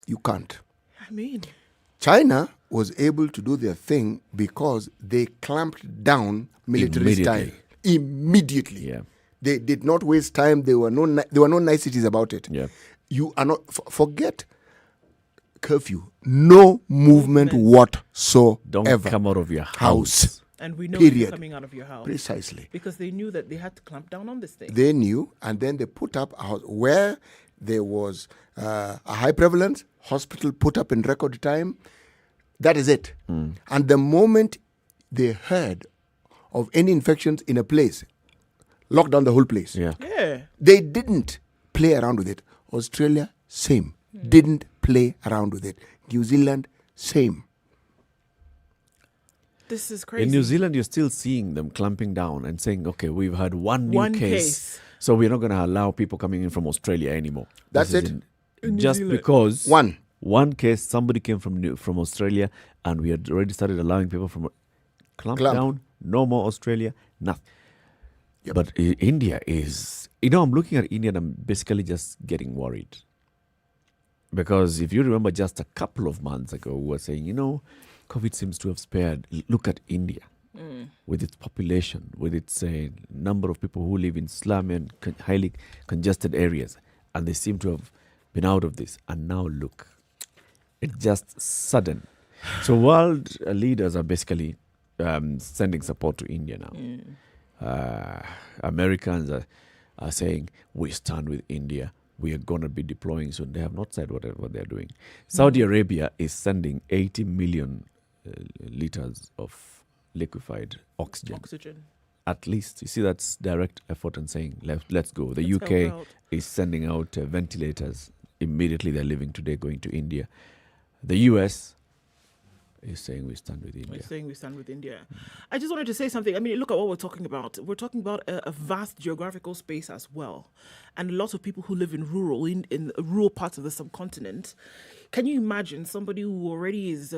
you can't. I mean, China was able to do their thing because they clamped down military style immediately. Yeah. They did not waste time. There were no niceties about it. Yeah. You are not forget curfew. No movement whatsoever. Don't come out of your house. and we know Period. you're coming out of your house. Precisely. Because they knew that they had to clamp down on this thing. They knew, and then they put up a house where there was a high prevalence, hospital put up in record time. That is it. And the moment they heard of any infections in a place, locked down the whole place. Yeah. Yeah. They didn't play around with it. Australia, same. Didn't play around with it. New Zealand, same. This is crazy. In New Zealand, you're still seeing them clamping down and saying, okay, we've had one new One case, case. so we're not going to allow people coming in from Australia anymore. That's This is it. In New just Zealand. because One case, somebody came from Australia, and we had already started allowing people from clamp down. No more Australia, nothing. Yep. But India is, I'm looking at India and I'm basically just getting worried. Because if you remember just a couple of months ago, we were saying, COVID seems to have spared. Look at India with its population, with its number of people who live in slum and highly congested areas. And they seem to have been out of this. And now look, it's just sudden. So world leaders are basically sending support to India now. Americans are saying, we stand with India. We are going to be deploying soon. They have not said what they're doing. Saudi Arabia is sending 80 million liters of liquefied oxygen. At least. You see, that's direct effort and saying, let's go. The Let's UK help out. is sending out ventilators. Immediately they're leaving today, going to India. The US is saying we stand with India. We're saying we stand with India. I just wanted to say something. I mean, look at what we're talking about. We're talking about a vast geographical space as well, and lots of people who live in rural parts of the subcontinent. Can you imagine somebody who already is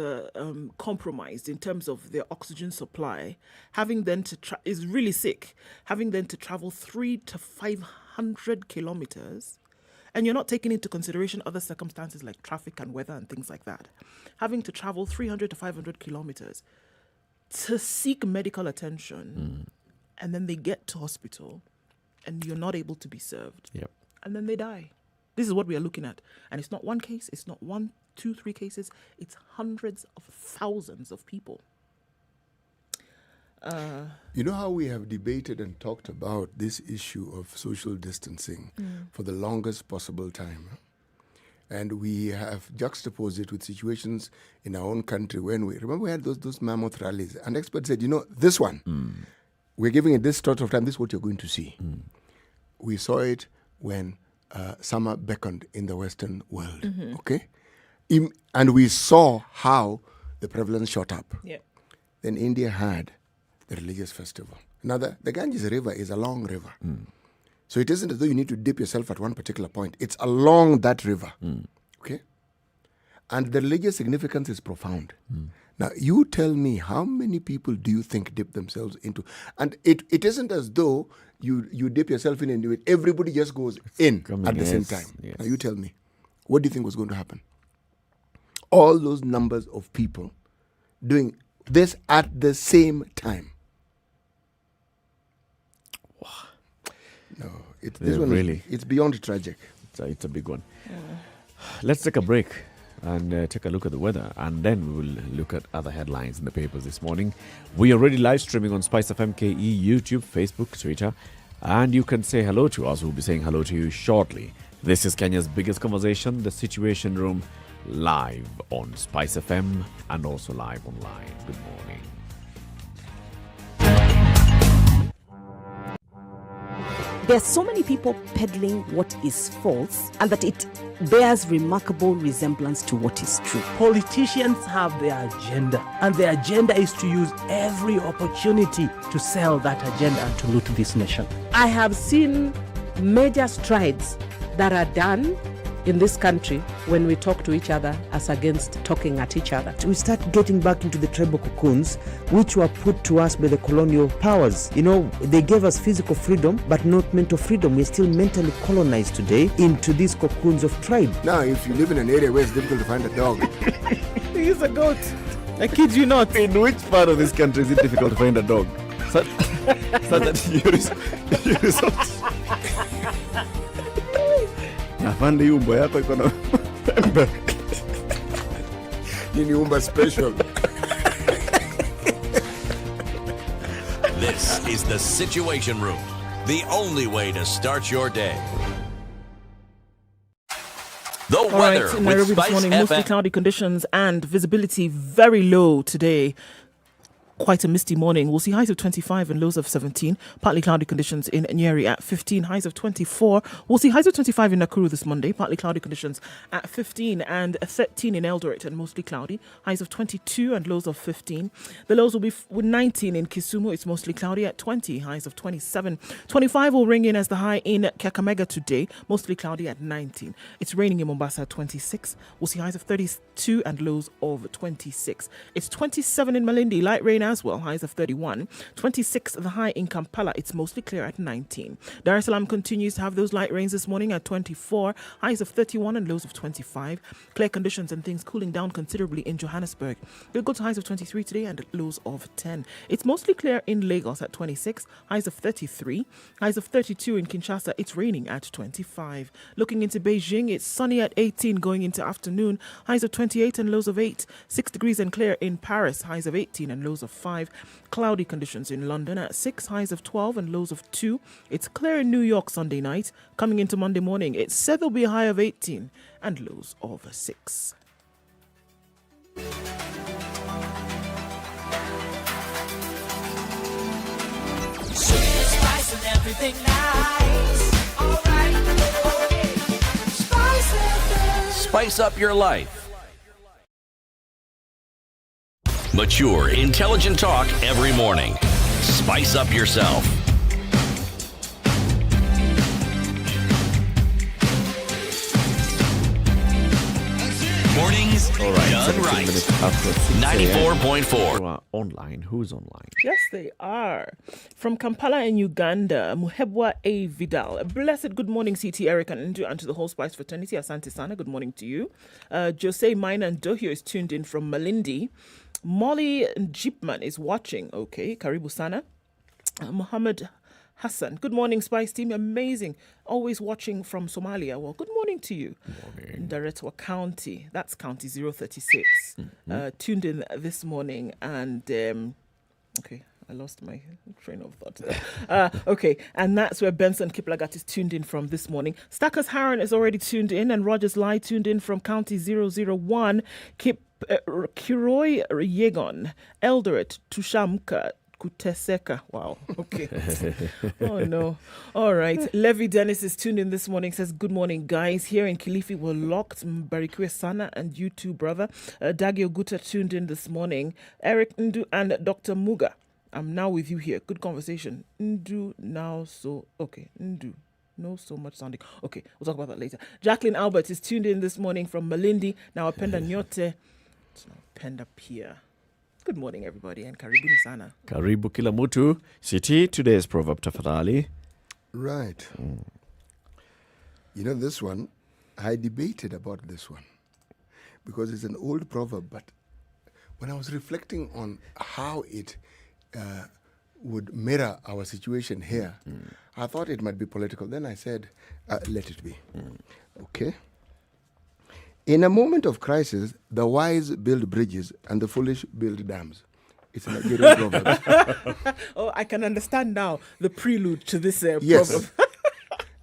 compromised in terms of their oxygen supply, having then is really sick, having then to travel 300 to 500 kilometers? And you're not taking into consideration other circumstances like traffic and weather and things like that. Having to travel 300 to 500 kilometers to seek medical attention, and then they get to hospital, and you're not able to be served. Yep. And then they die. This is what we are looking at. And it's not one case, it's not 1, 2, 3 cases. It's hundreds of thousands of people. You know how we have debated and talked about this issue of social distancing for the longest possible time? And we have juxtaposed it with situations in our own country when we had those mammoth rallies. And experts said, this one, we're giving it this sort of time, this is what you're going to see. We saw it when summer beckoned in the Western world, okay? And we saw how the prevalence shot up. Yeah. Then India had the religious festival. Now, the Ganges River is a long river. So it isn't as though you need to dip yourself at one particular point. It's along that river. Okay? And the religious significance is profound. Now, you tell me, how many people do you think dip themselves into? And it isn't as though you dip yourself in and do it. Everybody just goes in at the same time. Yes. Now, you tell me, what do you think was going to happen? All those numbers of people doing this at the same time. No, it's beyond tragic. It's a big one. Let's take a break and take a look at the weather, and then we will look at other headlines in the papers this morning. We are already live streaming on SpiceFM KE, YouTube, Facebook, Twitter, and you can say hello to us. We'll be saying hello to you shortly. This is Kenya's biggest conversation, The Situation Room, live on SpiceFM and also live online. Good morning. There are so many people peddling what is false, and that it bears remarkable resemblance to what is true. Politicians have their agenda, and their agenda is to use every opportunity to sell that agenda and to loot this nation. I have seen major strides that are done in this country when we talk to each other as against talking at each other. We start getting back into the tribal cocoons which were put to us by the colonial powers. You know, they gave us physical freedom but not mental freedom. We're still mentally colonized today into these cocoons of tribe. Now, if you live in an area where it's difficult to find a dog, He's a goat. I kid you not. In which part of this country is it difficult to find a dog? So that you resort. Afande hii umbo yako iko na pembe. hii ni umba special. This is the Situation Room, the only way to start your day. The All weather right, in with Nairobi this morning, mostly SpiceFM. cloudy conditions and visibility very low today. Quite a misty morning. We'll see highs of 25 and lows of 17. Partly cloudy conditions in Nyeri at 15, highs of 24. We'll see highs of 25 in Nakuru this Monday. Partly cloudy conditions at 15 and 13 in Eldoret and mostly cloudy. Highs of 22 and lows of 15. The lows will be with 19 in Kisumu. It's mostly cloudy at 20, highs of 27. 25 will ring in as the high in Kakamega today. Mostly cloudy at 19. It's raining in Mombasa at 26. We'll see highs of 32 and lows of 26. It's 27 in Malindi. Light rain as well, highs of 31. 26 the high in Kampala. It's mostly clear at 19. Dar es Salaam continues to have those light rains this morning at 24. Highs of 31 and lows of 25. Clear conditions and things cooling down considerably in Johannesburg. We'll go to highs of 23 today and lows of 10. It's mostly clear in Lagos at 26. Highs of 33. Highs of 32 in Kinshasa. It's raining at 25. Looking into Beijing, it's sunny at 18 going into afternoon. Highs of 28 and lows of 8. 6 degrees and clear in Paris. Highs of 18 and lows of 5. Cloudy conditions in London at 6, highs of 12 and lows of 2. It's clear in New York Sunday night. Coming into Monday morning, it's said there'll be a high of 18 and lows of 6. Spice and everything nice. All right. Spice FM. Spice up your life. Mature, intelligent talk every morning. Spice up yourself. Mornings All right, done 17 right. minutes after 6 94.4. Who are online? Who's online? Yes, they are. From Kampala in Uganda, Muhebwa A. Vidal. A blessed good morning, CT Eric and Ndu, and to the whole Spice fraternity. Asante Sana, good morning to you. Jose Mina and Dohio is tuned in from Malindi. Molly Jeepman is watching. Okay, Karibu Sana. Muhammad Hassan, good morning, Spice team. Amazing. Always watching from Somalia. Well, good morning to you. Morning. Director County. That's County 036. Tuned in this morning. And, okay, I lost my train of thought. Okay, and that's where Benson Kiplagat is tuned in from this morning. Stackers Harron is already tuned in. And Rogers Lai tuned in from County 001. Kiroi Yegon, Eldoret, Tushamka, Kuteseka. Wow. Okay. Oh, no. All right. Levy Dennis is tuned in this morning. Says, good morning, guys. Here in Kilifi, we're locked. Barikwe Sana and you too, brother. Dagi Oguta tuned in this morning. Eric Ndu and Dr. Muga. I'm now with you here. Good conversation. Ndu now so. Okay. Ndu. No, so much sounding. Okay, we'll talk about that later. Jacqueline Albert is tuned in this morning from Malindi. Now, Apenda Nyote. It's now Penda Pia. Good morning, everybody, and karibuni sana. Karibu kila mtu. City, today's proverb tafadhali. Right. You know, this one, I debated about this one because it's an old proverb, but when I was reflecting on how it would mirror our situation here, I thought it might be political. Then I said, let it be. Okay. In a moment of crisis, the wise build bridges and the foolish build dams. It's a Nigerian proverb. Oh, I can understand now the prelude to this Yes. proverb.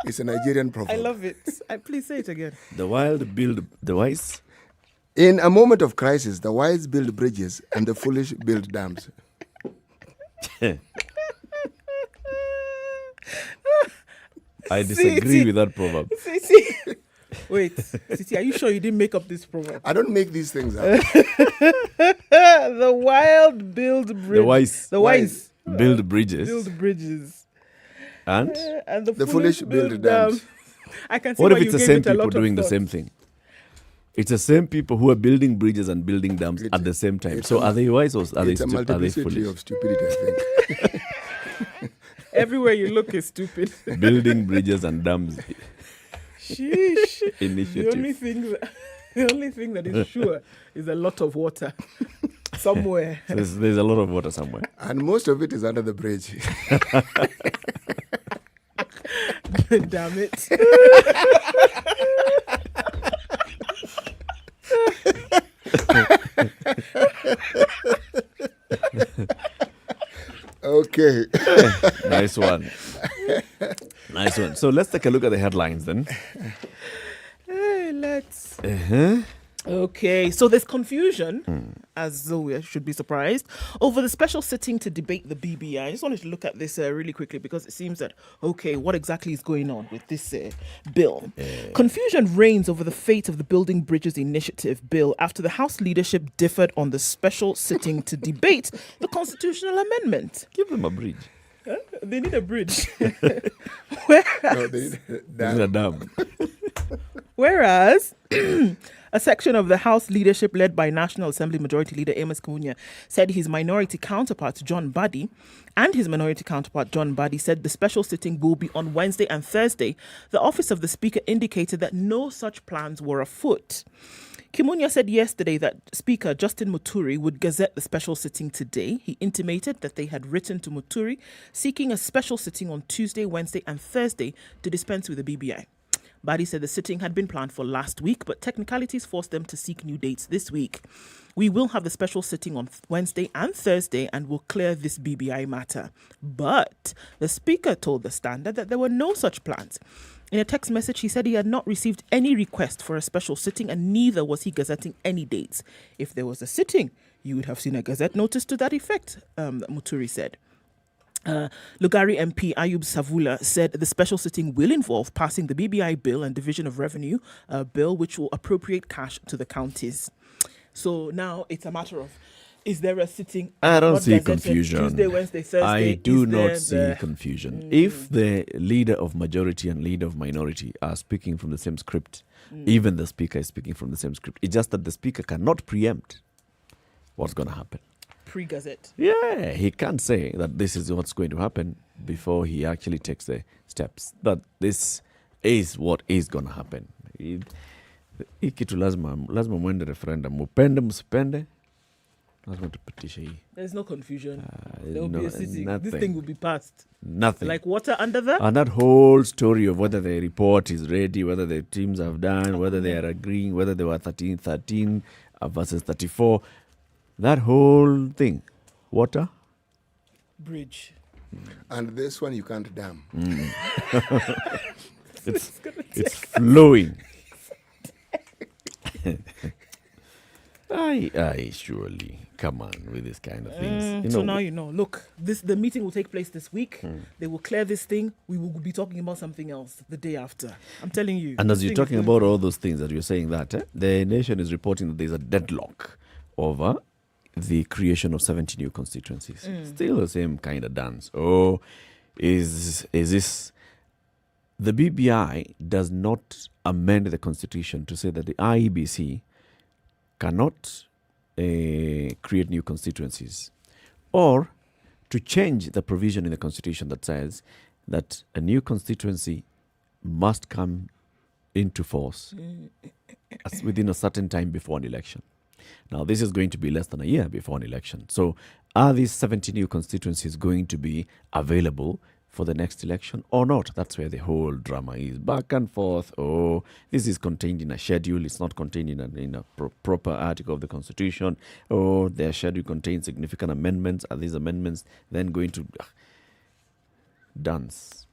It's a Nigerian proverb. I love it. Please say it again. The wild build the wise. In a moment of crisis, the wise build bridges and the foolish build dams. I disagree with that proverb. See. Wait, Sisi, are you sure you didn't make up this proverb? I don't make these things up. The wild build bridges. The wise build bridges. Build bridges. And And the The foolish build dams. I can see What why if you it's the gave same it a people lot of doing the thought. same thing? It's the same people who are building bridges and building dams at the same time. it's So a- are they wise or are they It's a are they multiplicity foolish? of stupidity, I think. Everywhere you look is stupid. Building bridges and dams Sheesh. The initiative. only thing that is sure is a lot of water somewhere. So there's a lot of water somewhere. And most of it is under the bridge. Damn it. Okay. Nice one. Nice one. So let's take a look at the headlines then. Hey, let's. Uh-huh. Okay, so there's confusion, as though we should be surprised, over the special sitting to debate the BBI. I just wanted to look at this really quickly because it seems that, okay, what exactly is going on with this bill? Confusion reigns over the fate of the Building Bridges Initiative bill after the House leadership differed on the special sitting to debate the constitutional amendment. Give them a bridge. They need a bridge. No, they need They need a dam. Whereas a section of the House leadership led by National Assembly Majority Leader Amos Kumunya said his minority counterpart John Buddy and his minority counterpart John Buddy said the special sitting will be on Wednesday and Thursday. The office of the Speaker indicated that no such plans were afoot. Kumunya said yesterday that Speaker Justin Muturi would gazette the special sitting today. He intimated that they had written to Muturi seeking a special sitting on Tuesday, Wednesday and Thursday to dispense with the BBI. Badi said the sitting had been planned for last week, but technicalities forced them to seek new dates this week. We will have the special sitting on Wednesday and Thursday and will clear this BBI matter. But the Speaker told the Standard that there were no such plans. In a text message, he said he had not received any request for a special sitting and neither was he gazetting any dates. If there was a sitting, you would have seen a gazette notice to that effect, Muturi said. Lugari MP Ayub Savula said the special sitting will involve passing the BBI bill and division of revenue bill, which will appropriate cash to the counties. So now it's a matter of, is there a sitting? I don't not see gazetted confusion. Tuesday, Wednesday, Thursday. I do Is not there see the- confusion. If the leader of majority and leader of minority are speaking from the same script, even the speaker is speaking from the same script. It's just that the speaker cannot preempt what's going to happen. Pre-gazette. Yeah, he can't say that this is what's going to happen before he actually takes the steps. That this is what is going to happen. Hii kitu lazima mwende referendum. Mupende, msipende, lazima tupitishe hii. There's no confusion. There will be a sitting. This nothing. thing will be passed. Nothing. Like water under the... And that whole story of whether the report is ready, whether the teams have done, whether they are agreeing, whether they were 13 versus 34, that whole thing, water. Bridge. And this one you can't dam. It's flowing. Aye, surely. Come on with this kind of things. So now you know. Look, the meeting will take place this week. They will clear this thing. We will be talking about something else the day after. I'm telling you. And this as you're thing is talking going- about all those things that you're saying that, the nation is reporting that there's a deadlock over the creation of 70 new constituencies. Still the same kind of dance. Oh, is this... The BBI does not amend the constitution to say that the IEBC cannot create new constituencies, or to change the provision in the constitution that says that a new constituency must come into force within a certain time before an election. Now, this is going to be less than a year before an election. So are these 70 new constituencies going to be available for the next election or not? That's where the whole drama is. Back and forth. Oh, this is contained in a schedule. It's not contained in a proper article of the Constitution. Oh, their schedule contains significant amendments. Are these amendments then going to dance?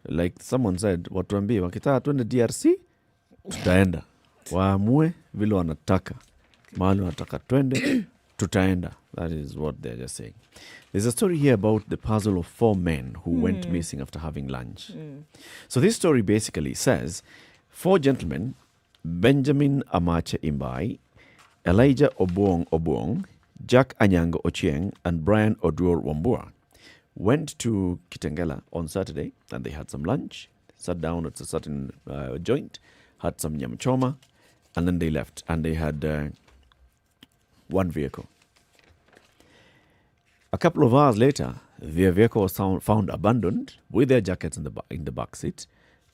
Like someone said, watuambie wakitaka twende DRC, tutaenda. Waamue vile wanataka. Mahali wanataka twende, tutaenda. That is what they're just saying. There's a story here about the puzzle of 4 men who went missing after having lunch. So this story basically says 4 gentlemen, Benjamin Amache Imbai, Elijah Obuong, Jack Anyango Ochieng, and Brian Oduor Wambua, went to Kitengela on Saturday and they had some lunch. sat down at a certain joint, had some nyam choma, and then they left. And they had one vehicle. A couple of hours later, their vehicle was found abandoned with their jackets in the back seat,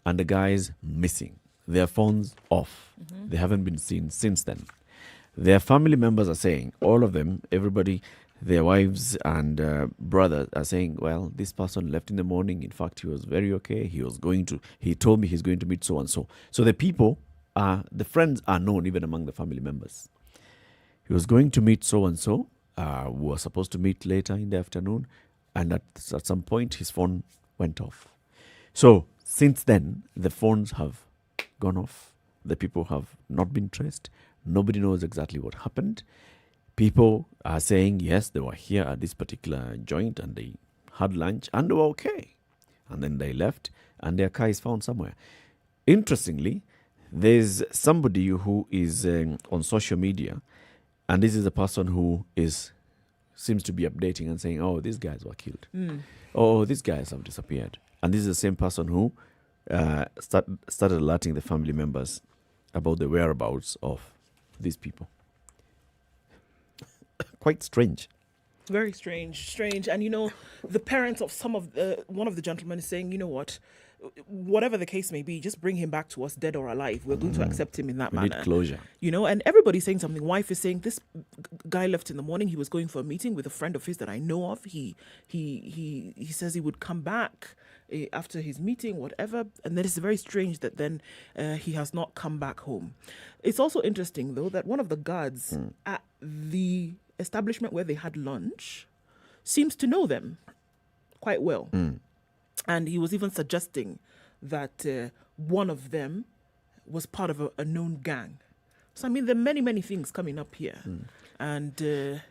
and the guys missing. Their phones off. They haven't been seen since then. Their family members are saying, all of them, everybody, their wives and brothers are saying, well, this person left in the morning. In fact, he was very okay. He told me he's going to meet so and so. So the friends are known even among the family members. He was going to meet so and so. We were supposed to meet later in the afternoon, and at some point his phone went off. So since then, the phones have gone off. The people have not been traced. Nobody knows exactly what happened. People are saying, yes, they were here at this particular joint and they had lunch and they were okay. And then they left and their car is found somewhere. Interestingly, there's somebody who is on social media, and this is a person who seems to be updating and saying, oh, these guys were killed. Oh, these guys have disappeared. And this is the same person who started alerting the family members about the whereabouts of these people. Quite strange. Very strange. And the parents of one of the gentlemen is saying, you know what, whatever the case may be, just bring him back to us, dead or alive. We're going to accept him in that manner. Need closure. And everybody's saying something. Wife is saying, this guy left in the morning. He was going for a meeting with a friend of his that I know of. He says he would come back after his meeting, whatever. And then it's very strange that then he has not come back home. It's also interesting, though, that one of the guards at the establishment where they had lunch seems to know them quite well. And he was even suggesting that one of them was part of a known gang. So, I mean, there are many, many things coming up here. And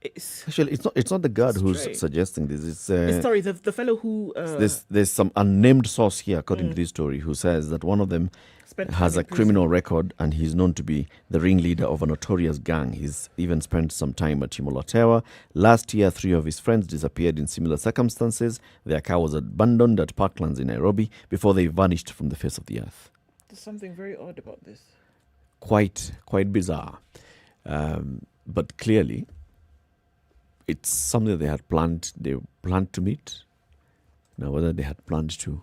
Actually, it's not the guard who's strange. Suggesting this. It's sorry, the fellow who... there's some unnamed source here, according to this story, who says that one of them Spent has time a in prison. criminal record and he's known to be the ringleader of a notorious gang. He's even spent some time at Chimolotewa. Last year, 3 of his friends disappeared in similar circumstances. Their car was abandoned at parklands in Nairobi before they vanished from the face of the earth. There's something very odd about this. Quite bizarre. But clearly, it's something they had planned. They planned to meet. Now, whether they had planned to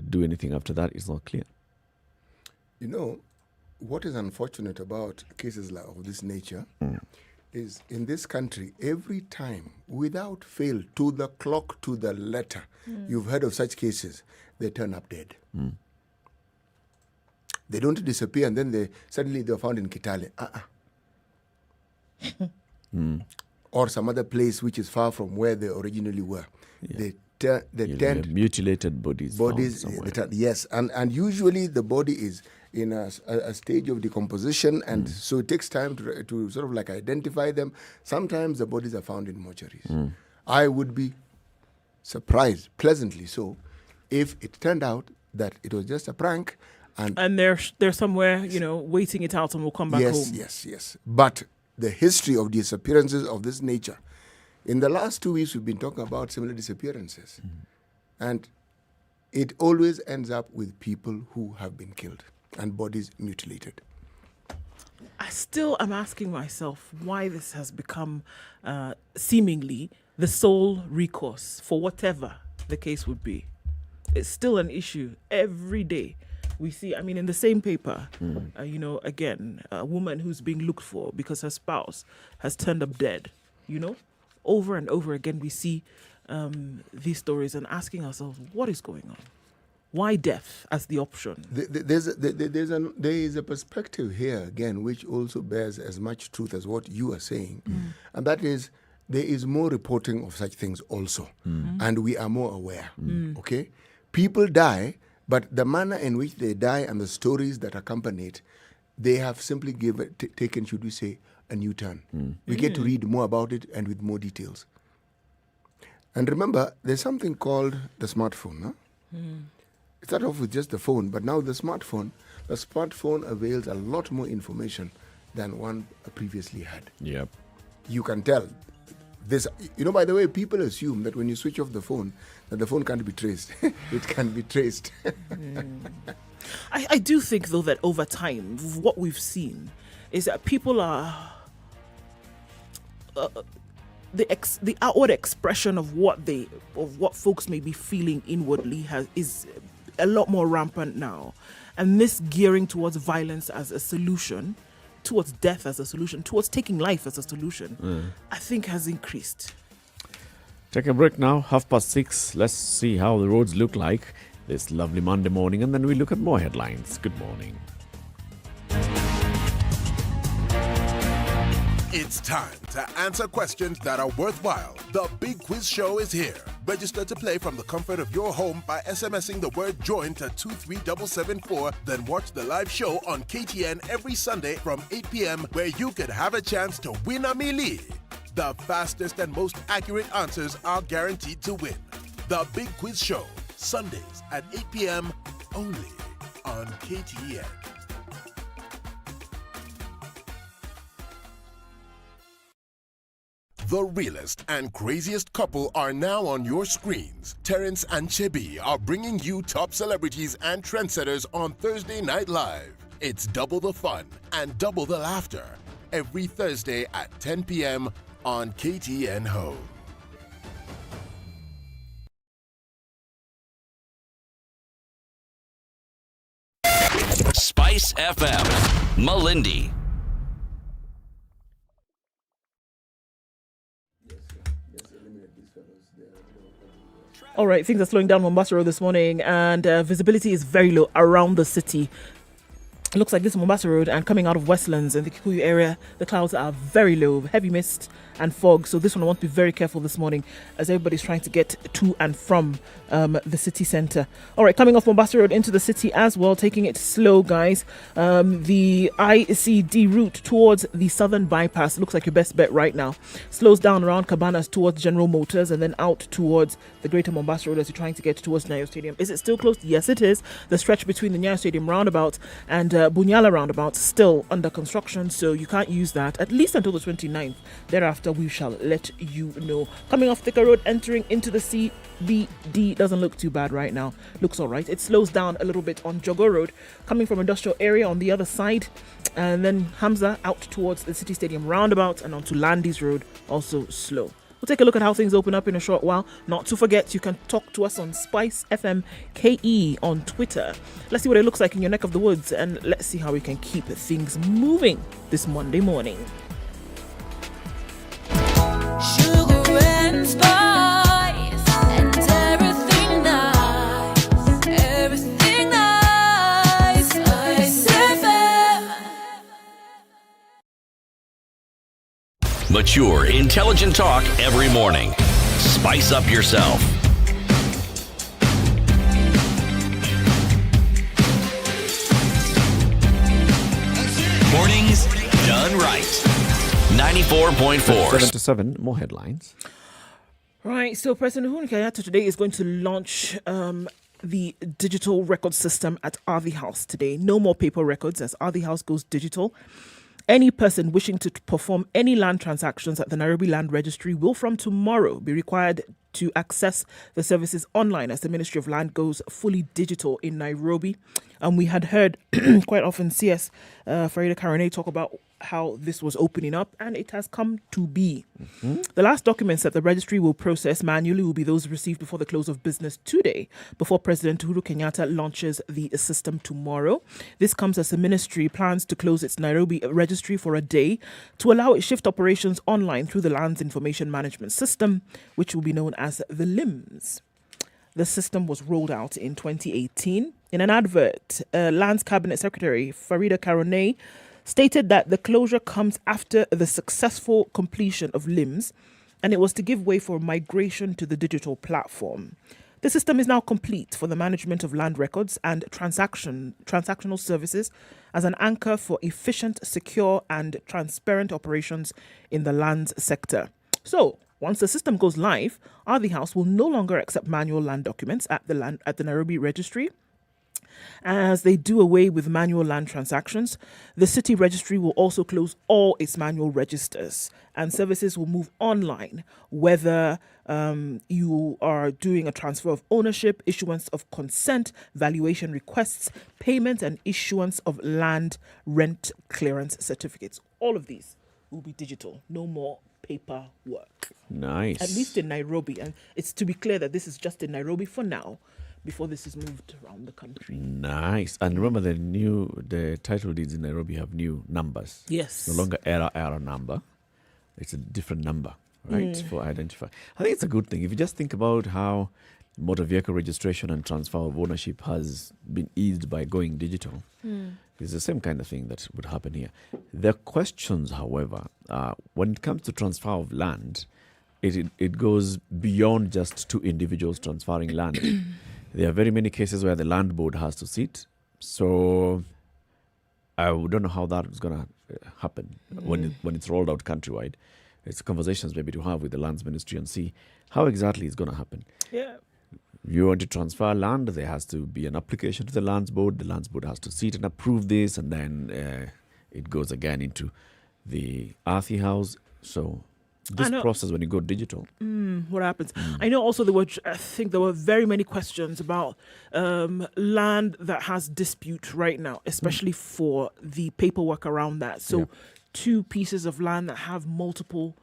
do anything after that is not clear. You know, what is unfortunate about cases of this nature is in this country, every time, without fail, to the clock, to the letter, you've heard of such cases, they turn up dead. They don't disappear and then suddenly they're found in Kitale. Or some other place which is far from where they originally were. Yeah. They tend mutilated bodies found somewhere. yes, and usually the body is in a stage of decomposition, and so it takes time to sort of like identify them. Sometimes the bodies are found in mortuaries. I would be surprised, pleasantly so, if it turned out that it was just a prank, And they're somewhere, waiting it out and will come back home. Yes. But the history of disappearances of this nature, in the last 2 weeks, we've been talking about similar disappearances. And it always ends up with people who have been killed and bodies mutilated. I still am asking myself why this has become seemingly the sole recourse for whatever the case would be. It's still an issue every day. We see, in the same paper, again, a woman who's being looked for because her spouse has turned up dead, Over and over again, we see these stories and asking ourselves, what is going on? Why death as the option? There is a perspective here, again, which also bears as much truth as what you are saying. And that is, there is more reporting of such things also. And we are more aware, okay? People die, but the manner in which they die and the stories that accompany it, they have simply taken, should we say, a new turn. We get to read more about it and with more details. And remember, there's something called the smartphone. Huh? It started off with just the phone, but now the smartphone avails a lot more information than one previously had. Yep. You can tell This, by the way, people assume that when you switch off the phone, that the phone can't be traced. It can be traced. I do think, though, that over time, what we've seen is that people are the outward expression of what folks may be feeling inwardly is a lot more rampant now, and this gearing towards violence as a solution, towards death as a solution, towards taking life as a solution, I think has increased. Take a break now, 6:30. Let's see how the roads look like this lovely Monday morning, and then we look at more headlines. Good morning. It's time to answer questions that are worthwhile. The Big Quiz Show is here. Register to play from the comfort of your home by SMSing the word JOIN to 23774. Then watch the live show on KTN every Sunday from 8 p.m. where you could have a chance to win a mealie. The fastest and most accurate answers are guaranteed to win. The Big Quiz Show, Sundays at 8 p.m. only on KTN. The realest and craziest couple are now on your screens. Terrence and Chebi are bringing you top celebrities and trendsetters on Thursday Night Live. It's double the fun and double the laughter every Thursday at 10 p.m. on KTN Home. Spice FM, Malindi. All right, things are slowing down Mombasa Road this morning, and visibility is very low around the city. It looks like this Mombasa Road, and coming out of Westlands and the Kikuyu area, the clouds are very low, heavy mist and fog. So this one I want to be very careful this morning as everybody's trying to get to and from the city centre. All right, coming off Mombasa Road into the city as well, taking it slow, guys. The ICD route towards the southern bypass looks like your best bet right now. Slows down around Cabanas towards General Motors and then out towards the Greater Mombasa Road as you're trying to get towards Nyayo Stadium. Is it still closed? Yes, it is. The stretch between the Nyayo Stadium roundabout and Bunyala roundabout still under construction, so you can't use that at least until the 29th. Thereafter, we shall let you know. Coming off Thika Road, entering into the CBD doesn't look too bad right now. Looks all right. It slows down a little bit on Jogo Road, coming from industrial area on the other side, and then Hamza out towards the City Stadium roundabout and onto Landis Road, also slow. We'll take a look at how things open up in a short while. Not to forget, you can talk to us on SpiceFM KE on Twitter. Let's see what it looks like in your neck of the woods, and let's see how we can keep things moving this Monday morning. Sugar and spice and everything nice, everything nice. SpiceFM. Mature, intelligent talk every morning. Spice up yourself. Mornings done right. 94.4. 7 to 7, more headlines. Right, so President Uhuru Kenyatta today is going to launch the digital record system at Ardhi House today. No more paper records as Ardhi House goes digital. Any person wishing to perform any land transactions at the Nairobi Land Registry will from tomorrow be required to access the services online as the Ministry of Land goes fully digital in Nairobi. And we had heard quite often CS Farida Karane talk about how this was opening up, and it has come to be. The last documents that the registry will process manually will be those received before the close of business today, before President Uhuru Kenyatta launches the system tomorrow. This comes as the ministry plans to close its Nairobi registry for a day to allow it shift operations online through the Lands Information Management System, which will be known as the LIMS. The system was rolled out in 2018. In an advert, Lands Cabinet Secretary Farida Karane stated that the closure comes after the successful completion of LIMS, and it was to give way for migration to the digital platform. The system is now complete for the management of land records and transactional services as an anchor for efficient, secure, and transparent operations in the lands sector. So, once the system goes live, Ardhi House will no longer accept manual land documents at the Nairobi registry. As they do away with manual land transactions, the city registry will also close all its manual registers and services will move online, whether you are doing a transfer of ownership, issuance of consent, valuation requests, payment and issuance of land rent clearance certificates. All of these will be digital. No more paperwork. Nice. At least in Nairobi. And it's to be clear that this is just in Nairobi for now, before this is moved around the country. Nice. And remember the title deeds in Nairobi have new numbers. Yes. No longer error number. It's a different number, right? For identify. I think it's a good thing. If you just think about how motor vehicle registration and transfer of ownership has been eased by going digital, it's the same kind of thing that would happen here. The questions, however, when it comes to transfer of land, it goes beyond just two individuals transferring land. There are very many cases where the land board has to sit. So I don't know how that is going to happen when it's rolled out countrywide. It's conversations maybe to have with the lands ministry and see how exactly it's going to happen. Yeah. You want to transfer land, there has to be an application to the lands board. The lands board has to sit and approve this, and then it goes again into the Arthi House. So this process, when you go digital, what happens? I know also I think there were very many questions about land that has dispute right now, especially for the paperwork around that. So two pieces of land that have multiple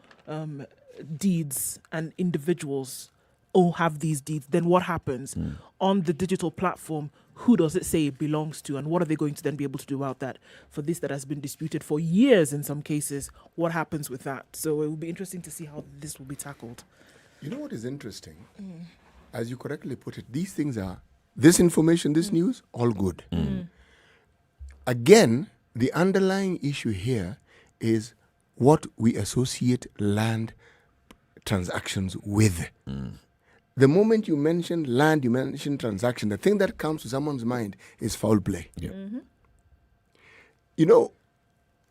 deeds and individuals all have these deeds, then what happens on the digital platform? Who does it say it belongs to, and what are they going to then be able to do about that? For this that has been disputed for years in some cases, what happens with that? So it will be interesting to see how this will be tackled. You know what is interesting? As you correctly put it, these things are, this information, this news, all good. Again, the underlying issue here is what we associate land transactions with. The moment you mention land, you mention transaction, the thing that comes to someone's mind is foul play. You know,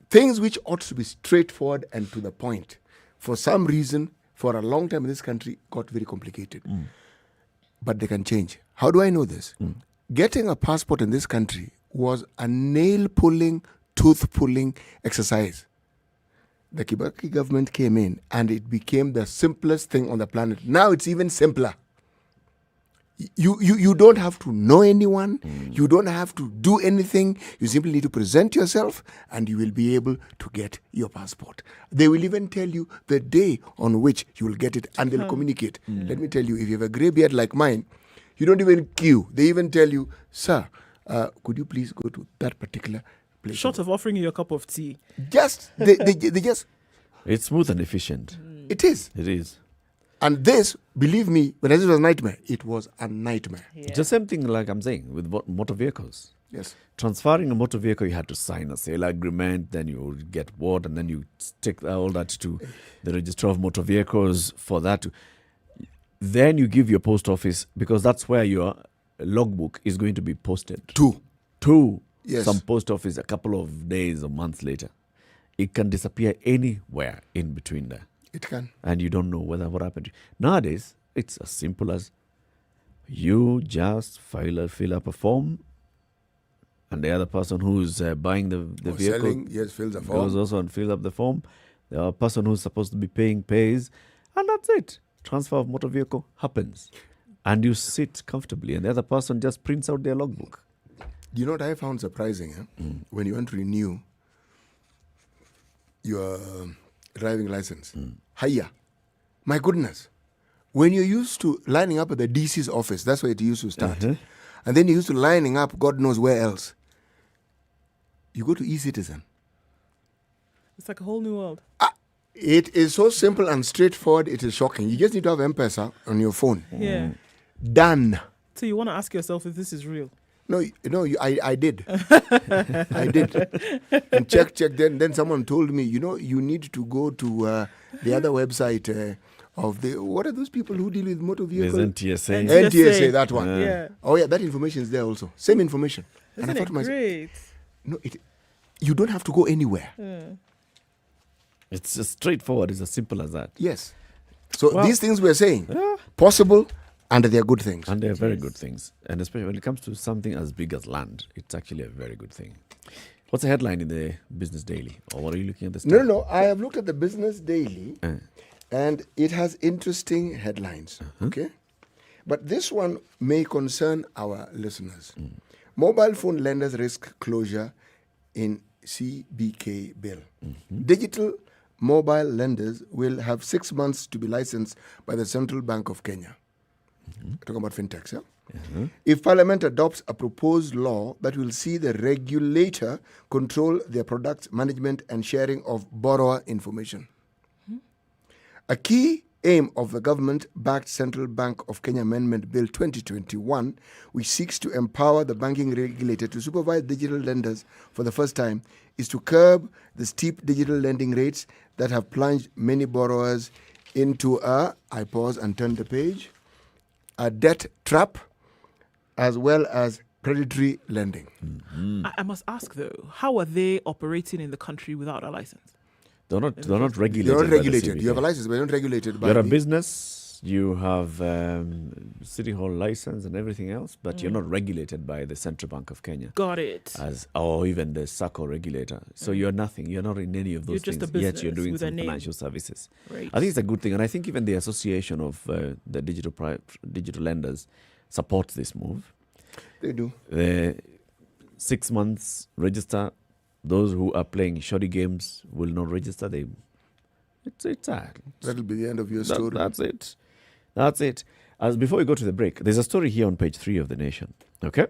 things which ought to be straightforward and to the point, for some reason, for a long time in this country, got very complicated. But they can change. How do I know this? Getting a passport in this country was a nail-pulling, tooth-pulling exercise. The Kibaki government came in and it became the simplest thing on the planet. Now it's even simpler. You don't have to know anyone. You don't have to do anything. You simply need to present yourself and you will be able to get your passport. They will even tell you the day on which you will get it and they'll communicate. Let me tell you, if you have a grey beard like mine, you don't even queue. They even tell you, sir, could you please go to that particular place? Short of offering you a cup of tea. They just... it's smooth and efficient. It is. It is. And this, believe me, when I said it was a nightmare, it was a nightmare. It's the same thing like I'm saying with motor vehicles. Yes. Transferring a motor vehicle, you had to sign a sale agreement, then you would get what, and then you take all that to the Registrar of Motor Vehicles for that. Then you give your post office, because that's where your logbook is going to be posted. To Yes. some post office a couple of days or months later. It can disappear anywhere in between there. It can. And you don't know what happened to you. Nowadays, it's as simple as you just fill up a form, and the other person who's buying the vehicle selling, yes, fills the form. goes also and fills up the form. The other person who's supposed to be paying pays, and that's it. Transfer of motor vehicle happens. And you sit comfortably, and the other person just prints out their logbook. You know what I found surprising? When you want to renew your driving license. Hiya. My goodness. When you're used to lining up at the DC's office, that's where it used to start. And then you're used to lining up God knows where else. You go to eCitizen. It's like a whole new world. It is so simple and straightforward, it is shocking. You just need to have M-Pesa on your phone. Yeah. Done. So you want to ask yourself if this is real? No, I did. I did. And check. Then someone told me, you need to go to the other website of the, what are those people who deal with motor vehicles? There's NTSA. NTSA, that one. Yeah. Oh yeah, that information is there also. Same information. Isn't and I thought it to myself, great? no, you don't have to go anywhere. It's just straightforward. It's as simple as that. Yes. So Well- these things we're saying, possible, And they are good things. And they're very good things. And especially when it comes to something as big as land, it's actually a very good thing. What's the headline in the Business Daily? Or what are you looking at this No, time? no, I have looked at the Business Daily, and it has interesting headlines. Okay, but this one may concern our listeners. Mobile phone lenders risk closure in CBK bill. Digital mobile lenders will have 6 months to be licensed by the Central Bank of Kenya. Talking about fintechs, yeah? If Parliament adopts a proposed law that will see the regulator control their product management and sharing of borrower information. A key aim of the government-backed Central Bank of Kenya Amendment Bill 2021, which seeks to empower the banking regulator to supervise digital lenders for the first time, is to curb the steep digital lending rates that have plunged many borrowers into I pause and turn the page, a debt trap, as well as predatory lending. I must ask though, how are they operating in the country without a license? They're not regulated. You're not by the regulated. You have a CBK. license, but you're not regulated by You're a the- business, you have City Hall license and everything else, but you're not regulated by the Central Bank of Kenya. Got it. Or even the SACCO regulator. So you're nothing. You're not in any of those You're just a things. Yet you're business doing with a some name. financial services. Right. I think it's a good thing. And I think even the Association of the digital lenders supports this move. They do. 6 months register. Those who are playing shoddy games will not register. It's sad. That'll be the end of your story. That's it. That's it. As before we go to the break, there's a story here on page 3 of The Nation. Okay,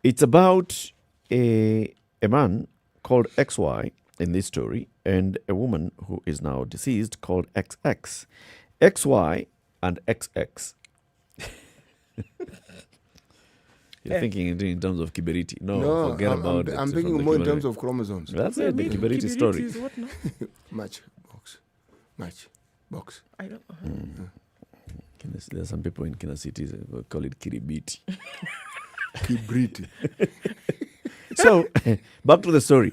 it's about a man called XY in this story, and a woman who is now deceased called XX. XY and XX. You're thinking in terms of Kiberiti. No, forget about it. I'm From thinking the more in Kiberiti. terms of chromosomes. That's Yeah, it, the maybe Kiberiti story. Kibiritis, what now? Matchbox. I don't There are some people in Kenya cities who call it Kiribiti. Kibriti. So, back to the story.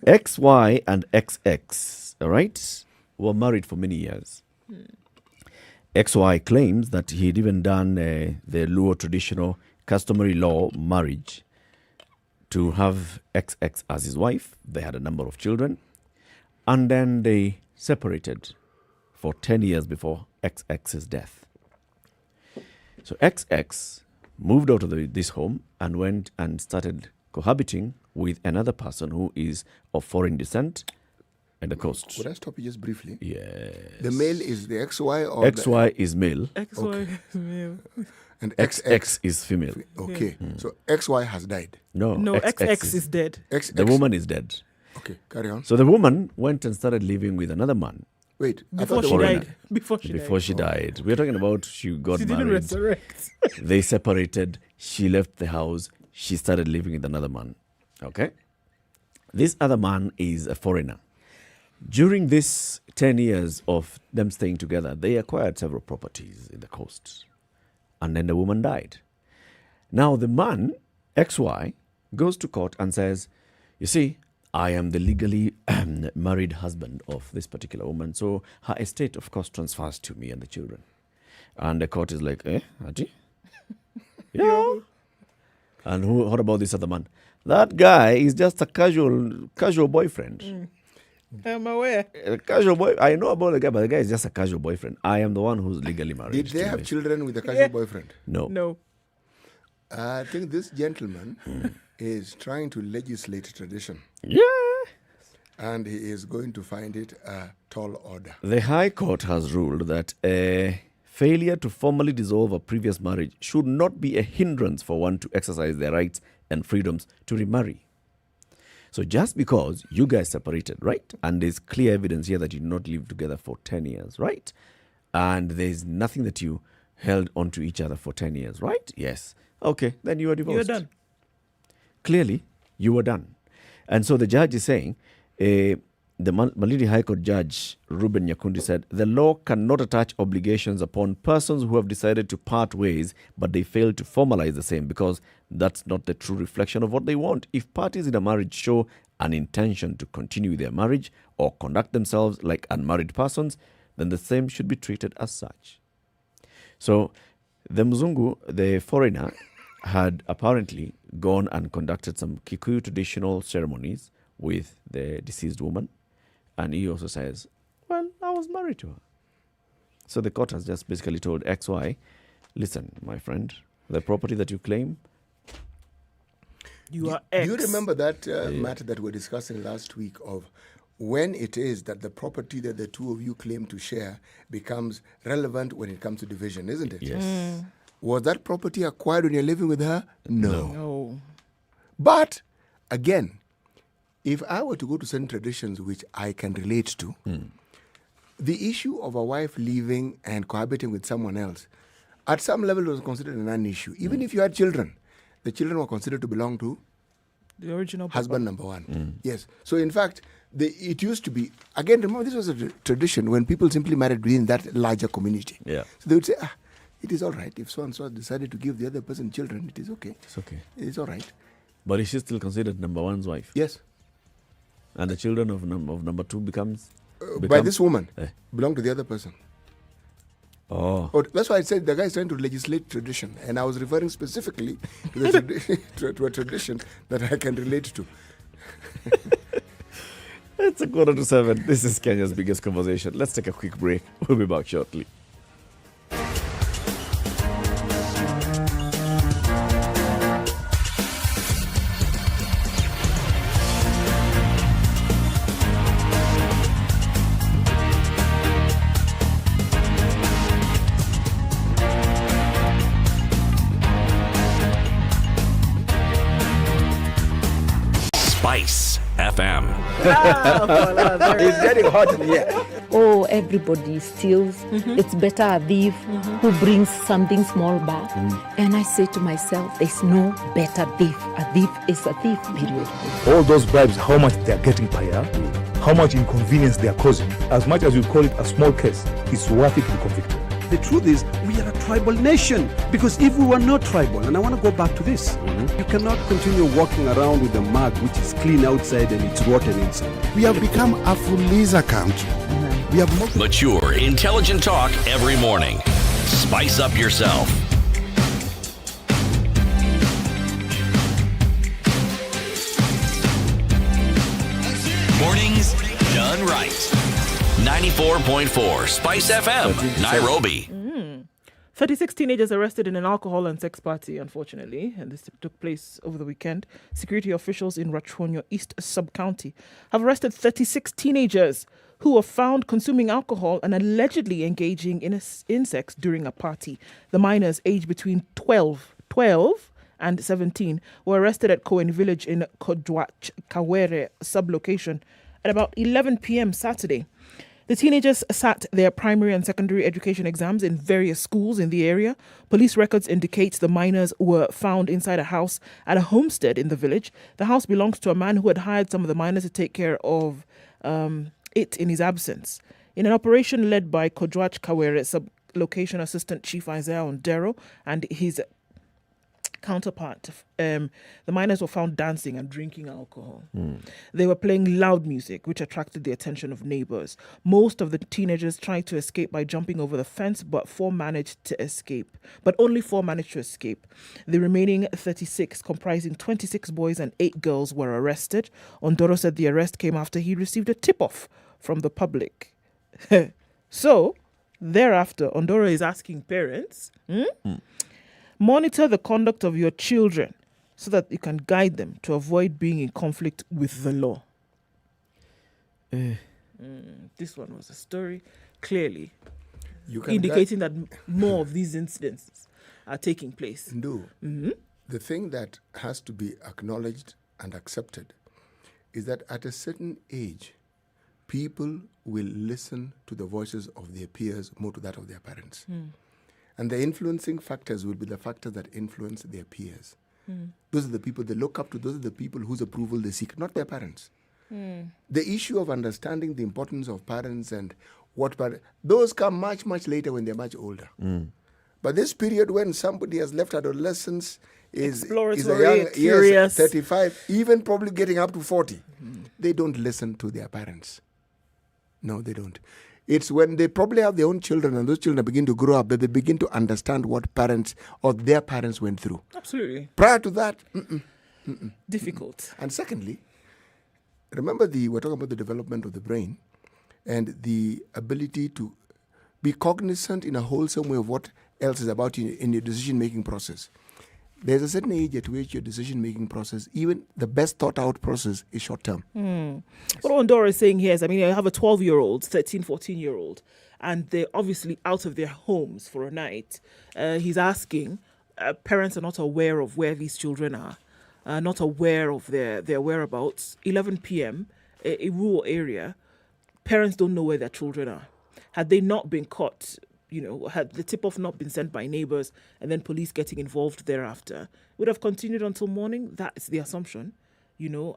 XY and XX, all right, were married for many years. XY claims that he'd even done the Luo traditional customary law marriage to have XX as his wife. They had a number of children. And then they separated for 10 years before XX's death. So XX moved out of this home and went and started cohabiting with another person who is of foreign descent at the coast. Could I stop you just briefly? Yeah. The male is the XY or XY is male, XY is male. and XX is female. Okay, so XY has died. No, No, XX is dead. XX. the woman is dead. Okay, carry on. So the woman went and started living with another man Wait, I Before thought she the foreigner. died. Before she died. We're talking about she got She didn't married. resurrect. They separated. She left the house. She started living with another man. Okay? This other man is a foreigner. During this 10 years of them staying together, they acquired several properties in the coast. And then the woman died. Now the man, XY, goes to court and says, you see, I am the legally married husband of this particular woman. So her estate, of course, transfers to me and the children. And the court is like, Aji? Yeah. And what about this other man? That guy is just a casual boyfriend. I'm aware. A casual boy. I know about the guy, but the guy is just a casual boyfriend. I am the one who's legally married. Did they to have this. children with a casual boyfriend? No. No. I think this gentleman is trying to legislate tradition, Yeah. and he is going to find it a tall order. The High Court has ruled that a failure to formally dissolve a previous marriage should not be a hindrance for one to exercise their rights and freedoms to remarry. So just because you guys separated, right? And there's clear evidence here that you did not live together for 10 years, right? And there's nothing that you held on to each other for 10 years, right? Yes. Okay, then you are divorced. You're done. Clearly, you were done. And so the judge is saying, the Malindi High Court Judge Ruben Nyakundi said, the law cannot attach obligations upon persons who have decided to part ways, but they fail to formalize the same, because that's not the true reflection of what they want. If parties in a marriage show an intention to continue their marriage or conduct themselves like unmarried persons, then the same should be treated as such. So The Mzungu, the foreigner, had apparently gone and conducted some Kikuyu traditional ceremonies with the deceased woman. And he also says, well, I was married to her. So the court has just basically told XY, listen, my friend, the property that you claim. You are Do X. you remember that matter that we were discussing last week of when it is that the property that the two of you claim to share becomes relevant when it comes to division, isn't it? Yes. Was that property acquired when you're living with her? No. No. But again, if I were to go to certain traditions which I can relate to, the issue of a wife leaving and cohabiting with someone else, at some level was considered a non-issue. Even if you had children, the children were considered to belong to The original husband number one. Yes. So in fact, it used to be, again, remember this was a tradition when people simply married within that larger community. Yeah. So they would say, it is all right. If so-and-so decided to give the other person children, it is okay. It's okay. It's all right. But is she still considered number one's wife? Yes. And the children of number two becomes By this woman, Eh. belong to the other person. Oh. Oh, that's why I said the guy is trying to legislate tradition. And I was referring specifically to, the to a tradition that I can relate to. It's 6:45. This is Kenya's biggest conversation. Let's take a quick break. We'll be back shortly. Spice FM. It's getting hot in here. Oh, everybody steals. It's better a thief who brings something small back. And I say to myself, there's no better thief. A thief is a thief, period. All those bribes, how much they are getting per year, how much inconvenience they are causing, as much as you call it a small case, it's worth it to be convicted. The truth is, we are a tribal nation. Because if we were not tribal, and I want to go back to this, you cannot continue walking around with a mug which is clean outside and it's rotten inside. We have become a Fuliza country. We have Mature, intelligent talk every morning. Spice up yourself. Mornings done right. 94.4 Spice FM, Nairobi. 36 teenagers arrested in an alcohol and sex party, unfortunately, and this took place over the weekend. Security officials in Rachonyo East Sub-County have arrested 36 teenagers who were found consuming alcohol and allegedly engaging in sex during a party. The minors, aged between 12 and 17, were arrested at Koen Village in Kodwach Kawere sub-location at about 11 p.m. Saturday. The teenagers sat their primary and secondary education exams in various schools in the area. Police records indicate the minors were found inside a house at a homestead in the village. The house belongs to a man who had hired some of the minors to take care of it in his absence. In an operation led by Kodwach Kawere Sub-Location Assistant Chief Isaiah Ondero and his counterpart, the minors were found dancing and drinking alcohol. They were playing loud music, which attracted the attention of neighbors. Most of the teenagers tried to escape by jumping over the fence, but only 4 managed to escape. The remaining 36, comprising 26 boys and 8 girls, were arrested. Ondoro said the arrest came after he received a tip-off from the public. So, thereafter, Ondoro is asking parents, monitor the conduct of your children so that you can guide them to avoid being in conflict with the law. This one was a story clearly indicating that more of these incidents are taking place. No. The thing that has to be acknowledged and accepted is that at a certain age, people will listen to the voices of their peers more to that of their parents. And the influencing factors will be the factors that influence their peers. Those are the people they look up to. Those are the people whose approval they seek, not their parents. The issue of understanding the importance of parents and what parents, those come much, much later when they're much older. But this period when somebody has left adolescence is a young, curious. 35, even probably getting up to 40. They don't listen to their parents. No, they don't. It's when they probably have their own children and those children begin to grow up that they begin to understand what parents or their parents went through. Absolutely. Prior to that, Difficult. And secondly, remember we're talking about the development of the brain and the ability to be cognizant in a wholesome way of what else is about you in your decision-making process. There's a certain age at which your decision-making process, even the best thought-out process, is short-term. What Ondora is saying here is, I mean, I have a 12-year-old, 13, 14-year-old, and they're obviously out of their homes for a night. He's asking, parents are not aware of where these children are, not aware of their whereabouts. 11 p.m., a rural area, parents don't know where their children are. Had they not been caught, had the tip-off not been sent by neighbors and then police getting involved thereafter, would have continued until morning. That is the assumption,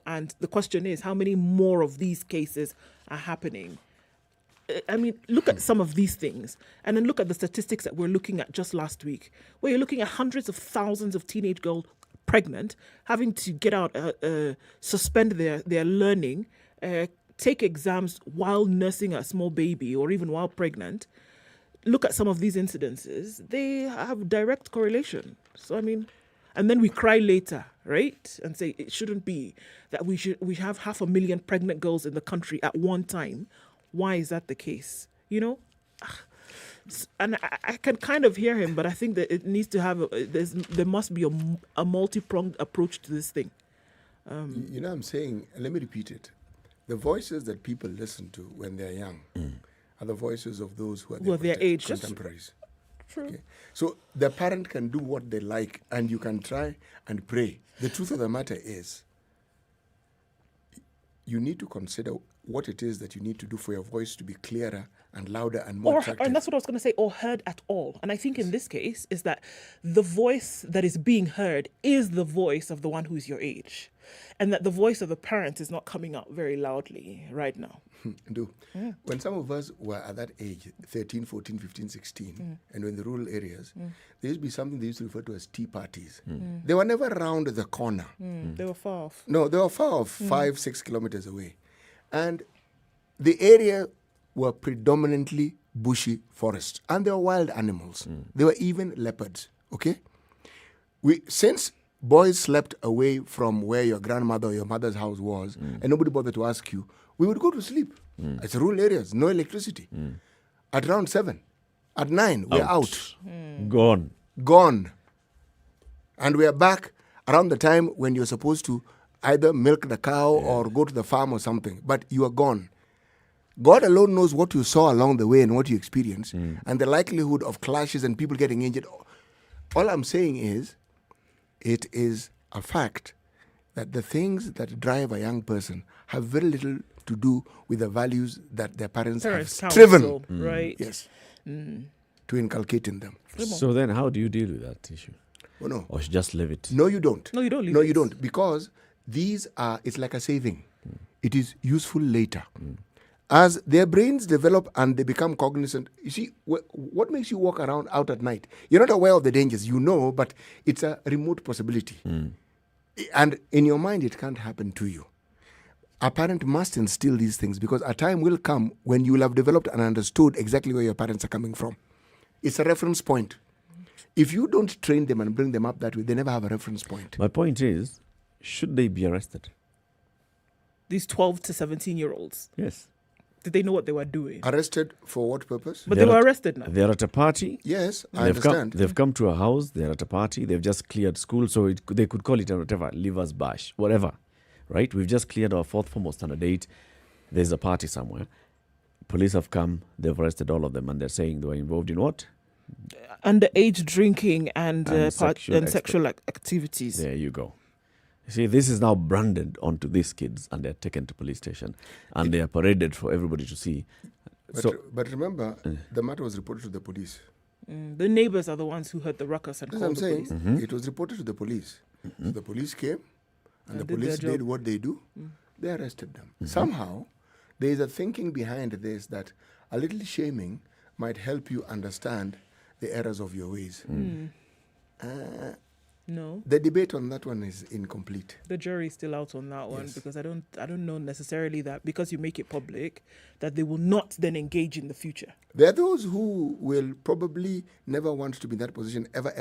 and the question is, how many more of these cases are happening? I mean, look at some of these things and then look at the statistics that we're looking at just last week, where you're looking at hundreds of thousands of teenage girls pregnant, having to get out, suspend their learning, take exams while nursing a small baby or even while pregnant. Look at some of these incidences. They have direct correlation. So, I mean, and then we cry later, right? And say it shouldn't be that we have 500,000 pregnant girls in the country at one time. Why is that the case? And I can kind of hear him, but I think that it needs to have, there must be a multi-pronged approach to this thing. I'm saying, let me repeat it. The voices that people listen to when they're young are the voices of those who are their age contemporaries. True. Okay. So the parent can do what they like and you can try and pray. The truth of the matter is, you need to consider what it is that you need to do for your voice to be clearer and louder and more attractive. And that's what I was going to say, or heard at all. And I think in this case is that the voice that is being heard is the voice of the one who's your age. And that the voice of the parent is not coming out very loudly right now. When some of us were at that age, 13, 14, 15, 16, and in the rural areas, there used to be something they used to refer to as tea parties. They were never around the corner. They were far off. No, they were far off, 5, 6 kilometers away. And the area were predominantly bushy forests. And there were wild animals. There were even leopards, okay? Since boys slept away from where your grandmother or your mother's house was, and nobody bothered to ask you, we would go to sleep. It's rural areas, no electricity. At around 7, at 9, we're out. Gone. And we're back around the time when you're supposed to either milk the cow or go to the farm or something, but you are gone. God alone knows what you saw along the way and what you experienced, and the likelihood of clashes and people getting injured. All I'm saying is, it is a fact that the things that drive a young person have very little to do with the values that their parents have striven, right? Yes, to inculcate in them. So then how do you deal with that issue? Oh, no. Or just leave it? No, you don't. No, you don't leave No, it. you don't. Because these are, it's like a saving. It is useful later. As their brains develop and they become cognizant, you see, what makes you walk around out at night? You're not aware of the dangers, but it's a remote possibility. And in your mind, it can't happen to you. A parent must instill these things because a time will come when you will have developed and understood exactly where your parents are coming from. It's a reference point. If you don't train them and bring them up that way, they never have a reference point. My point is, should they be arrested? These 12 to 17-year-olds. Yes. Did they know what they were doing? Arrested for what purpose? But they were arrested now. They're at a party. Yes, I understand. They've come to a house. They're at a party. They've just cleared school. So they could call it whatever, Leavers Bash, whatever. Right? We've just cleared our 4th form or standard 8. There's a party somewhere. Police have come. They've arrested all of them. And they're saying they were involved in what? Underage drinking and sexual activities. There you go. See, this is now branded onto these kids and they're taken to police station and they are paraded for everybody to see. But remember, the matter was reported to the police. The neighbors are the ones who heard the ruckus and called the police. It was reported to the police. So the police came and the police did what they do. They arrested them. Somehow, there is a thinking behind this that a little shaming might help you understand the errors of your ways. No. The debate on that one is incomplete. The jury is still out on that one Yes. because I don't know necessarily that because you make it public that they will not then engage in the future. There are those who will probably never want to be in that position ever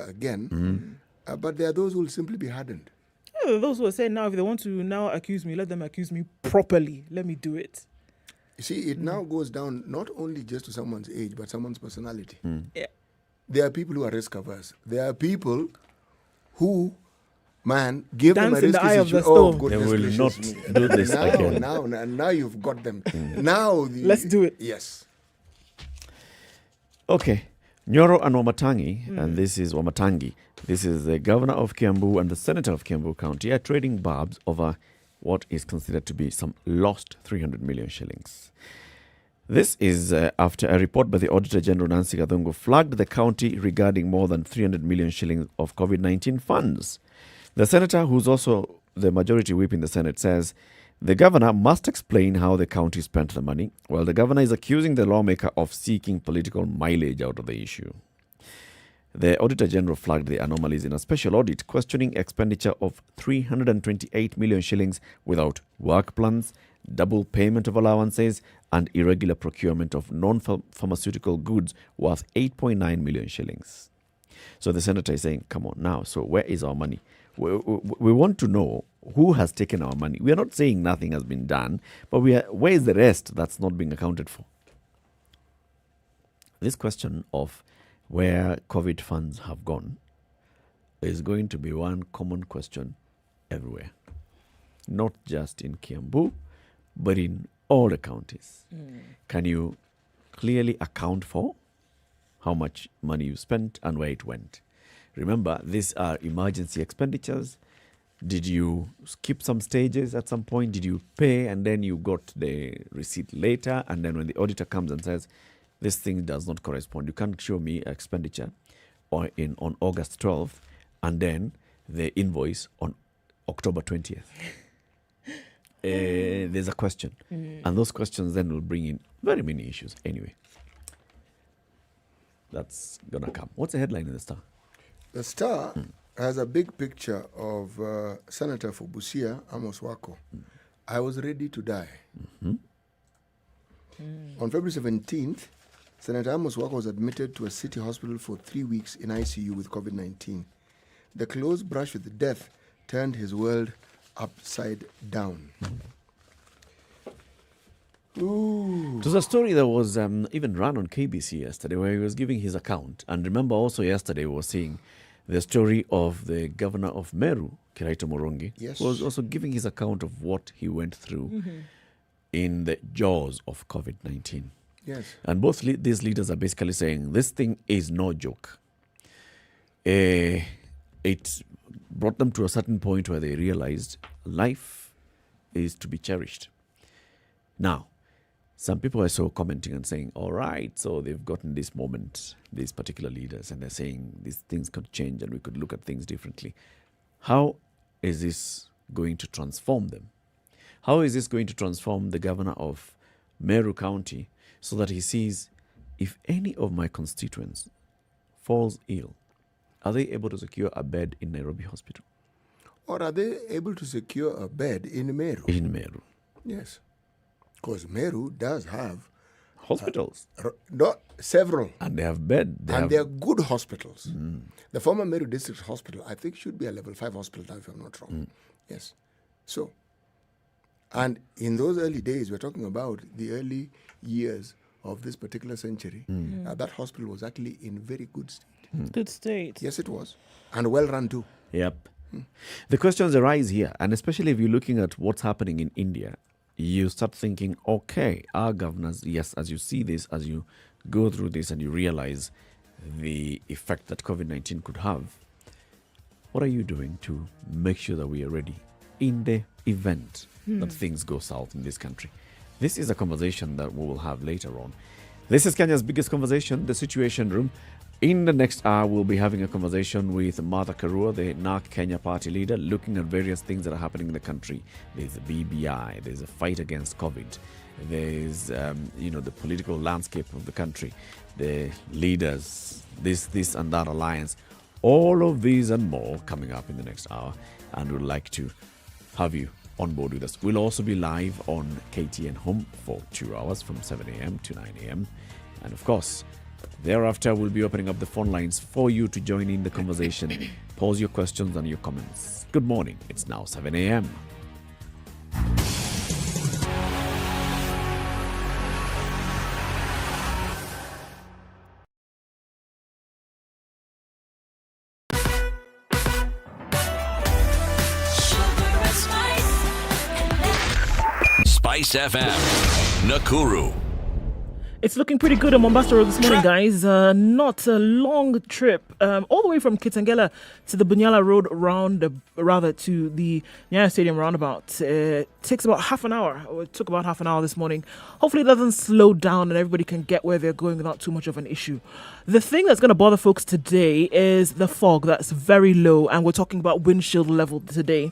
again. But there are those who will simply be hardened. Yeah, those who are saying now if they want to now accuse me, let them accuse me properly. Let me do it. You see, it now goes down not only just to someone's age, but someone's personality. Yeah. There are people who are risk averse. There are people who, man, give Dance them a in the risky eye of the situation. Oh, storm. goodness They will gracious not me. do this again. Now you've got them. Now Let's do it. Yes. Okay. Nyoro and Wamatangi, and this is Wamatangi. This is the governor of Kiambu and the senator of Kiambu County are trading barbs over what is considered to be some lost 300 million shillings. This is after a report by the Auditor General Nancy Gathungu flagged the county regarding more than 300 million shillings of COVID-19 funds. The senator, who's also the majority whip in the Senate, says the governor must explain how the county spent the money, while the governor is accusing the lawmaker of seeking political mileage out of the issue. The Auditor General flagged the anomalies in a special audit questioning expenditure of 328 million shillings without work plans, double payment of allowances, and irregular procurement of non-pharmaceutical goods worth 8.9 million shillings. So the senator is saying, come on now, so where is our money? We want to know who has taken our money. We are not saying nothing has been done, but where is the rest that's not being accounted for? This question of where COVID funds have gone is going to be one common question everywhere. Not just in Kiambu, but in all the counties. Can you clearly account for how much money you spent and where it went? Remember, these are emergency expenditures. Did you skip some stages at some point? Did you pay and then you got the receipt later? And then when the auditor comes and says, this thing does not correspond, you can't show me expenditure on August 12th and then the invoice on October 20th. There's a question. And those questions then will bring in very many issues. Anyway, that's going to come. What's the headline in the Star? The Star has a big picture of Senator for Busia, Amos Wako. I was ready to die. On February 17th, Senator Amos Wako was admitted to a city hospital for 3 weeks in ICU with COVID-19. The close brush with death turned his world upside down. Ooh. It was a story that was even run on KBC yesterday where he was giving his account. And remember also yesterday we were seeing the story of the governor of Meru, Kiraito Morongi, Yes. who was also giving his account of what he went through in the jaws of COVID-19. Yes. And both these leaders are basically saying this thing is no joke. It brought them to a certain point where they realized life is to be cherished. Now, some people are so commenting and saying, all right, so they've gotten this moment, these particular leaders, and they're saying these things could change and we could look at things differently. How is this going to transform them? How is this going to transform the governor of Meru County so that he sees if any of my constituents falls ill, are they able to secure a bed in Nairobi Hospital? Or are they able to secure a bed in Meru? In Meru. Yes. Because Meru does have Hospitals. Several. And they have bed. They are good hospitals. The former Meru District Hospital, I think, should be a level 5 hospital now, if I'm not wrong. Yes. So, and in those early days, we're talking about the early years of this particular century, that hospital was actually in very good state. Good state. Yes, it was. And well run too. Yep. The questions arise here, and especially if you're looking at what's happening in India, you start thinking, okay, our governors, yes, as you see this, as you go through this and you realize the effect that COVID-19 could have, what are you doing to make sure that we are ready in the event that things go south in this country? This is a conversation that we will have later on. This is Kenya's biggest conversation, the Situation Room. In the next hour, we'll be having a conversation with Martha Karua, the NARC Kenya party leader, looking at various things that are happening in the country. There's a BBI, there's a fight against COVID, there's, the political landscape of the country, the leaders, this and that alliance. All of these and more coming up in the next hour, and we'd like to have you on board with us. We'll also be live on KTN Home for 2 hours from 7 a.m. to 9 a.m. And of course, thereafter, we'll be opening up the phone lines for you to join in the conversation. Pose your questions and your comments. Good morning. It's now 7 a.m. SpiceFM, Nakuru. It's looking pretty good on Mombasa Road this morning, guys. Not a long trip, all the way from Kitengela to the Bunyala Road to the Nyeri Stadium roundabout. Takes about half an hour. Or it took about half an hour this morning. Hopefully it doesn't slow down and everybody can get where they're going without too much of an issue. The thing that's going to bother folks today is the fog that's very low, and we're talking about windshield level today.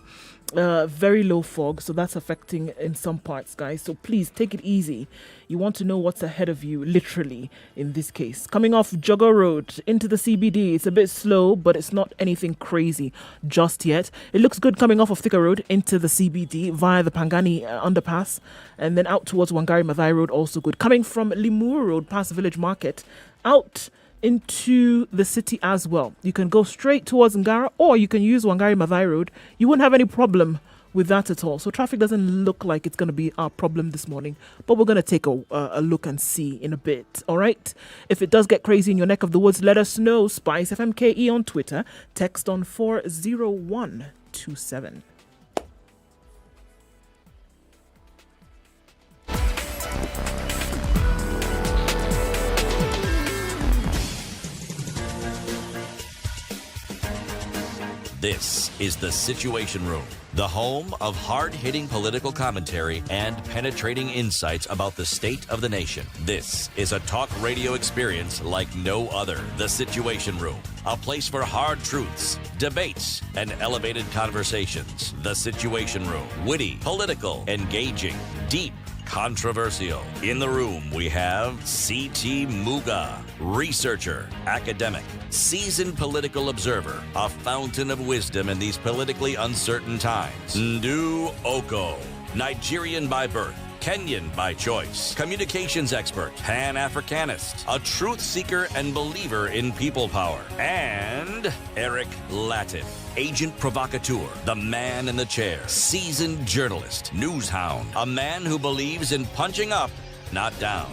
Very low fog, so that's affecting in some parts, guys. So please take it easy. You want to know what's ahead of you, literally, in this case. Coming off Jogger Road into the CBD, it's a bit slow, but it's not anything crazy just yet. It looks good coming off of Thika Road into the CBD via the Pangani underpass, and then out towards Wangari Maathai Road, also good. Coming from Limuru Road past Village Market, out into the city as well. You can go straight towards Ngara, or you can use Wangari Maathai Road. You wouldn't have any problem with that at all. So traffic doesn't look like it's going to be our problem this morning, but we're going to take a look and see in a bit. All right. If it does get crazy in your neck of the woods, let us know. SpiceFMKE on Twitter. Text on 40127. This is The Situation Room, the home of hard-hitting political commentary and penetrating insights about the state of the nation. This is a talk radio experience like no other. The Situation Room, a place for hard truths, debates, and elevated conversations. The Situation Room, witty, political, engaging, deep, controversial. In the room, we have C.T. Muga, researcher, academic, seasoned political observer, a fountain of wisdom in these politically uncertain times. Ndu Oko, Nigerian by birth, Kenyan by choice, communications expert, Pan-Africanist, a truth seeker and believer in people power, and Eric Latif, agent provocateur, the man in the chair, seasoned journalist, news hound, a man who believes in punching up, not down.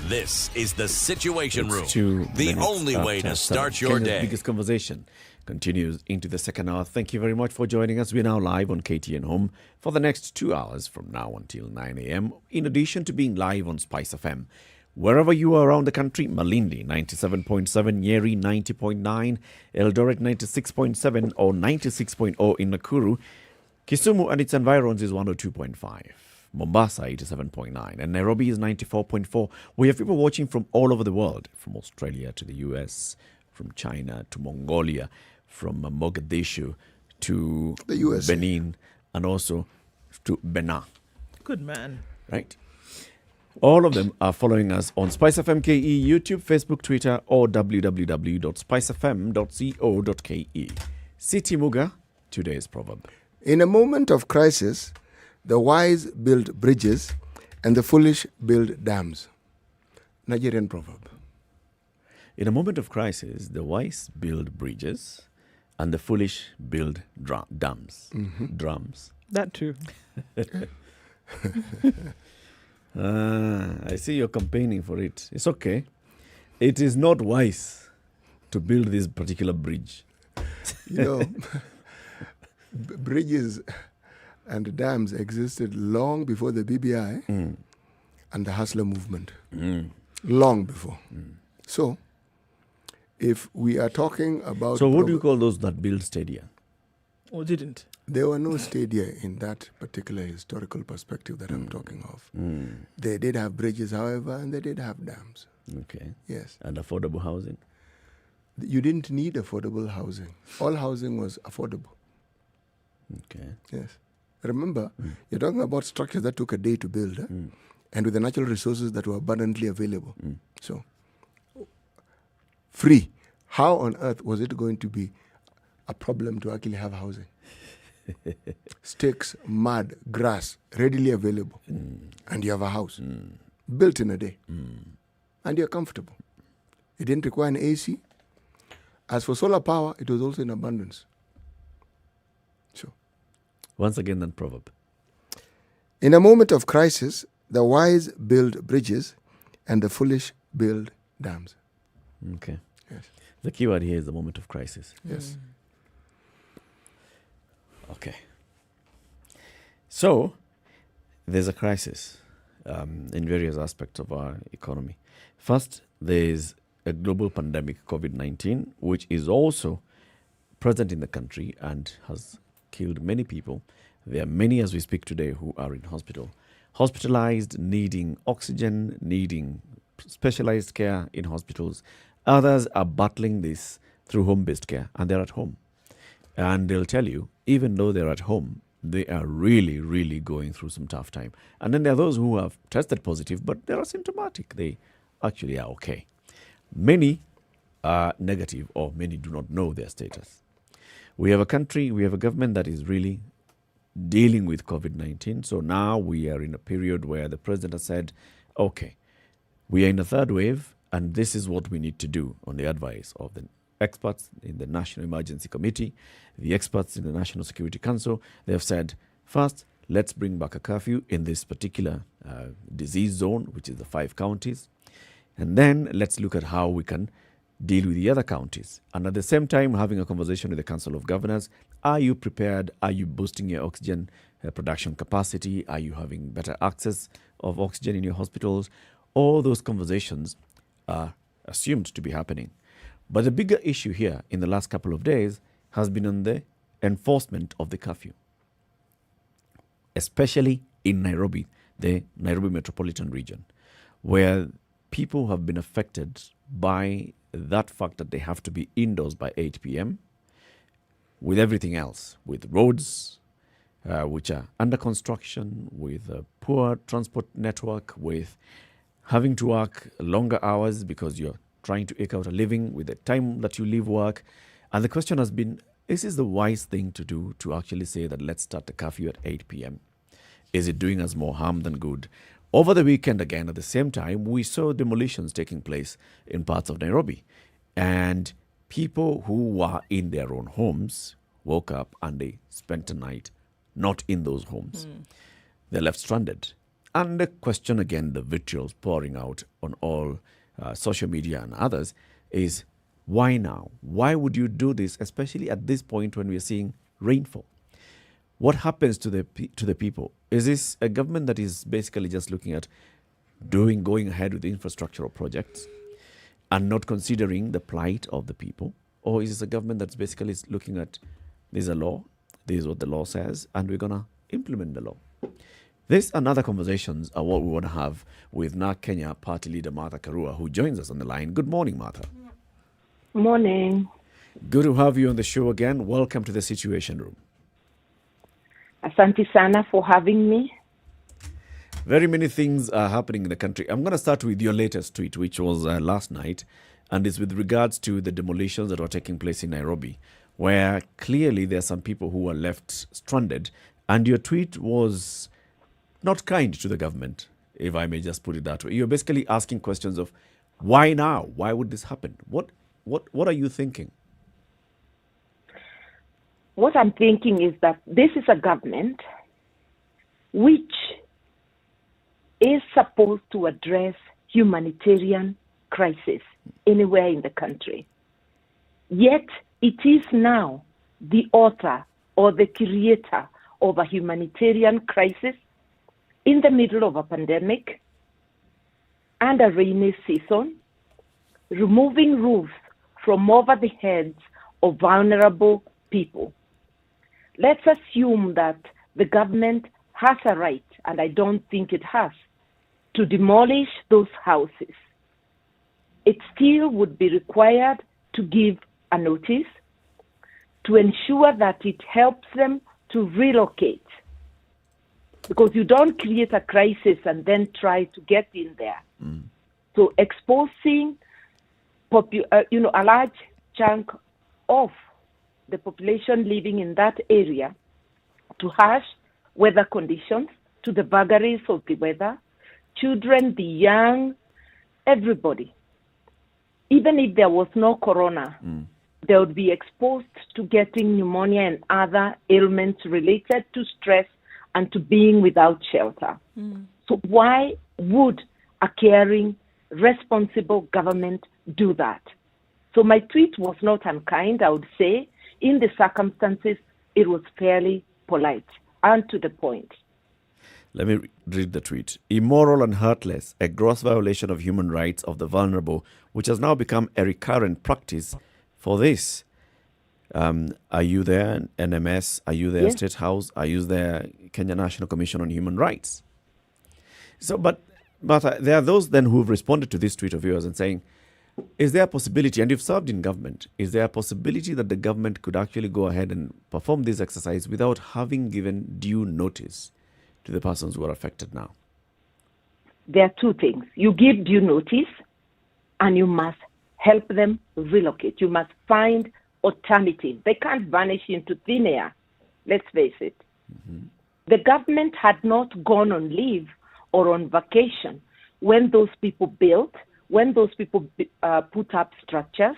This is The Situation Room, the only way to start your Kenya's day. Biggest conversation continues into the second hour. Thank you very much for joining us. We're now live on KTN Home for the next 2 hours from now until 9 a.m. In addition to being live on SpiceFM, wherever you are around the country, Malindi 97.7, Nyeri 90.9, Eldoret 96.7 or 96.0 in Nakuru, Kisumu and its environs is 102.5. Mombasa 87.9 and Nairobi is 94.4. We have people watching from all over the world, from Australia to the US, from China to Mongolia, from Mogadishu to the USA. Benin, and also to Benin. Good man. Right? All of them are following us on SpiceFMKE, YouTube, Facebook, Twitter, or www.spicefm.co.ke. City Muga, today's proverb. In a moment of crisis, the wise build bridges and the foolish build dams. Nigerian proverb. In a moment of crisis, the wise build bridges and the foolish build dams. Drums. That too. I see you're campaigning for it. It's okay. It is not wise to build this particular bridge. You know, bridges and dams existed long before the BBI and the Hustler movement. Long before. So, if we are talking about... So what do you call those that build stadia? Or didn't? There were no stadia in that particular historical perspective that I'm talking of. They did have bridges, however, and they did have dams. Okay. Yes. And affordable housing? You didn't need affordable housing. All housing was affordable. Okay. Yes. Remember, you're talking about structures that took a day to build, and with the natural resources that were abundantly available. So, free how on earth was it going to be a problem to actually have housing? Sticks, mud, grass, readily available. And you have a house built in a day. And you're comfortable. It didn't require an AC. As for solar power, it was also in abundance. So, Once again, that proverb. in a moment of crisis, the wise build bridges and the foolish build dams. Okay. Yes. The key word here is the moment of crisis. Yes. Okay. So, there's a crisis in various aspects of our economy. First, there's a global pandemic, COVID-19, which is also present in the country and has killed many people. There are many, as we speak today, who are in hospital, hospitalized, needing oxygen, needing specialized care in hospitals. Others are battling this through home-based care, and they're at home. And they'll tell you, even though they're at home, they are really, really going through some tough time. And then there are those who have tested positive, but they're asymptomatic. They actually are okay. Many are negative, or many do not know their status. We have a country, we have a government that is really dealing with COVID-19. So now we are in a period where the president has said, okay, we are in a third wave, and this is what we need to do on the advice of the experts in the National Emergency Committee, the experts in the National Security Council. They have said, first, let's bring back a curfew in this particular disease zone, which is the 5 counties. And then let's look at how we can deal with the other counties. And at the same time, having a conversation with the Council of Governors. Are you prepared? Are you boosting your oxygen production capacity? Are you having better access of oxygen in your hospitals? All those conversations are assumed to be happening. But the bigger issue here in the last couple of days has been on the enforcement of the curfew, especially in Nairobi, the Nairobi metropolitan region, where people have been affected by that fact that they have to be indoors by 8 p.m. with everything else, with roads which are under construction, with a poor transport network, with having to work longer hours because you're trying to eke out a living with the time that you leave work. And the question has been, is this the wise thing to do, to actually say that let's start the curfew at 8 p.m.? Is it doing us more harm than good? Over the weekend, again, at the same time, we saw demolitions taking place in parts of Nairobi. And people who were in their own homes woke up and they spent the night not in those homes. They're left stranded. And the question, again, the vitriol's pouring out on all social media and others, is why now? Why would you do this, especially at this point when we are seeing rainfall? What happens to the people? Is this a government that is basically just looking at going ahead with infrastructural projects and not considering the plight of the people? Or is this a government that's basically looking at, there's a law, this is what the law says, and we're going to implement the law? This and other conversations are what we want to have with NARC Kenya Party Leader Martha Karua, who joins us on the line. Good morning, Martha. Morning. Good to have you on the show again. Welcome to the Situation Room. Asante sana for having me. Very many things are happening in the country. I'm going to start with your latest tweet, which was last night, and it's with regards to the demolitions that were taking place in Nairobi, where clearly there are some people who were left stranded, and your tweet was not kind to the government, if I may just put it that way. You're basically asking questions of why now? Why would this happen? What are you thinking? What I'm thinking is that this is a government which is supposed to address humanitarian crisis anywhere in the country. Yet it is now the author or the creator of a humanitarian crisis in the middle of a pandemic and a rainy season, removing roofs from over the heads of vulnerable people. Let's assume that the government has a right, and I don't think it has, to demolish those houses. It still would be required to give a notice to ensure that it helps them to relocate. Because you don't create a crisis and then try to get in there. So exposing a large chunk of the population living in that area to harsh weather conditions, to the vagaries of the weather, children, the young, everybody. Even if there was no corona, they would be exposed to getting pneumonia and other ailments related to stress and to being without shelter. So why would a caring, responsible government do that? So my tweet was not unkind, I would say. In the circumstances, it was fairly polite and to the point. Let me read the tweet. Immoral and heartless, a gross violation of human rights of the vulnerable, which has now become a recurrent practice. For this, are you there, NMS? Are you there, Yes. State House? Are you there, Kenya National Commission on Human Rights? So, but Martha, there are those then who've responded to this tweet of yours and saying, is there a possibility, and you've served in government, is there a possibility that the government could actually go ahead and perform this exercise without having given due notice to the persons who are affected now? There are two things. You give due notice and you must help them relocate. You must find alternatives. They can't vanish into thin air. Let's face it. The government had not gone on leave or on vacation when those people built, when those people put up structures.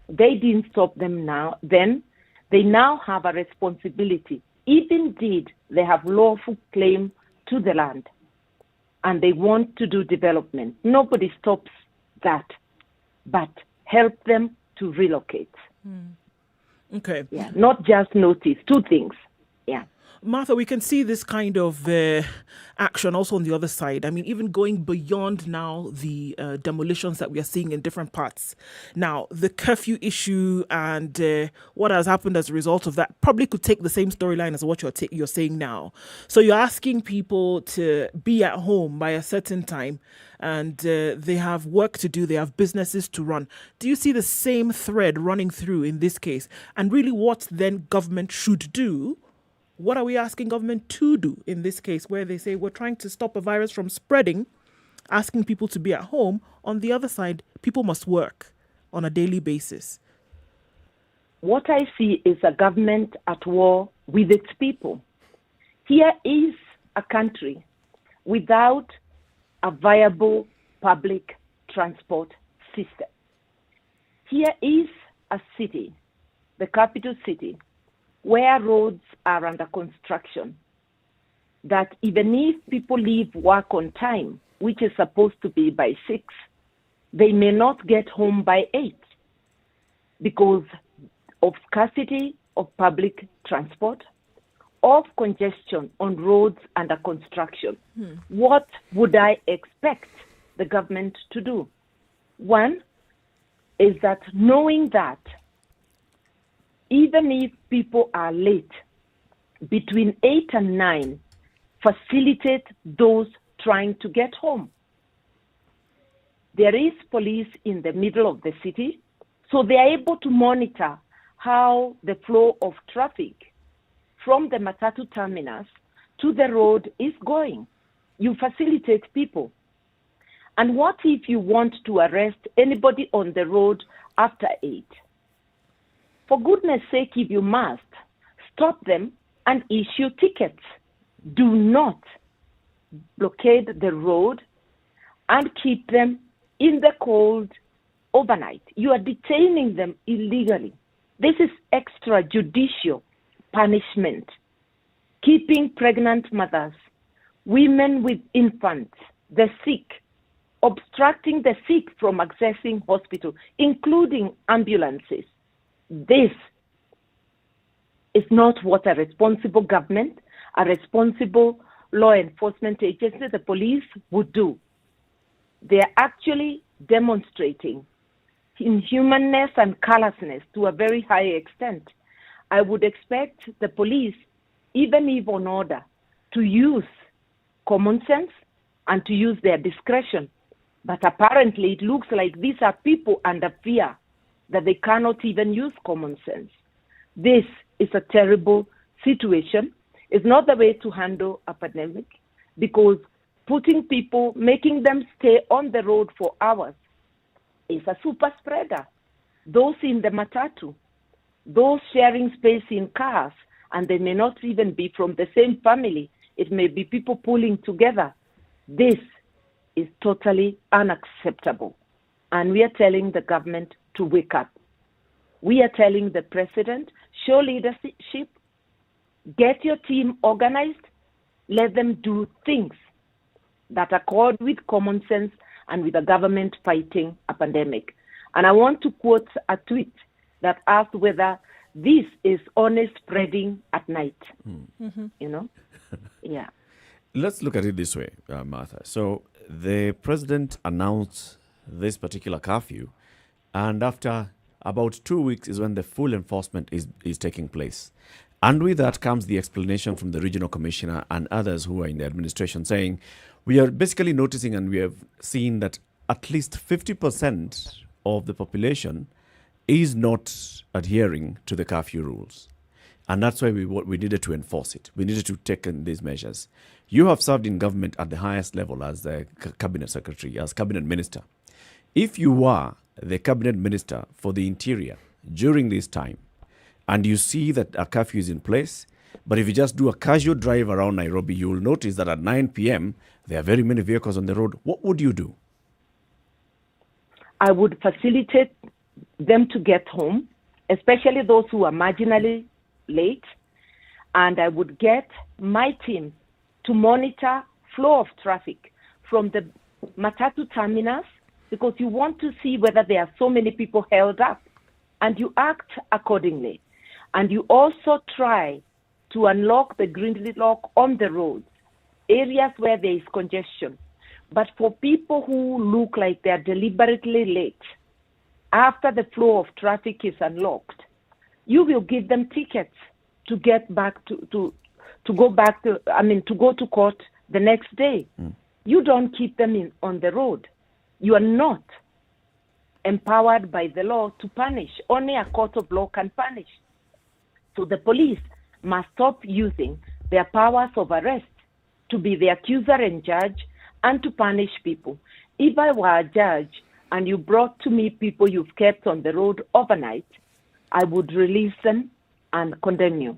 They didn't stop them now. Then they now have a responsibility. If indeed they have lawful claim to the land and they want to do development, nobody stops that, but help them to relocate. Okay. Yeah, not just notice. Two things. Yeah. Martha, we can see this kind of action also on the other side. I mean, even going beyond now the demolitions that we are seeing in different parts. Now, the curfew issue and what has happened as a result of that probably could take the same storyline as what you're saying now. So you're asking people to be at home by a certain time and they have work to do, they have businesses to run. Do you see the same thread running through in this case? And really what then government should do? What are we asking government to do in this case where they say we're trying to stop a virus from spreading, asking people to be at home? On the other side, people must work on a daily basis. What I see is a government at war with its people. Here is a country without a viable public transport system. Here is a city, the capital city, where roads are under construction, that even if people leave work on time, which is supposed to be by 6, they may not get home by 8 because of scarcity of public transport, of congestion on roads under construction. What would I expect the government to do? One is that knowing that even if people are late, between 8 and 9, facilitate those trying to get home. There is police in the middle of the city, so they are able to monitor how the flow of traffic from the Matatu terminus to the road is going. You facilitate people. And what if you want to arrest anybody on the road after 8? For goodness sake, if you must, stop them and issue tickets. Do not blockade the road and keep them in the cold overnight. You are detaining them illegally. This is extrajudicial punishment. Keeping pregnant mothers, women with infants, the sick, obstructing the sick from accessing hospital, including ambulances. This is not what a responsible government, a responsible law enforcement agency, the police would do. They are actually demonstrating inhumanness and callousness to a very high extent. I would expect the police, even if on order, to use common sense and to use their discretion. But apparently it looks like these are people under fear that they cannot even use common sense. This is a terrible situation. It's not the way to handle a pandemic because putting people, making them stay on the road for hours is a super spreader. those in the matatu, those sharing space in cars, and they may not even be from the same family. It may be people pulling together. This is totally unacceptable. And we are telling the government to wake up. We are telling the president, show leadership, get your team organized, let them do things that accord with common sense and with the government fighting a pandemic. And I want to quote a tweet that asked whether this is honest spreading at night. You know? Yeah. Let's look at it this way, Martha. So the president announced this particular curfew, and after about 2 weeks is when the full enforcement is taking place. And with that comes the explanation from the regional commissioner and others who are in the administration saying, we are basically noticing and we have seen that at least 50% of the population is not adhering to the curfew rules. And that's why we needed to enforce it. We needed to take in these measures. You have served in government at the highest level as the cabinet secretary, as cabinet minister. If you are the cabinet minister for the interior during this time, and you see that a curfew is in place, but if you just do a casual drive around Nairobi, you will notice that at 9 p.m., there are very many vehicles on the road. What would you do? I would facilitate them to get home, especially those who are marginally late, and I would get my team to monitor flow of traffic from the matatu terminus, because you want to see whether there are so many people held up, and you act accordingly. And you also try to unlock the gridlock on the roads, areas where there is congestion. But for people who look like they are deliberately late, after the flow of traffic is unlocked, you will give them tickets to get back to go to court the next day. You don't keep them on the road. You are not empowered by the law to punish. Only a court of law can punish. So the police must stop using their powers of arrest to be the accuser and judge and to punish people. If I were a judge and you brought to me people you've kept on the road overnight, I would release them and condemn you.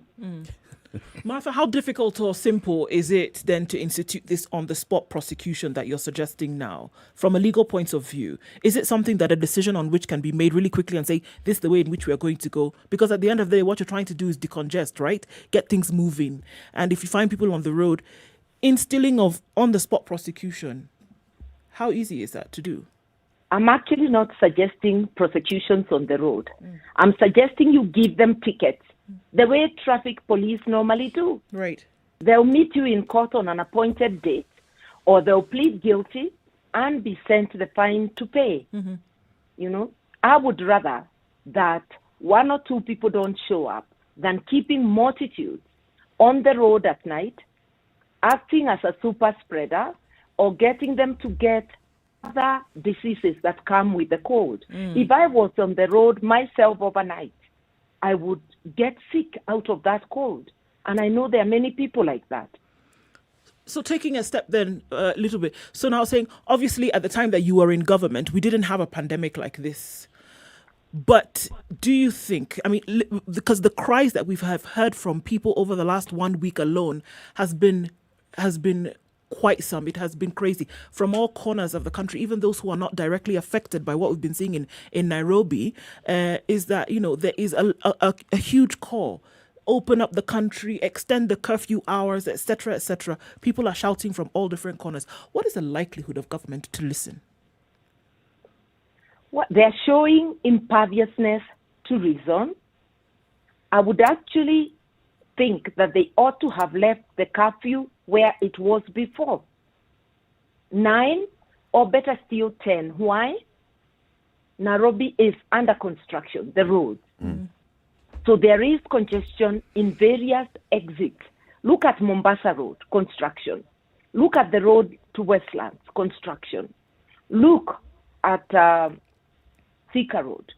Martha, how difficult or simple is it then to institute this on-the-spot prosecution that you're suggesting now? From a legal point of view, is it something that a decision on which can be made really quickly and say, this is the way in which we are going to go? Because at the end of the day, what you're trying to do is decongest, right? Get things moving. And if you find people on the road, instilling of on-the-spot prosecution, how easy is that to do? I'm actually not suggesting prosecutions on the road. I'm suggesting you give them tickets the way traffic police normally do. Right. They'll meet you in court on an appointed date, or they'll plead guilty and be sent the fine to pay. You know, I would rather that one or two people don't show up than keeping multitudes on the road at night, acting as a super spreader, or getting them to get other diseases that come with the cold. If I was on the road myself overnight, I would get sick out of that cold. And I know there are many people like that. So taking a step then a little bit. So now saying, obviously at the time that you were in government, we didn't have a pandemic like this. But do you think, I mean, because the cries that we have heard from people over the last 1 week alone has been quite some. It has been crazy from all corners of the country, even those who are not directly affected by what we've been seeing in Nairobi, is that, you know, there is a huge call. Open up the country, extend the curfew hours, etc., etc. People are shouting from all different corners. What is the likelihood of government to listen? Well, they're showing imperviousness to reason. I would actually think that they ought to have left the curfew where it was before. 9, or better still 10. Why? Nairobi is under construction, the roads. So there is congestion in various exits. Look at Mombasa Road, construction. Look at the road to Westlands, construction. Look at Thika Road.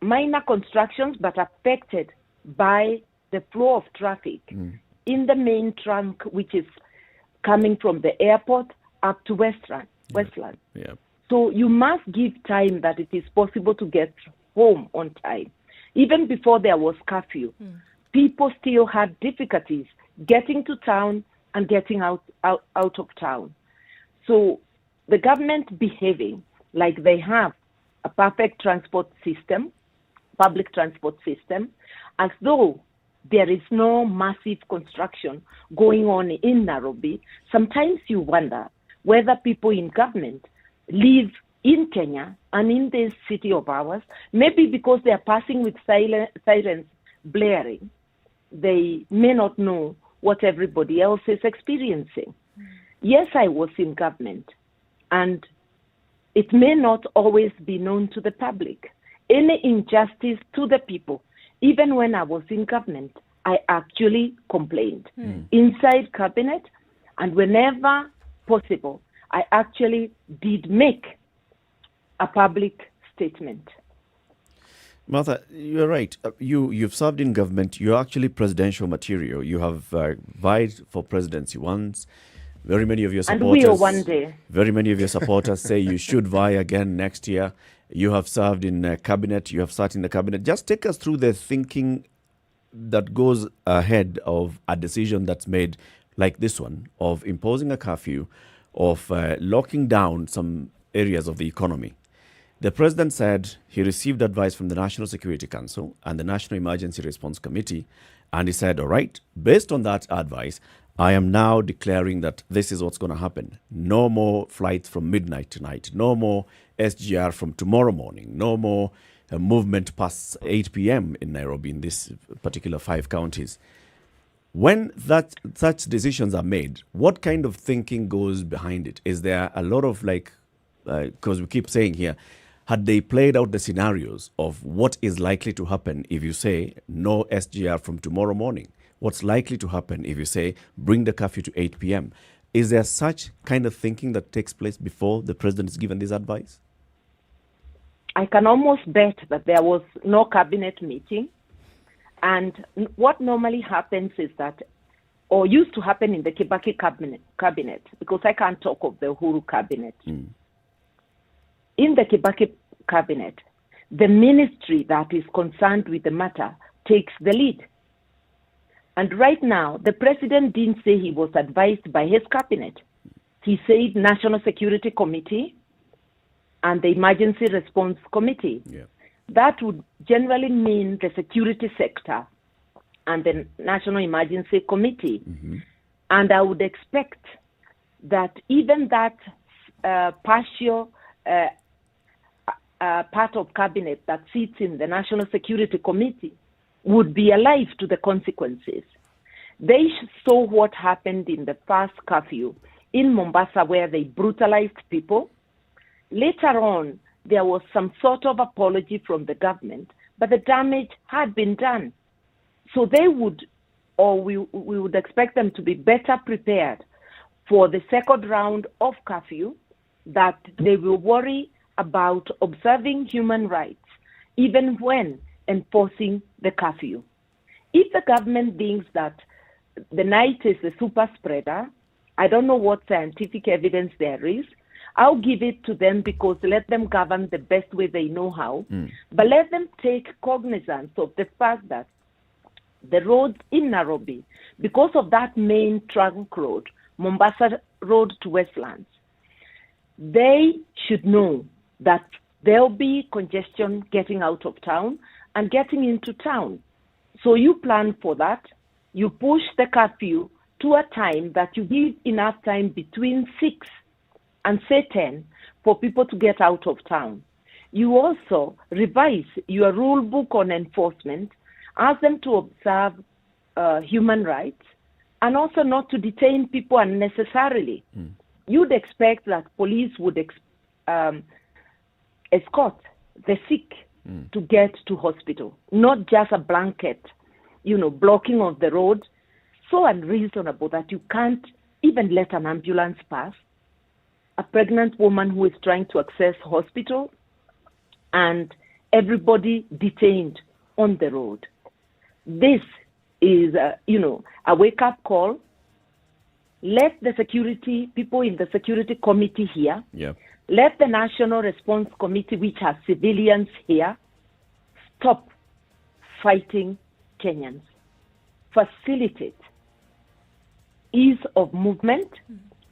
Minor constructions, but affected by the flow of traffic in the main trunk, which is coming from the airport up to Westland. Yeah. So you must give time that it is possible to get home on time. Even before there was curfew, people still had difficulties getting to town and getting out of town. So the government behaving like they have a perfect transport system, public transport system, as though there is no massive construction going on in Nairobi, sometimes you wonder whether people in government live in Kenya and in this city of ours, maybe because they are passing with sirens blaring, they may not know what everybody else is experiencing. Yes, I was in government, and it may not always be known to the public. Any injustice to the people, even when I was in government, I actually complained inside cabinet, and whenever possible, I actually did make a public statement. Martha, you're right. You've served in government. You're actually presidential material. You have vied for presidency once. Very many of your supporters. And will one day. Very many of your supporters say you should vie again next year. You have served in cabinet. You have sat in the cabinet. Just take us through the thinking that goes ahead of a decision that's made, like this one, of imposing a curfew, of locking down some areas of the economy. The president said he received advice from the National Security Council and the National Emergency Response Committee, and he said, all right, based on that advice, I am now declaring that this is what's going to happen. No more flights from midnight tonight. No more SGR from tomorrow morning. No more movement past 8 p.m. in Nairobi, in this particular 5 counties. When such decisions are made, what kind of thinking goes behind it? Is there a lot of because we keep saying here, had they played out the scenarios of what is likely to happen if you say no SGR from tomorrow morning? What's likely to happen if you say bring the curfew to 8 p.m.? Is there such kind of thinking that takes place before the president is given this advice? I can almost bet that there was no cabinet meeting. And what normally happens is that, or used to happen in the Kibaki cabinet, because I can't talk of the Uhuru cabinet. In the Kibaki cabinet, the ministry that is concerned with the matter takes the lead. And right now, the president didn't say he was advised by his cabinet. He said National Security Committee and the Emergency Response Committee. That would generally mean the security sector and the National Emergency Committee. And I would expect that even that partial part of cabinet that sits in the National Security Committee would be alive to the consequences. They saw what happened in the first curfew in Mombasa, where they brutalized people. Later on, there was some sort of apology from the government, but the damage had been done. So they would, or we would expect them to be better prepared for the second round of curfew, that they will worry about observing human rights, even when enforcing the curfew. If the government thinks that the night is a super spreader, I don't know what scientific evidence there is. I'll give it to them, because let them govern the best way they know how. But let them take cognizance of the fact that the roads in Nairobi, because of that main trunk road, Mombasa Road to Westlands, they should know that there'll be congestion getting out of town and getting into town. So you plan for that. You push the curfew to a time that you give enough time between 6 and say 10 for people to get out of town. You also revise your rule book on enforcement, ask them to observe human rights, and also not to detain people unnecessarily. You'd expect that police would escort the sick to get to hospital, not just a blanket, blocking of the road, so unreasonable that you can't even let an ambulance pass, a pregnant woman who is trying to access hospital, and everybody detained on the road. This is, a wake-up call. let the security people in the security committee here, Yeah. let the National Response Committee, which has civilians here, stop fighting Kenyans. Facilitate ease of movement,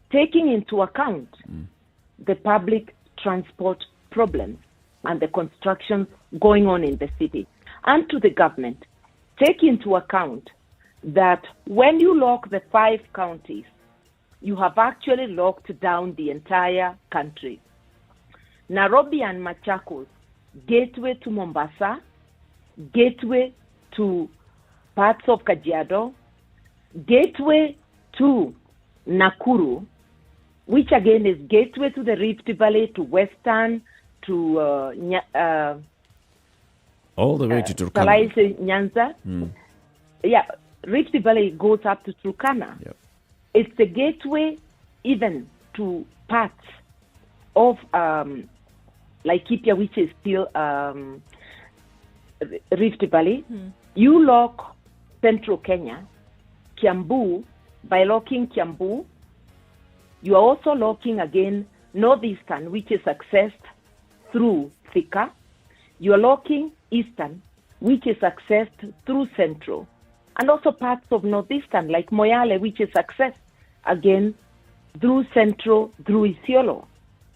taking into account the public transport problems and the constructions going on in the city. And to the government, take into account that when you lock the 5 counties, you have actually locked down the entire country. Nairobi and Machakos, gateway to Mombasa, gateway to parts of Kajiado, gateway to Nakuru, which again is gateway to the Rift Valley, to Western, to all the way to Turkana. Nyanza. Yeah, Rift Valley goes up to Turkana. Yep. It's the gateway even to parts of Laikipia, which is still Rift Valley. You lock Central Kenya, Kiambu. By locking Kiambu, you are also locking again Northeastern, which is accessed through Thika. You are locking Eastern, which is accessed through Central. And also parts of Northeastern, like Moyale, which is accessed again through Central, through Isiolo.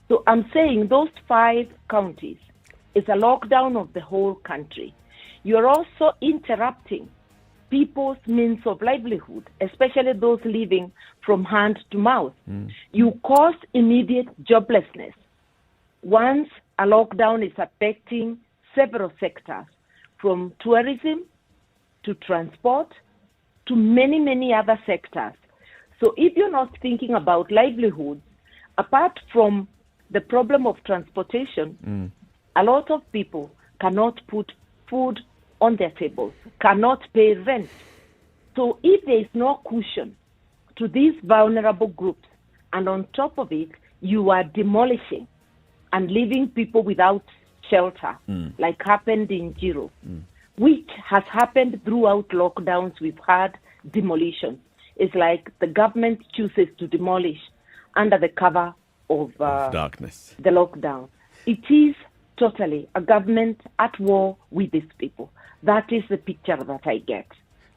So I'm saying those 5 counties is a lockdown of the whole country. You're also interrupting people's means of livelihood, especially those living from hand to mouth. You cause immediate joblessness. Once a lockdown is affecting several sectors, from tourism to transport to many, many other sectors. So if you're not thinking about livelihoods, apart from the problem of transportation, a lot of people cannot put food on their tables, cannot pay rent. So if there is no cushion to these vulnerable groups, and on top of it, you are demolishing and leaving people without shelter, like happened in Jiro, which has happened throughout lockdowns. We've had demolitions. It's like the government chooses to demolish under the cover of darkness, the lockdown. It is totally a government at war with these people. That is the picture that I get.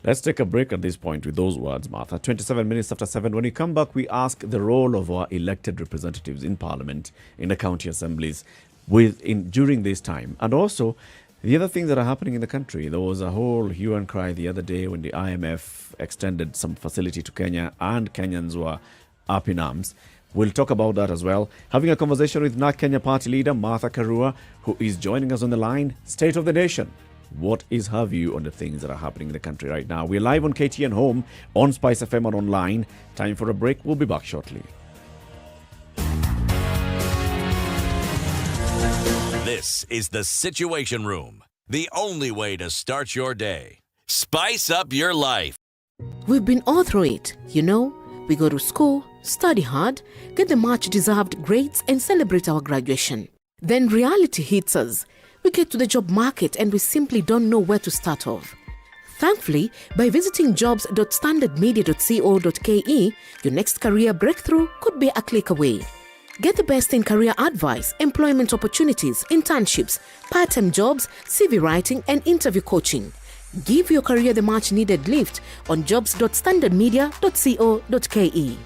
Let's take a break at this point with those words, Martha. 27 minutes after 7. When we come back, we ask the role of our elected representatives in Parliament, in the county assemblies, during this time. And also, the other things that are happening in the country. There was a whole hue and cry the other day when the IMF extended some facility to Kenya and Kenyans were up in arms. We'll talk about that as well. Having a conversation with NAK Kenya party leader Martha Karua, who is joining us on the line. State of the Nation. What is her view on the things that are happening in the country right now? We're live on KTN Home, on SpiceFM and online. Time for a break. We'll be back shortly. This is the Situation Room, the only way to start your day. Spice up your life. We've been all through it, you know. We go to school, study hard, get the much-deserved grades and celebrate our graduation. Then reality hits us. We get to the job market and we simply don't know where to start off. Thankfully, by visiting jobs.standardmedia.co.ke, your next career breakthrough could be a click away. Get the best in career advice, employment opportunities, internships, part-time jobs, CV writing and interview coaching. Give your career the much-needed lift on jobs.standardmedia.co.ke.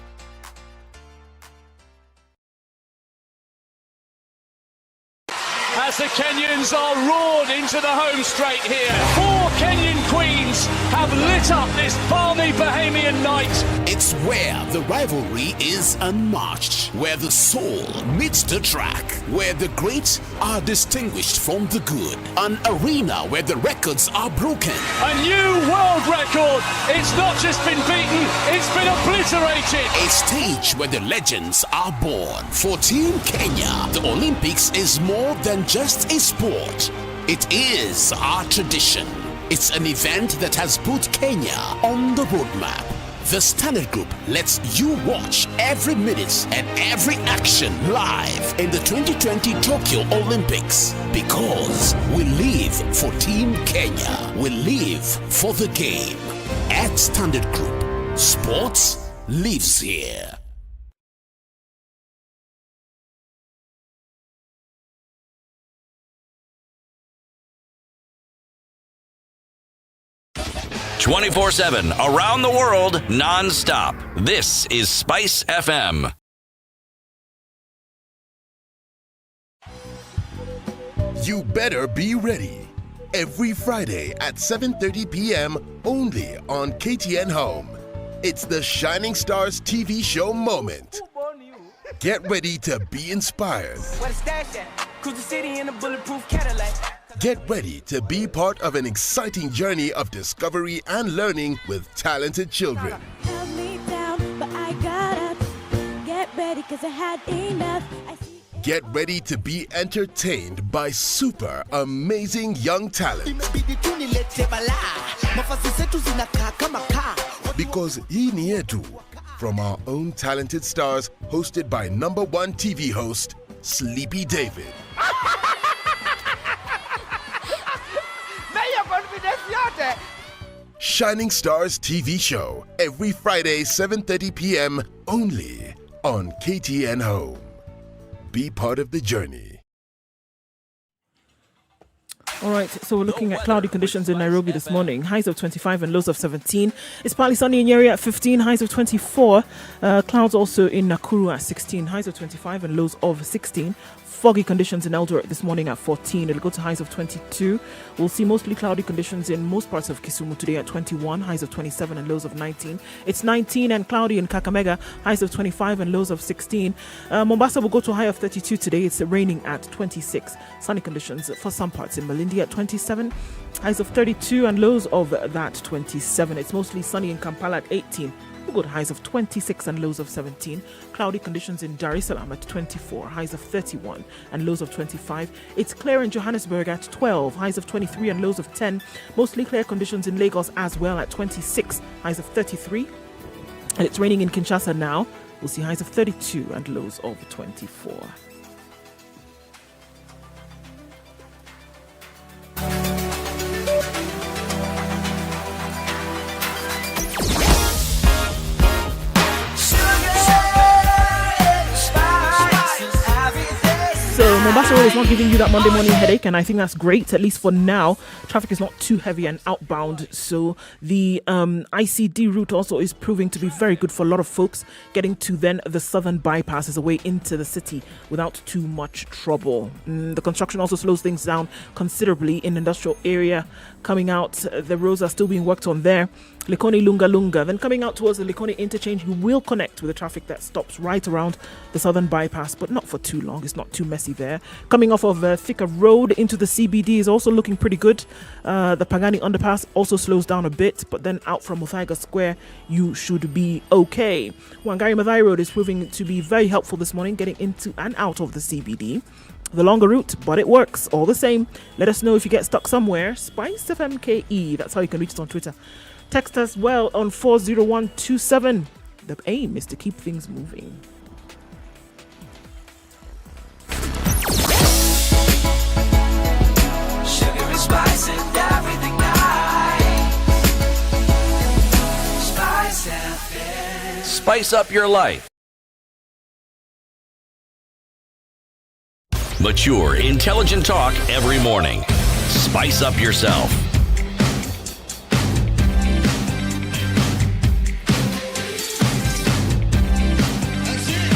As the Kenyans are roared into the home straight here. 4 Kenyan queens have lit up this balmy Bahamian night. It's where the rivalry is unmatched, where the soul meets the track, where the great are distinguished from the good. An arena where the records are broken. A new world record. It's not just been beaten, it's been obliterated. A stage where the legends are born. For Team Kenya, the Olympics is more than just a sport. It is our tradition. It's an event that has put Kenya on the roadmap. The Standard Group lets you watch every minute and every action live in the 2020 Tokyo Olympics. Because we live for Team Kenya. We live for the game. At Standard Group, sports lives here. "24/7 around the world, non-stop. This is Spice FM. You better be ready. Every Friday at 7:30 p.m. only on KTN Home. It's the Shining Stars TV show moment. Get ready to be inspired. Cruise the city in a bulletproof Cadillac. Get ready to be part of an exciting journey of discovery and learning with talented children. Held me down, but I got up. Get ready, cause I had enough. Get ready to be entertained by super amazing young talent. Because hii ni yetu, from our own talented stars, hosted by #1 TV host, Sleepy David. Shining Stars TV show, every Friday, 7:30 p.m. only on KTN Home. Be part of the journey. All right, so we're looking at cloudy conditions in Nairobi this morning. Highs of 25 and lows of 17. It's partly sunny in Nyeri at 15, highs of 24. Clouds also in Nakuru at 16, highs of 25 and lows of 16. Foggy conditions in Eldoret this morning at 14. It'll go to highs of 22. We'll see mostly cloudy conditions in most parts of Kisumu today at 21, highs of 27 and lows of 19. It's 19 and cloudy in Kakamega, highs of 25 and lows of 16. Mombasa will go to a high of 32 today. It's raining at 26. Sunny conditions for some parts in Malindi at 27, highs of 32 and lows of that 27. It's mostly sunny in Kampala at 18. We'll go to highs of 26 and lows of 17. Cloudy conditions in Dar es Salaam at 24, highs of 31 and lows of 25. It's clear in Johannesburg at 12, highs of 23 and lows of 10. Mostly clear conditions in Lagos as well at 26, highs of 33. And it's raining in Kinshasa now. We'll see highs of 32 and lows of 24. So Mombasa Road is not giving you that Monday morning headache, and I think that's great, at least for now. Traffic is not too heavy and outbound, so the ICD route also is proving to be very good for a lot of folks, getting to then the southern bypass as a way into the city without too much trouble. The construction also slows things down considerably in industrial area. Coming out, the roads are still being worked on there. Likoni Lunga Lunga. Then coming out towards the Likoni interchange, you will connect with the traffic that stops right around the southern bypass, but not for too long. It's not too messy there. Coming off of Thika Road into the CBD is also looking pretty good. The Pagani underpass also slows down a bit, but then out from Muthaiga Square, you should be okay. Wangari Maathai Road is proving to be very helpful this morning, getting into and out of the CBD. The longer route, but it works all the same. Let us know if you get stuck somewhere. SpiceFM KE, that's how you can reach us on Twitter. Text us well on 40127. The aim is to keep things moving. Sugar and spice and everything nice. Spice FM. Spice up your life. Mature, intelligent talk every morning. Spice up yourself.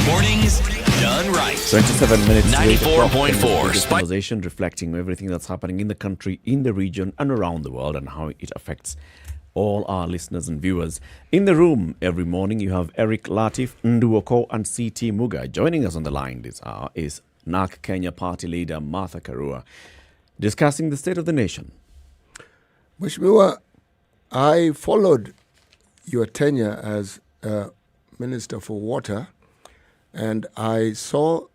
Mornings done right. 27 minutes. 94.4. Conversation reflecting everything that's happening in the country, in the region, and around the world, and how it affects all our listeners and viewers. In the room every morning, you have Eric Latif, Nduoko, and CT Muga. Joining us on the line this hour is NARC Kenya Party leader Martha Karua, discussing the state of the nation. Mheshimiwa, I followed your tenure as Minister for Water, and I saw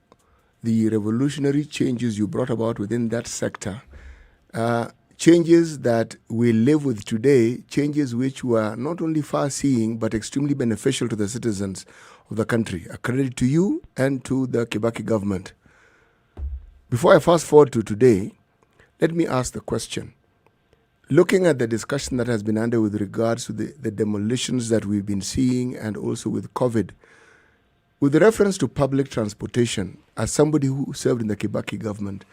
the revolutionary changes you brought about within that sector. Changes that we live with today, changes which were not only far-seeing but extremely beneficial to the citizens of the country. A credit to you and to the Kibaki government. Before I fast forward to today, let me ask the question. looking at the discussion that has been under with regards to the demolitions that we've been seeing and also with COVID, with reference to public transportation, as somebody who served in the Kibaki government,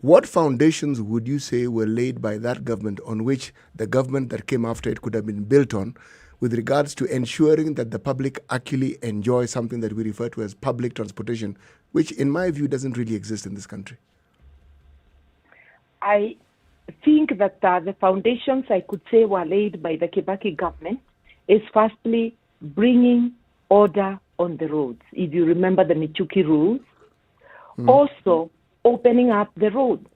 what foundations would you say were laid by that government on which the government that came after it could have been built on with regards to ensuring that the public actually enjoy something that we refer to as public transportation, which in my view doesn't really exist in this country? I think that the foundations I could say were laid by the Kibaki government is firstly bringing order on the roads. If you remember the Michuki rules, also opening up the roads.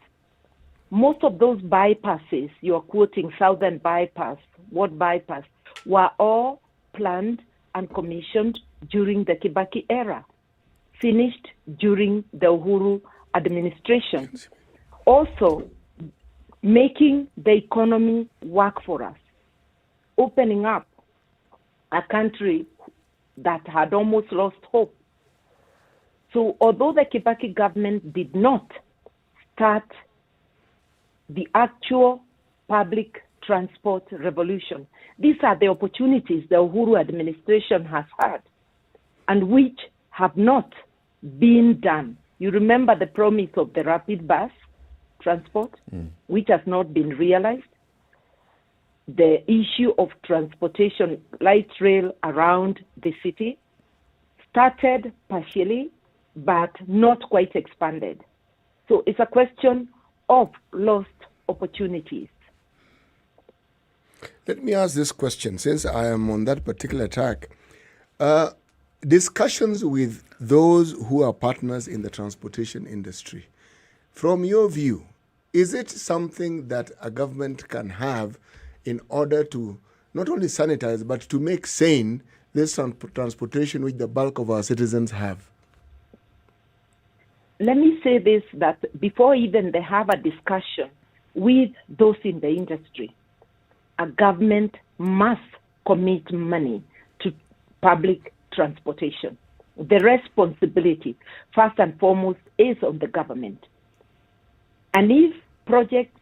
Most of those bypasses you are quoting, Southern Bypass, what bypass, were all planned and commissioned during the Kibaki era, finished during the Uhuru administration. Also, making the economy work for us, opening up a country that had almost lost hope. So although the Kibaki government did not start the actual public transport revolution, these are the opportunities the Uhuru administration has had and which have not been done. You remember the promise of the rapid bus transport, which has not been realized. The issue of transportation, light rail around the city, started partially, but not quite expanded. So it's a question of lost opportunities. Let me ask this question, since I am on that particular track. Discussions with those who are partners in the transportation industry. From your view, is it something that a government can have in order to not only sanitize, but to make sane this transportation which the bulk of our citizens have? Let me say this, that before even they have a discussion with those in the industry, a government must commit money to public transportation. The responsibility, first and foremost, is on the government. And if projects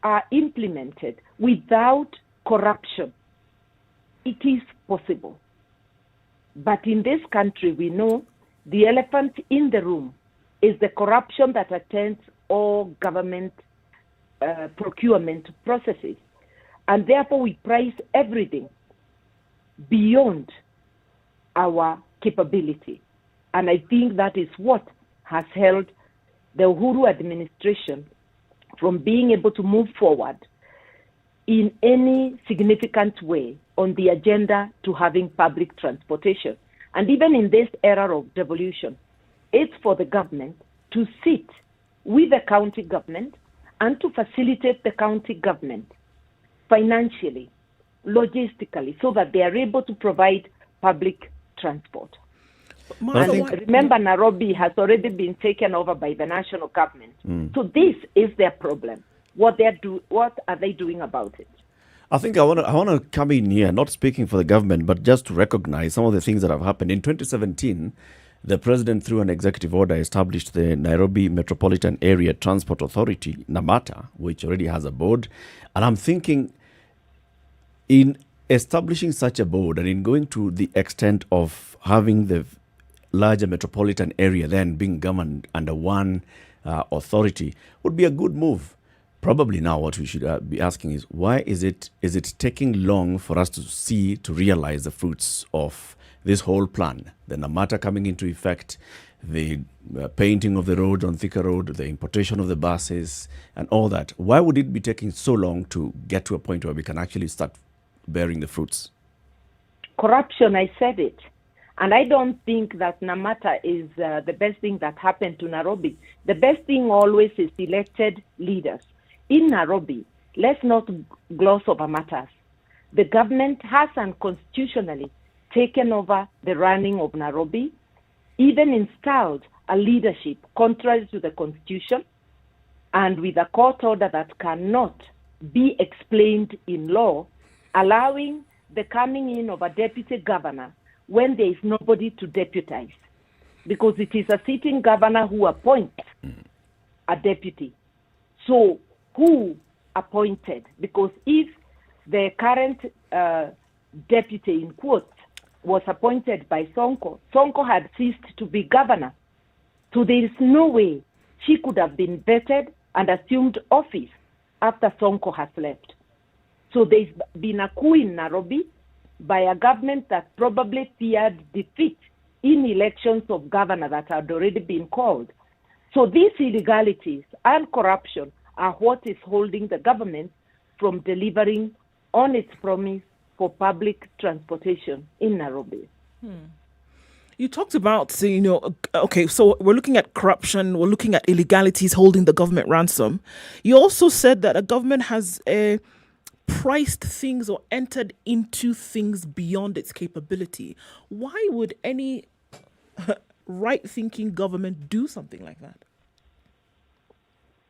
are implemented without corruption, it is possible. But in this country, we know the elephant in the room is the corruption that attends all government procurement processes. And therefore, we price everything beyond our capability. And I think that is what has held the Uhuru administration from being able to move forward in any significant way on the agenda to having public transportation. And even in this era of devolution, it's for the government to sit with the county government and to facilitate the county government financially, logistically, so that they are able to provide public transport. Remember, Nairobi has already been taken over by the national government. So this is their problem. What are they doing about it? I think I want to come in here, not speaking for the government, but just to recognize some of the things that have happened. In 2017, the president, through an executive order, established the Nairobi Metropolitan Area Transport Authority, NAMATA, which already has a board. And I'm thinking, in establishing such a board and in going to the extent of having the larger metropolitan area then being governed under one authority would be a good move. Probably now what we should be asking is, why is it taking long for us to realize the fruits of this whole plan? The NAMATA coming into effect, the painting of the road on Thika Road, the importation of the buses and all that. Why would it be taking so long to get to a point where we can actually start bearing the fruits? Corruption, I said it. And I don't think that NAMATA is the best thing that happened to Nairobi. The best thing always is elected leaders. In Nairobi, let's not gloss over matters. The government has unconstitutionally taken over the running of Nairobi, even installed a leadership contrary to the constitution and with a court order that cannot be explained in law, allowing the coming in of a deputy governor when there is nobody to deputize, because it is a sitting governor who appoints a deputy. So who appointed, because if the current deputy, in quotes, was appointed by Sonko, Sonko had ceased to be governor. So there is no way she could have been vetted and assumed office after Sonko has left. So there's been a coup in Nairobi by a government that probably feared defeat in elections of governor that had already been called. So these illegalities and corruption are what is holding the government from delivering on its promise for public transportation in Nairobi. You talked about, so, okay, so we're looking at corruption, we're looking at illegalities holding the government ransom. You also said that a government has priced things or entered into things beyond its capability. Why would any right-thinking government do something like that?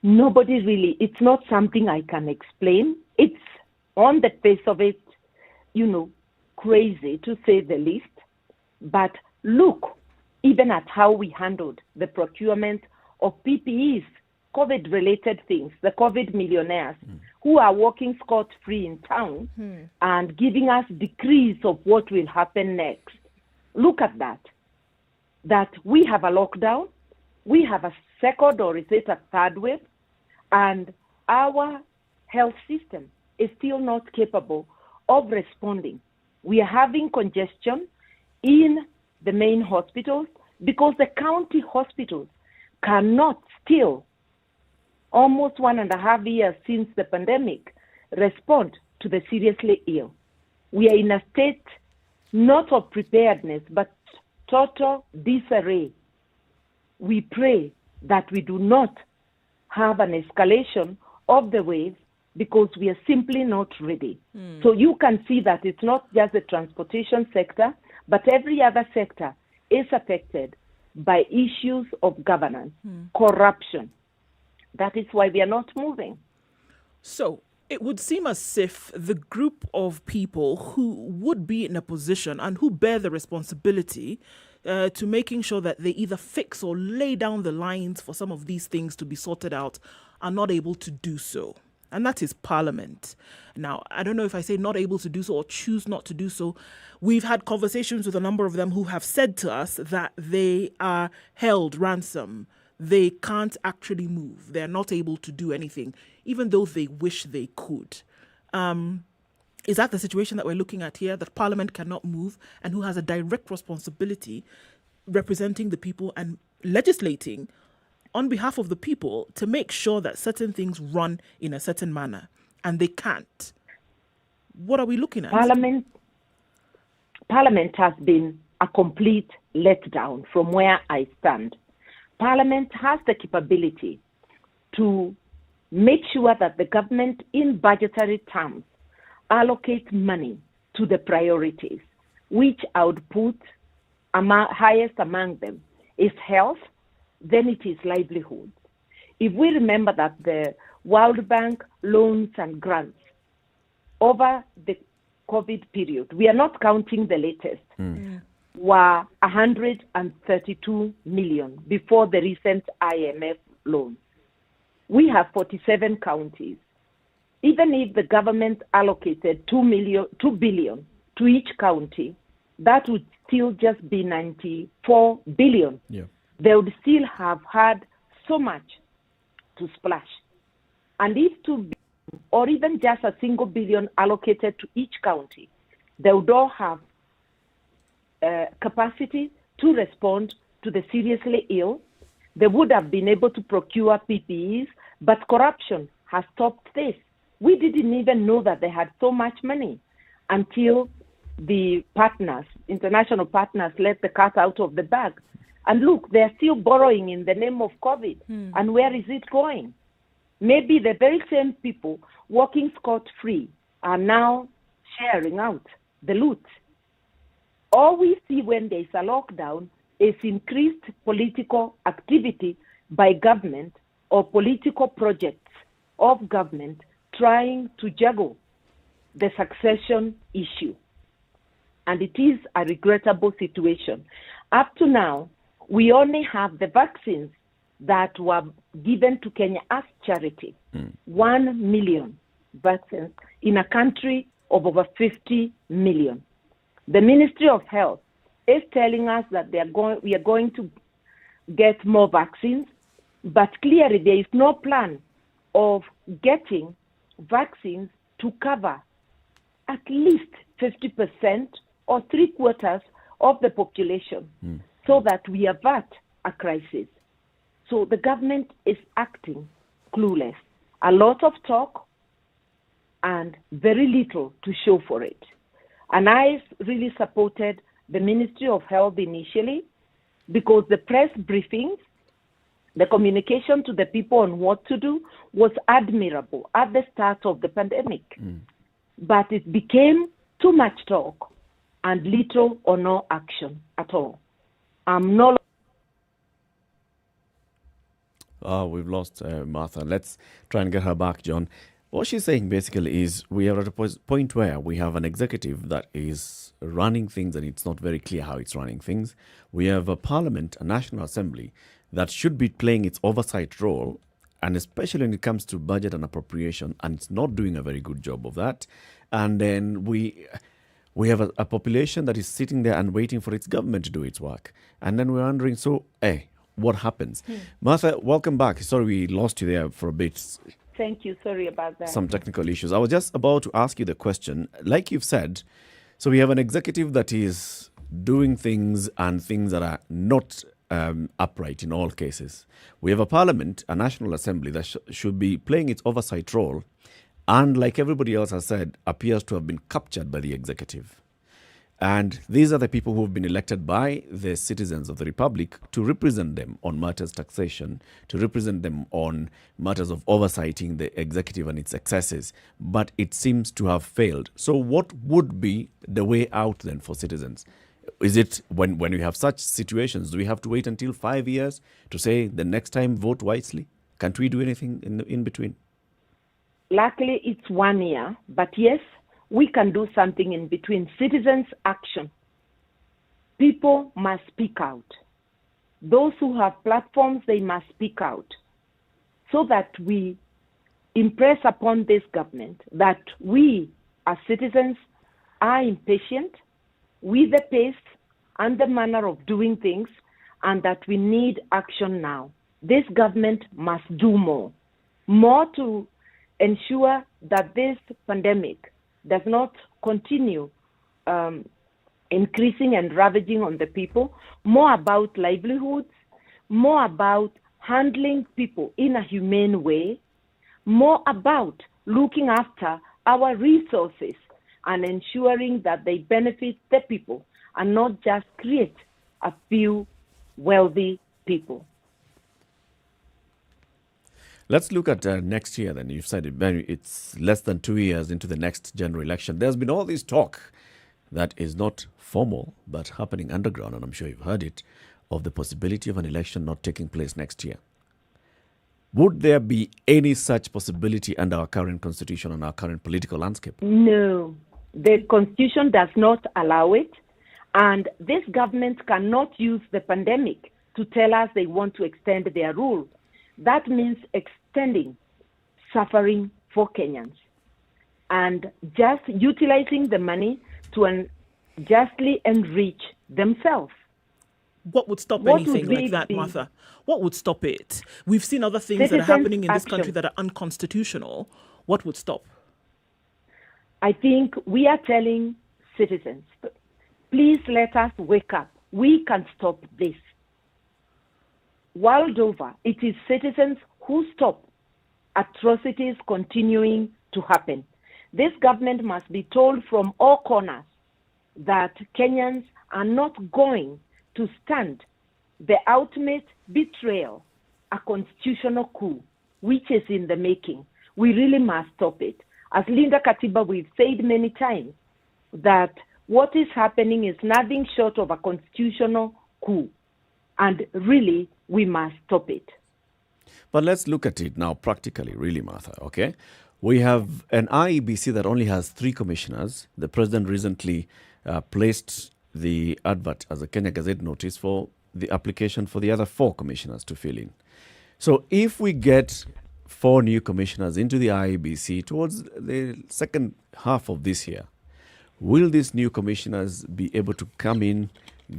Nobody really. It's not something I can explain. It's on the face of it, crazy to say the least. But look, even at how we handled the procurement of PPEs, COVID-related things, the COVID millionaires who are walking scot-free in town and giving us decrees of what will happen next. Look at that. That we have a lockdown, we have a second or is it a third wave, and our health system is still not capable of responding. We are having congestion in the main hospitals because the county hospitals cannot still, almost 1.5 years since the pandemic, respond to the seriously ill. We are in a state not of preparedness, but total disarray. We pray that we do not have an escalation of the wave because we are simply not ready. So you can see that it's not just the transportation sector, but every other sector is affected by issues of governance, corruption. That is why we are not moving. So it would seem as if the group of people who would be in a position and who bear the responsibility to making sure that they either fix or lay down the lines for some of these things to be sorted out are not able to do so. And that is Parliament. Now, I don't know if I say not able to do so or choose not to do so. We've had conversations with a number of them who have said to us that they are held ransom. They can't actually move. They're not able to do anything, even though they wish they could. Is that the situation that we're looking at here, that Parliament cannot move and who has a direct responsibility representing the people and legislating on behalf of the people to make sure that certain things run in a certain manner, and they can't? What are we looking at? Parliament has been a complete letdown from where I stand. Parliament has the capability to make sure that the government, in budgetary terms, allocate money to the priorities, which I would put highest among them is health, then it is livelihood. If we remember that the World Bank loans and grants over the COVID period, we are not counting the latest, were 132 million before the recent IMF loans. We have 47 counties. Even if the government allocated 2 billion to each county, that would still just be 94 billion. Yeah. They would still have had so much to splash. And if 2 billion, or even just a single billion allocated to each county, they would all have capacity to respond to the seriously ill. They would have been able to procure PPEs, but corruption has stopped this. We didn't even know that they had so much money until the partners, international partners, let the cat out of the bag. And look, they're still borrowing in the name of COVID. And where is it going? Maybe the very same people walking scot-free are now sharing out the loot. All we see when there's a lockdown is increased political activity by government or political projects of government trying to juggle the succession issue. And it is a regrettable situation. Up to now, we only have the vaccines that were given to Kenya as charity. 1 million vaccines in a country of over 50 million. The Ministry of Health is telling us that we are going to get more vaccines, but clearly there is no plan of getting vaccines to cover at least 50% or 3/4 of the population so that we avert a crisis. So the government is acting clueless. A lot of talk and very little to show for it. And I really supported the Ministry of Health initially because the press briefings, the communication to the people on what to do was admirable at the start of the pandemic. But it became too much talk and little or no action at all. I'm no We've lost Martha. Let's try and get her back, John. What she's saying basically is we are at a point where we have an executive that is running things and it's not very clear how it's running things. We have a parliament, a national assembly that should be playing its oversight role, and especially when it comes to budget and appropriation, and it's not doing a very good job of that. And then we have a population that is sitting there and waiting for its government to do its work. And then we're wondering, what happens? Martha, welcome back. Sorry we lost you there for a bit. Thank you. Sorry about that. Some technical issues. I was just about to ask you the question. Like you've said, so we have an executive that is doing things and things that are not upright in all cases. We have a parliament, a national assembly that should be playing its oversight role, and like everybody else has said, appears to have been captured by the executive. And these are the people who have been elected by the citizens of the Republic to represent them on matters taxation, to represent them on matters of oversighting the executive and its excesses. But it seems to have failed. So what would be the way out then for citizens? Is it when we have such situations, do we have to wait until 5 years to say the next time vote wisely? Can't we do anything in between? Luckily, it's 1 year. But yes, we can do something in between. Citizens' action. People must speak out. Those who have platforms, they must speak out so that we impress upon this government that we as citizens are impatient with the pace and the manner of doing things and that we need action now. This government must do more to ensure that this pandemic does not continue increasing and ravaging on the people, more about livelihoods, more about handling people in a humane way, more about looking after our resources and ensuring that they benefit the people and not just create a few wealthy people. Let's look at next year then. You've said it's less than 2 years into the next general election. There's been all this talk that is not formal but happening underground, and I'm sure you've heard it, of the possibility of an election not taking place next year. Would there be any such possibility under our current constitution and our current political landscape? No, the constitution does not allow it, and this government cannot use the pandemic to tell us they want to extend their rule. That means extending suffering for Kenyans and just utilizing the money to justly enrich themselves. What would stop anything like that, Martha? What would stop it? We've seen other things that are happening in this country that are unconstitutional. What would stop? I think we are telling citizens, please let us wake up. We can stop this. World over, it is citizens who stop atrocities continuing to happen. This government must be told from all corners that Kenyans are not going to stand the ultimate betrayal, a constitutional coup, which is in the making. We really must stop it. As Linda Katiba, we've said many times that what is happening is nothing short of a constitutional coup. And really, we must stop it. But let's look at it now practically, really, Martha, okay? We have an IEBC that only has 3 commissioners. The president recently placed the advert as a Kenya Gazette notice for the application for the other 4 commissioners to fill in. So if we get 4 new commissioners into the IEBC towards the second half of this year, will these new commissioners be able to come in,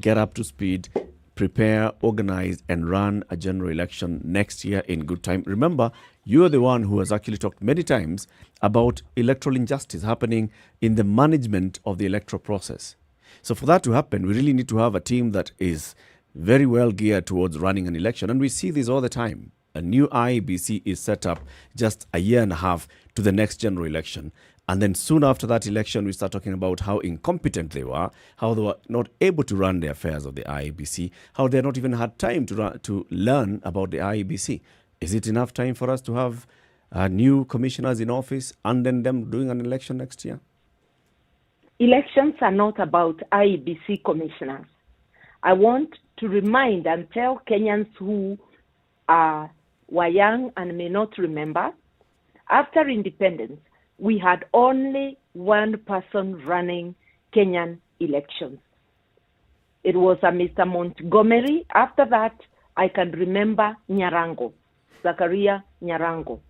get up to speed, prepare, organize, and run a general election next year in good time? Remember, you're the one who has actually talked many times about electoral injustice happening in the management of the electoral process. So for that to happen, we really need to have a team that is very well geared towards running an election. And we see this all the time. A new IEBC is set up just a year and a half to the next general election. And then soon after that election, we start talking about how incompetent they were, how they were not able to run the affairs of the IEBC, how they not even had time to learn about the IEBC. Is it enough time for us to have new commissioners in office and then them doing an election next year? Elections are not about IEBC commissioners. I want to remind and tell Kenyans who were young and may not remember, after independence, we had only one person running Kenyan elections. It was a Mr. Montgomery. After that, I can remember Nyarango, Zakaria Nyarango.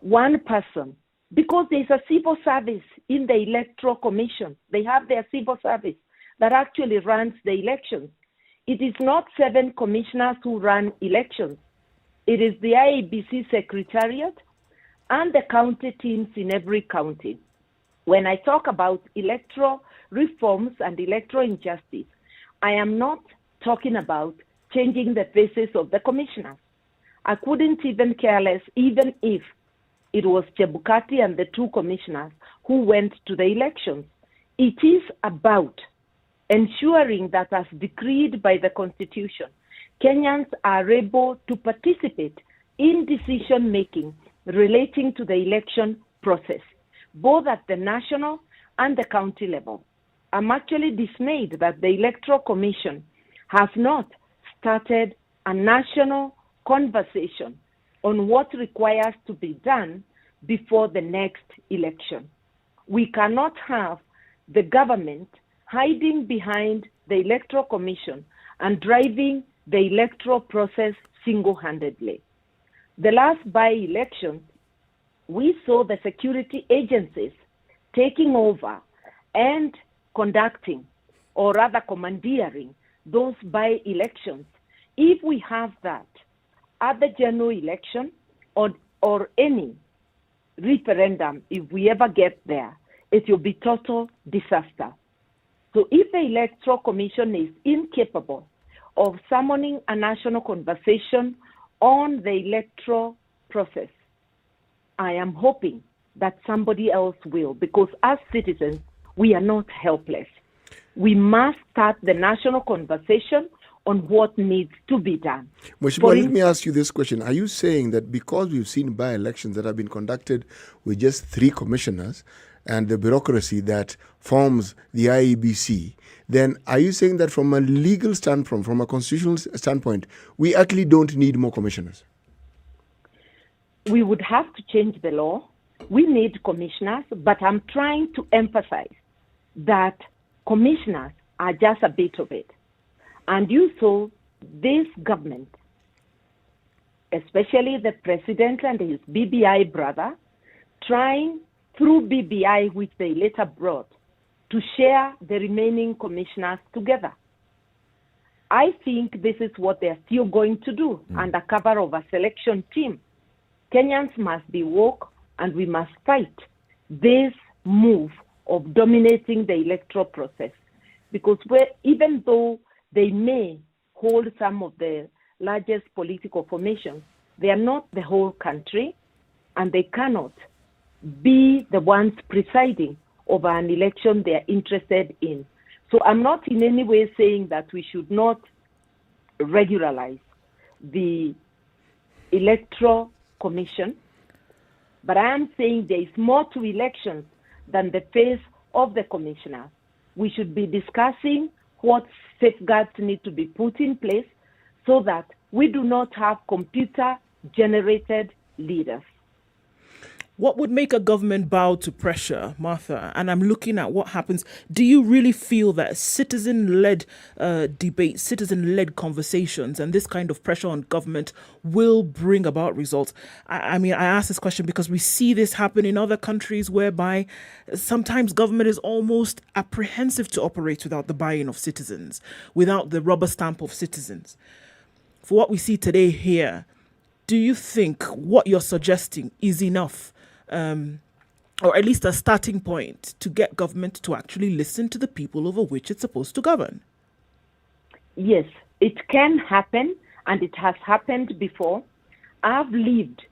One person, because there's a civil service in the Electoral Commission. They have their civil service that actually runs the elections. It is not 7 commissioners who run elections. It is the IEBC Secretariat and the county teams in every county. When I talk about electoral reforms and electoral injustice, I am not talking about changing the faces of the commissioners. I couldn't even care less, even if it was Chebukati and the 2 commissioners who went to the elections. It is about ensuring that, as decreed by the Constitution, Kenyans are able to participate in decision-making relating to the election process, both at the national and the county level. I'm actually dismayed that the Electoral Commission has not started a national conversation on what requires to be done before the next election. We cannot have the government hiding behind the Electoral Commission and driving the electoral process single-handedly. The last by-election, we saw the security agencies taking over and conducting, or rather commandeering, those by-elections. If we have that at the general election or any referendum, if we ever get there, it will be total disaster. So if the Electoral Commission is incapable of summoning a national conversation on the electoral process, I am hoping that somebody else will, because as citizens, we are not helpless. We must start the national conversation on what needs to be done. Mheshimiwa, let me ask you this question. Are you saying that because we've seen by-elections that have been conducted with just 3 commissioners and the bureaucracy that forms the IEBC, then are you saying that from a legal standpoint, from a constitutional standpoint, we actually don't need more commissioners? We would have to change the law. We need commissioners, but I'm trying to emphasize that commissioners are just a bit of it. And you saw this government, especially the president and his BBI brother, trying through BBI, which they later brought, to share the remaining commissioners together. I think this is what they're still going to do under cover of a selection team. Kenyans must be woke, and we must fight this move of dominating the electoral process. Because even though they may hold some of the largest political formations, they are not the whole country, and they cannot be the ones presiding over an election they are interested in. So I'm not in any way saying that we should not regularize the Electoral Commission, but I am saying there is more to elections than the face of the commissioner. We should be discussing what safeguards need to be put in place so that we do not have computer-generated leaders. What would make a government bow to pressure, Martha? And I'm looking at what happens. Do you really feel that citizen-led debate, citizen-led conversations, and this kind of pressure on government will bring about results? I mean, I ask this question because we see this happen in other countries whereby sometimes government is almost apprehensive to operate without the buy-in of citizens, without the rubber stamp of citizens. For what we see today here, do you think what you're suggesting is enough, or at least a starting point to get government to actually listen to the people over which it's supposed to govern? Yes, it can happen, and it has happened before. I've lived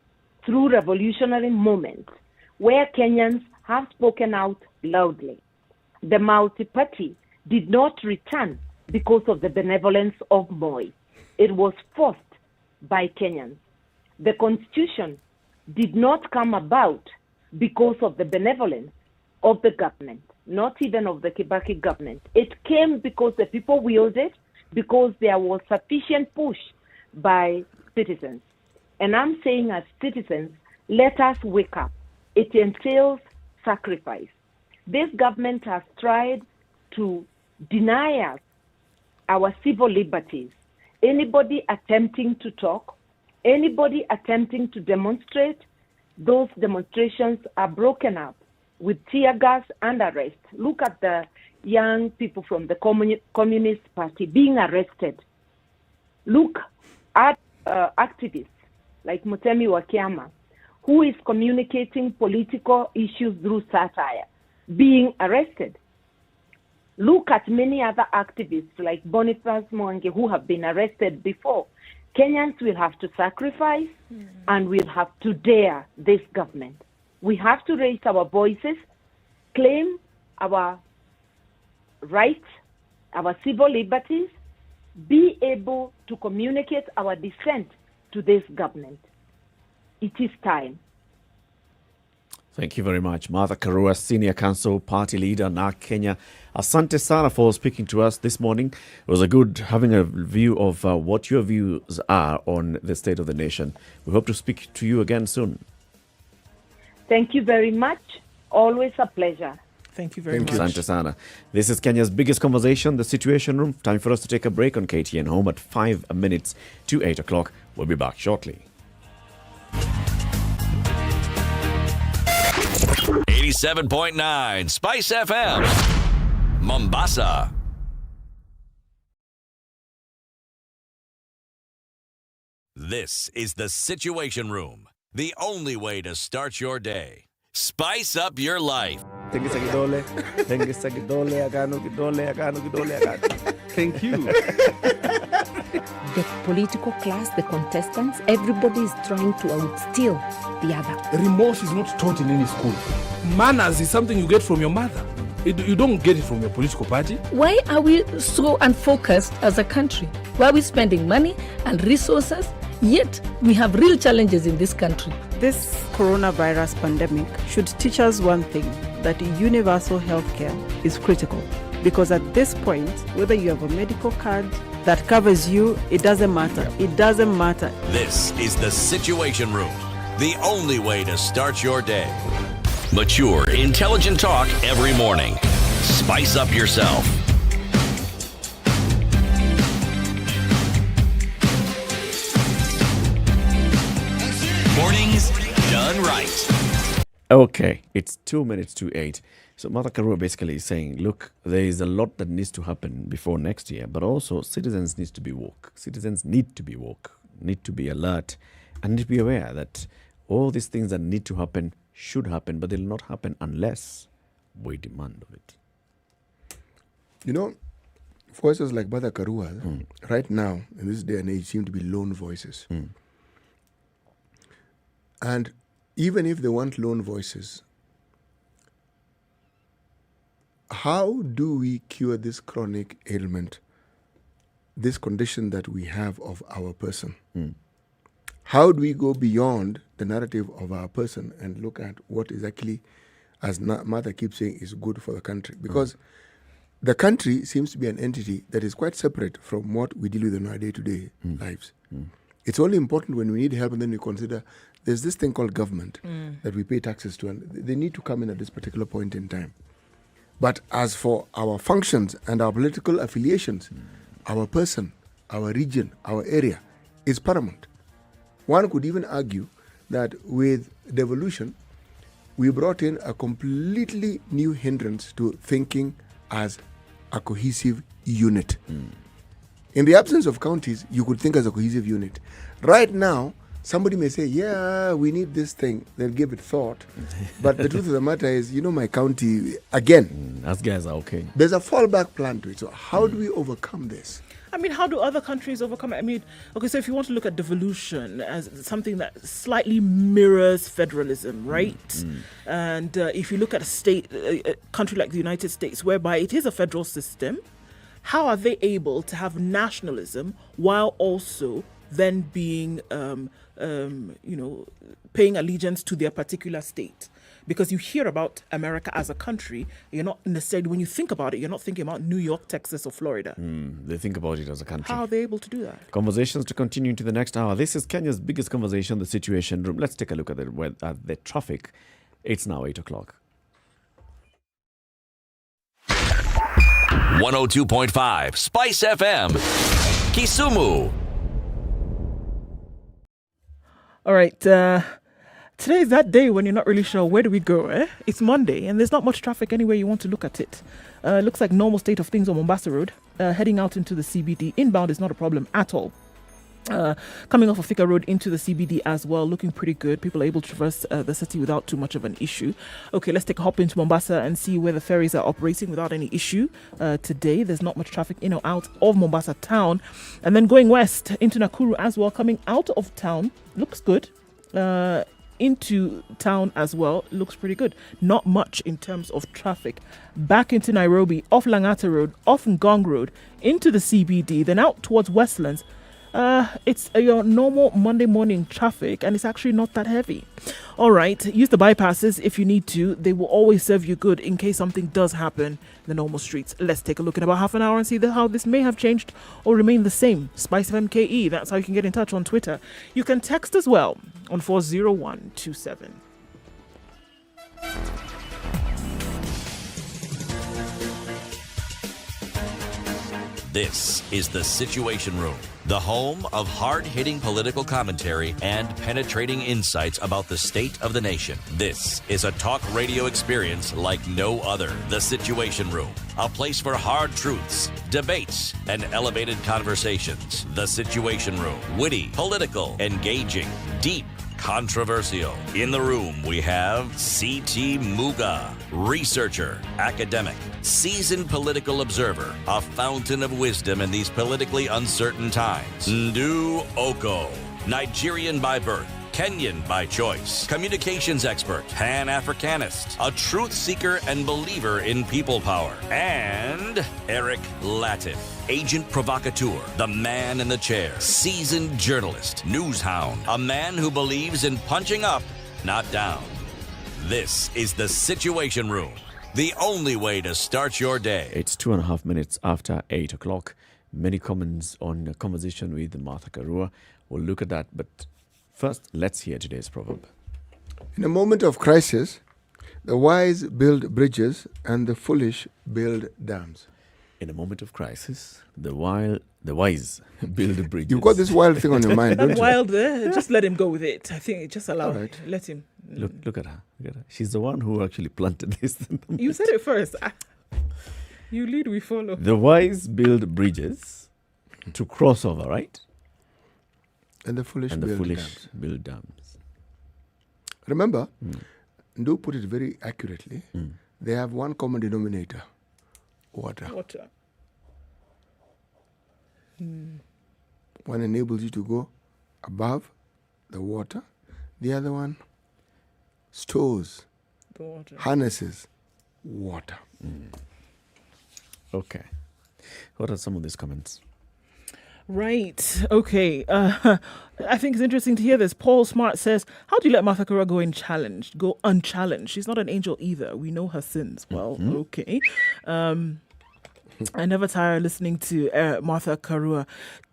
through revolutionary moments where Kenyans have spoken out loudly. The multi-party did not return because of the benevolence of Moi. It was forced by Kenyans. The Constitution did not come about because of the benevolence of the government, not even of the Kibaki government. It came because the people willed it, because there was sufficient push by citizens. And I'm saying as citizens, let us wake up. It entails sacrifice. This government has tried to deny us our civil liberties. Anybody attempting to talk, anybody attempting to demonstrate, those demonstrations are broken up with tear gas and arrest. Look at the young people from the Communist Party being arrested. Look at activists like Mutemi Wakiama, who is communicating political issues through satire, being arrested. Look at many other activists like Boniface Mwangi, who have been arrested before. Kenyans will have to sacrifice, and we'll have to dare this government. We have to raise our voices, claim our rights, our civil liberties, be able to communicate our dissent to this government. It is time. Thank you very much. Martha Karua, Senior Council Party Leader, NARC Kenya. Asante sana for speaking to us this morning. It was a good having a view of what your views are on the state of the nation. We hope to speak to you again soon. Thank you very much. Always a pleasure. Thank you very much. Asante sana. This is Kenya's biggest conversation, the Situation Room. Time for us to take a break on KTN Home at 5 minutes to 8 o'clock. We'll be back shortly. 87.9 Spice FM, Mombasa. This is the Situation Room, the only way to start your day. Spice up your life. Thank you. The political class, the contestants, everybody is trying to outsteal the other. Remorse is not taught in any school. Manners is something you get from your mother. You don't get it from your political party. Why are we so unfocused as a country? Why are we spending money and resources, yet we have real challenges in this country? This coronavirus pandemic should teach us one thing, that universal healthcare is critical. Because at this point, whether you have a medical card that covers you, it doesn't matter. It doesn't matter. This is the Situation Room, the only way to start your day. Mature, intelligent talk every morning. Spice up yourself. Mornings done right. Okay, it's 2 minutes to 8. So Martha Karua basically is saying, look, there is a lot that needs to happen before next year, but also citizens need to be woke. Citizens need to be woke, need to be alert, and need to be aware that all these things that need to happen should happen, but they'll not happen unless we demand of it. You know, voices like Martha Karua, right now, in this day and age, seem to be lone voices. And even if they want lone voices, how do we cure this chronic ailment, this condition that we have of our person? How do we go beyond the narrative of our person and look at what is actually, as Martha keeps saying, is good for the country? Because the country seems to be an entity that is quite separate from what we deal with in our day-to-day lives. It's only important when we need help, and then we consider there's this thing called government that we pay taxes to, and they need to come in at this particular point in time. But as for our functions and our political affiliations, our person, our region, our area is paramount. One could even argue that with devolution, we brought in a completely new hindrance to thinking as a cohesive unit. In the absence of counties, you could think as a cohesive unit. Right now, somebody may say, yeah, we need this thing. They'll give it thought. But the truth of the matter is, my county, again. Us guys are okay. There's a fallback plan to it. So how do we overcome this? I mean, how do other countries overcome it? I mean, okay, so if you want to look at devolution as something that slightly mirrors federalism, right? And if you look at a country like the United States, whereby it is a federal system, how are they able to have nationalism while also then being, paying allegiance to their particular state? Because you hear about America as a country, you're not necessarily, when you think about it, you're not thinking about New York, Texas, or Florida. They think about it as a country. How are they able to do that? Conversations to continue into the next hour. This is Kenya's biggest conversation, the Situation Room. Let's take a look at the traffic. It's now 8 o'clock. 102.5 Spice FM, Kisumu. All right. Today is that day when you're not really sure where do we go. It's Monday and there's not much traffic anywhere you want to look at it. Looks like normal state of things on Mombasa Road. Heading out into the CBD. Inbound is not a problem at all. Coming off of Thika Road into the CBD as well, looking pretty good. People are able to traverse the city without too much of an issue. Okay, let's take a hop into Mombasa and see where the ferries are operating without any issue. Today, there's not much traffic in or out of Mombasa town. And then going west into Nakuru as well, coming out of town, looks good. Into town as well, looks pretty good. Not much in terms of traffic. Back into Nairobi, off Langata Road, off Ngong Road, into the CBD, then out towards Westlands. It's your normal Monday morning traffic, and it's actually not that heavy. All right, use the bypasses if you need to. They will always serve you good in case something does happen in the normal streets. Let's take a look in about half an hour and see how this may have changed or remained the same. SpiceFM KE, that's how you can get in touch on Twitter. You can text as well on 40127. This is the Situation Room, the home of hard-hitting political commentary and penetrating insights about the state of the nation. This is a talk radio experience like no other. The Situation Room, a place for hard truths, debates, and elevated conversations. The Situation Room, witty, political, engaging, deep, controversial. In the room, we have C.T. Muga, researcher, academic, seasoned political observer, a fountain of wisdom in these politically uncertain times. Ndu Oko, Nigerian by birth, Kenyan by choice, communications expert, Pan-Africanist, a truth seeker and believer in people power, and Eric Latif, agent provocateur, the man in the chair, seasoned journalist, news hound, a man who believes in punching up, not down. This is the Situation Room, the only way to start your day. It's 2.5 minutes after 8 o'clock. Many comments on a conversation with Martha Karua. We'll look at that, but first, let's hear today's proverb. In a moment of crisis, the wise build bridges and the foolish build dams. In a moment of crisis, the wise build bridges. You've got this wild thing on your mind, don't you? Wild there. Just let him go with it. I think just allow it. Let him. Look at her. Look at her. She's the one who actually planted this. You said it first. You lead, we follow. The wise build bridges to cross over, right? And the foolish build dams. Remember, Ndu put it very accurately. They have one common denominator: water. One enables you to go above the water. The other one stores, the water. Harnesses water. Okay. What are some of these comments? Right. Okay. I think it's interesting to hear this. Paul Smart says, how do you let Martha Karua go unchallenged? She's not an angel either. We know her sins. Well, okay. I never tire listening to Martha Karua.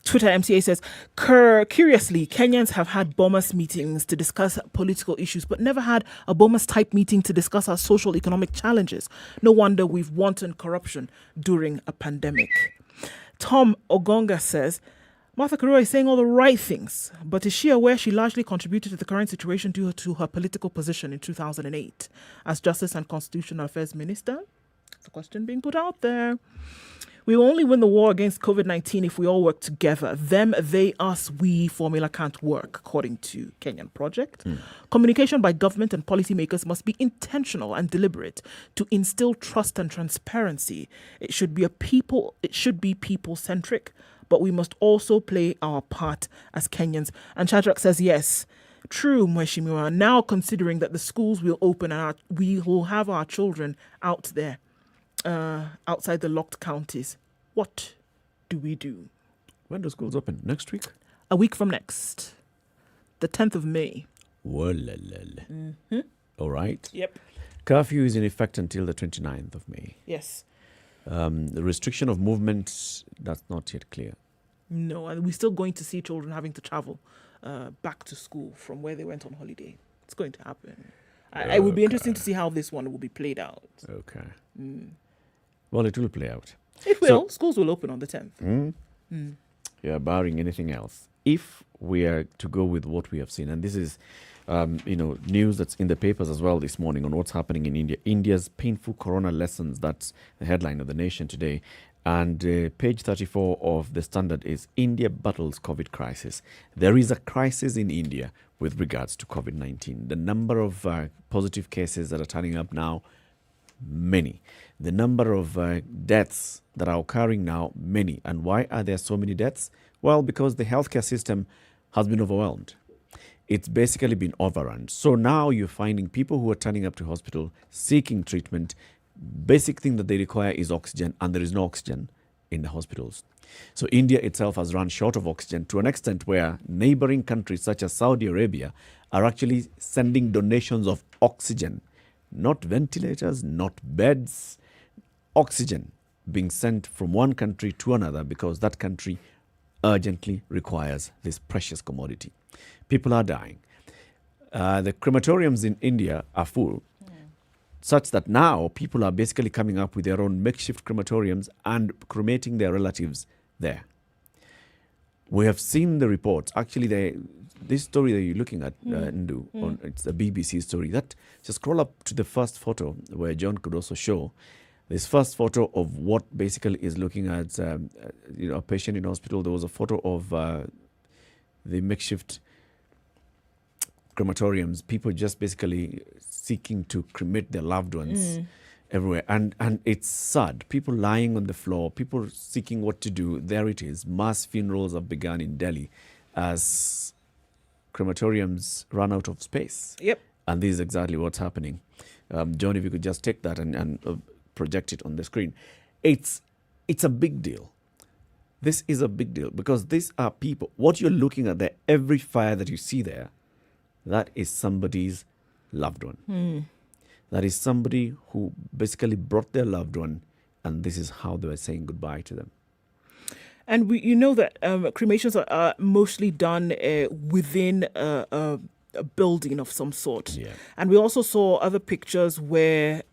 Twitter MCA says, curiously, Kenyans have had bombers meetings to discuss political issues, but never had a bombers type meeting to discuss our social economic challenges. No wonder we've wanton corruption during a pandemic. Tom Ogonga says, Martha Karua is saying all the right things, but is she aware she largely contributed to the current situation due to her political position in 2008 as Justice and Constitutional Affairs Minister? It's a question being put out there. We will only win the war against COVID-19 if we all work together. Them, they, us, we formula can't work, according to Kenyan Project. Communication by government and policymakers must be intentional and deliberate to instill trust and transparency. It should be people-centric, but we must also play our part as Kenyans. And Shadrach says, yes, true, Mheshimiwa. Now considering that the schools will open and we will have our children out there, outside the locked counties, what do we do? When do schools open? Next week? A week from next, the 10th of May. All right. Yep. Curfew is in effect until the 29th of May. Yes. The restriction of movement, that's not yet clear. No, and we're still going to see children having to travel back to school from where they went on holiday. It's going to happen. It will be interesting to see how this one will be played out. Okay. Well, it will play out. It will. Schools will open on the 10th. Yeah, barring anything else. If we are to go with what we have seen, and this is, news that's in the papers as well this morning on what's happening in India. India's painful corona lessons. That's the headline of the Nation today. And page 34 of the Standard is India battles COVID crisis. There is a crisis in India with regards to COVID-19. The number of positive cases that are turning up now, many. The number of deaths that are occurring now, many. And why are there so many deaths? Well, because the healthcare system has been overwhelmed. It's basically been overrun. So now you're finding people who are turning up to hospital seeking treatment. Basic thing that they require is oxygen, and there is no oxygen in the hospitals. So India itself has run short of oxygen to an extent where neighboring countries such as Saudi Arabia are actually sending donations of oxygen, not ventilators, not beds, oxygen being sent from one country to another because that country urgently requires this precious commodity. People are dying. The crematoriums in India are full, such that now people are basically coming up with their own makeshift crematoriums and cremating their relatives there. We have seen the reports. Actually, this story that you're looking at, Ndu, it's a BBC story. Just scroll up to the first photo where John could also show this first photo of what basically is looking at a patient in hospital. There was a photo of the makeshift crematoriums, people just basically seeking to cremate their loved ones everywhere. And it's sad. People lying on the floor, people seeking what to do. There it is. Mass funerals have begun in Delhi as crematoriums run out of space. Yep. And this is exactly what's happening. John, if you could just take that and project it on the screen. It's a big deal. This is a big deal because these are people. What you're looking at there, every fire that you see there, that is somebody's loved one. That is somebody who basically brought their loved one, and this is how they were saying goodbye to them. And we, that cremations are mostly done within a building of some sort. Yeah. And we also saw other pictures where,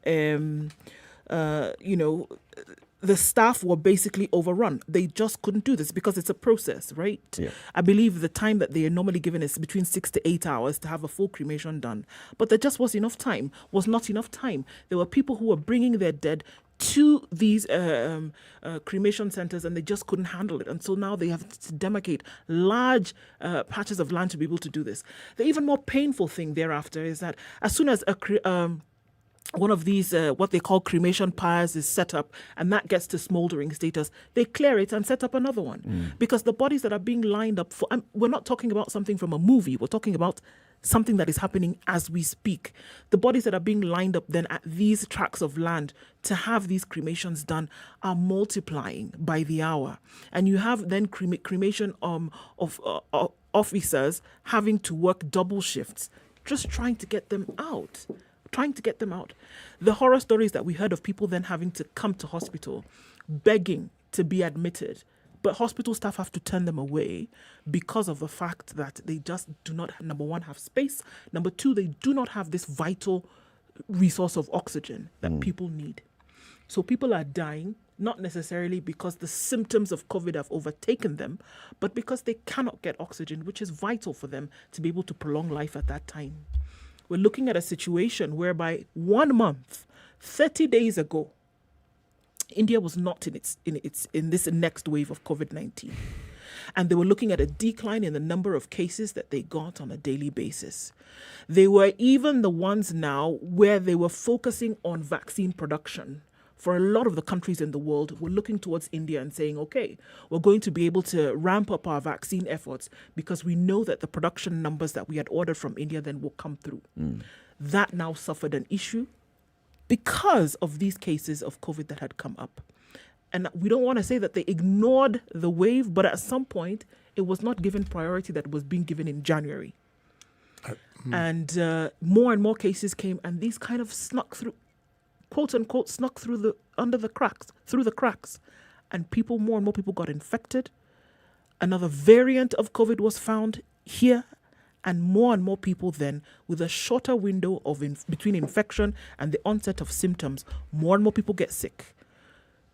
the staff were basically overrun. They just couldn't do this because it's a process, right? Yeah. I believe the time that they are normally given is between 6 to 8 hours to have a full cremation done. But there just was not enough time. There were people who were bringing their dead to these cremation centers and they just couldn't handle it. And so now they have to demarcate large patches of land to be able to do this. The even more painful thing thereafter is that as soon as one of these, what they call cremation pyres is set up and that gets to smouldering status, they clear it and set up another one. Because the bodies that are being lined up for, we're not talking about something from a movie, we're talking about something that is happening as we speak. The bodies that are being lined up then at these tracts of land to have these cremations done are multiplying by the hour. And you have then cremation of officers having to work double shifts, just trying to get them out. The horror stories that we heard of people then having to come to hospital begging to be admitted, but hospital staff have to turn them away because of the fact that they just do not, number one, have space. Number two, they do not have this vital resource of oxygen that people need. So people are dying, not necessarily because the symptoms of COVID have overtaken them, but because they cannot get oxygen, which is vital for them to be able to prolong life at that time. We're looking at a situation whereby 1 month, 30 days ago, India was not in this next wave of COVID-19. And they were looking at a decline in the number of cases that they got on a daily basis. They were even the ones now where they were focusing on vaccine production. For a lot of the countries in the world, we're looking towards India and saying, okay, we're going to be able to ramp up our vaccine efforts because we know that the production numbers that we had ordered from India then will come through. That now suffered an issue because of these cases of COVID that had come up. And we don't want to say that they ignored the wave, but at some point, it was not given priority that was being given in January. And more and more cases came, and these kind of snuck through, quote unquote, snuck through through the cracks. And more and more people got infected. Another variant of COVID was found here. And more people then, with a shorter window of between infection and the onset of symptoms, more and more people get sick.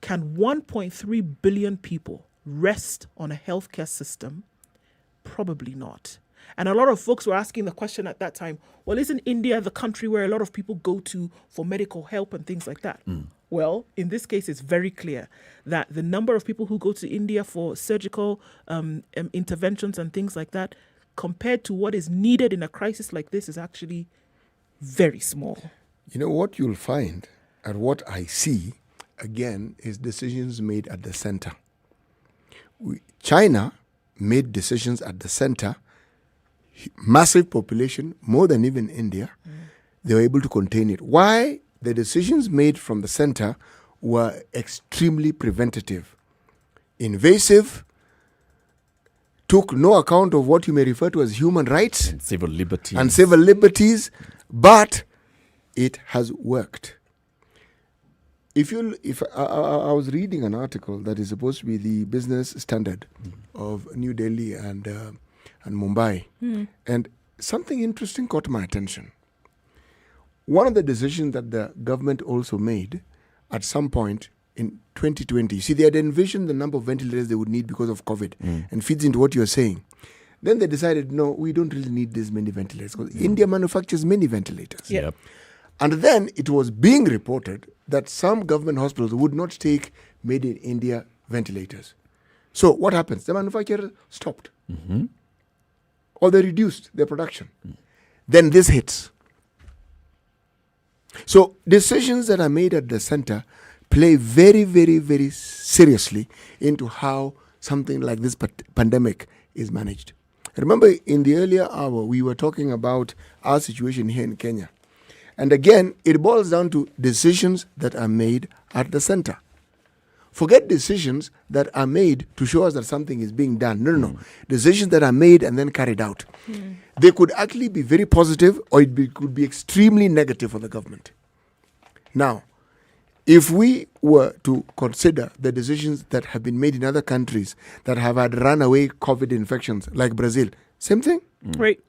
Can 1.3 billion people rest on a healthcare system? Probably not. And a lot of folks were asking the question at that time, well, isn't India the country where a lot of people go to for medical help and things like that? Well, in this case, it's very clear that the number of people who go to India for surgical interventions and things like that, compared to what is needed in a crisis like this, is actually very small. You know, what you'll find, and what I see, again, is decisions made at the center. China made decisions at the center, massive population, more than even India. They were able to contain it. Why? The decisions made from the center were extremely preventative, invasive, took no account of what you may refer to as human rights and civil liberties, but it has worked. If I was reading an article that is supposed to be the business standard of New Delhi and Mumbai, and something interesting caught my attention. One of the decisions that the government also made at some point in 2020, you see, they had envisioned the number of ventilators they would need because of COVID, and feeds into what you're saying. Then they decided, no, we don't really need this many ventilators because India manufactures many ventilators. Yep. And then it was being reported that some government hospitals would not take made in India ventilators. So what happens? The manufacturer stopped. Or they reduced their production. Then this hits. So decisions that are made at the center play very, very, very seriously into how something like this pandemic is managed. Remember, in the earlier hour, we were talking about our situation here in Kenya. And again, it boils down to decisions that are made at the center. Forget decisions that are made to show us that something is being done. No. Decisions that are made and then carried out. They could actually be very positive, or could be extremely negative for the government. Now, if we were to consider the decisions that have been made in other countries that have had runaway COVID infections, like Brazil, same thing. Right.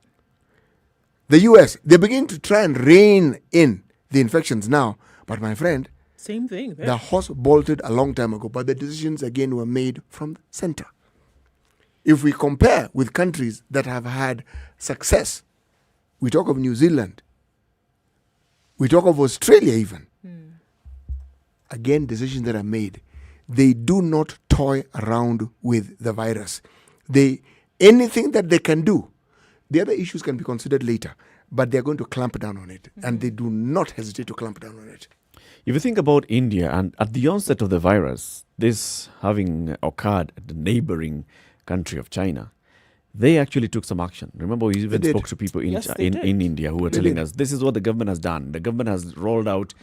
The US, they begin to try and rein in the infections now. But my friend, same thing. The horse bolted a long time ago, but the decisions again were made from the center. If we compare with countries that have had success, we talk of New Zealand, we talk of Australia even. Again, decisions that are made. They do not toy around with the virus. Anything that they can do, the other issues can be considered later, but they're going to clamp down on it, and they do not hesitate to clamp down on it. If you think about India, and at the onset of the virus, this having occurred at the neighboring country of China, they actually took some action. Remember, we even spoke to people in India who were telling us, this is what the government has done. The government has rolled out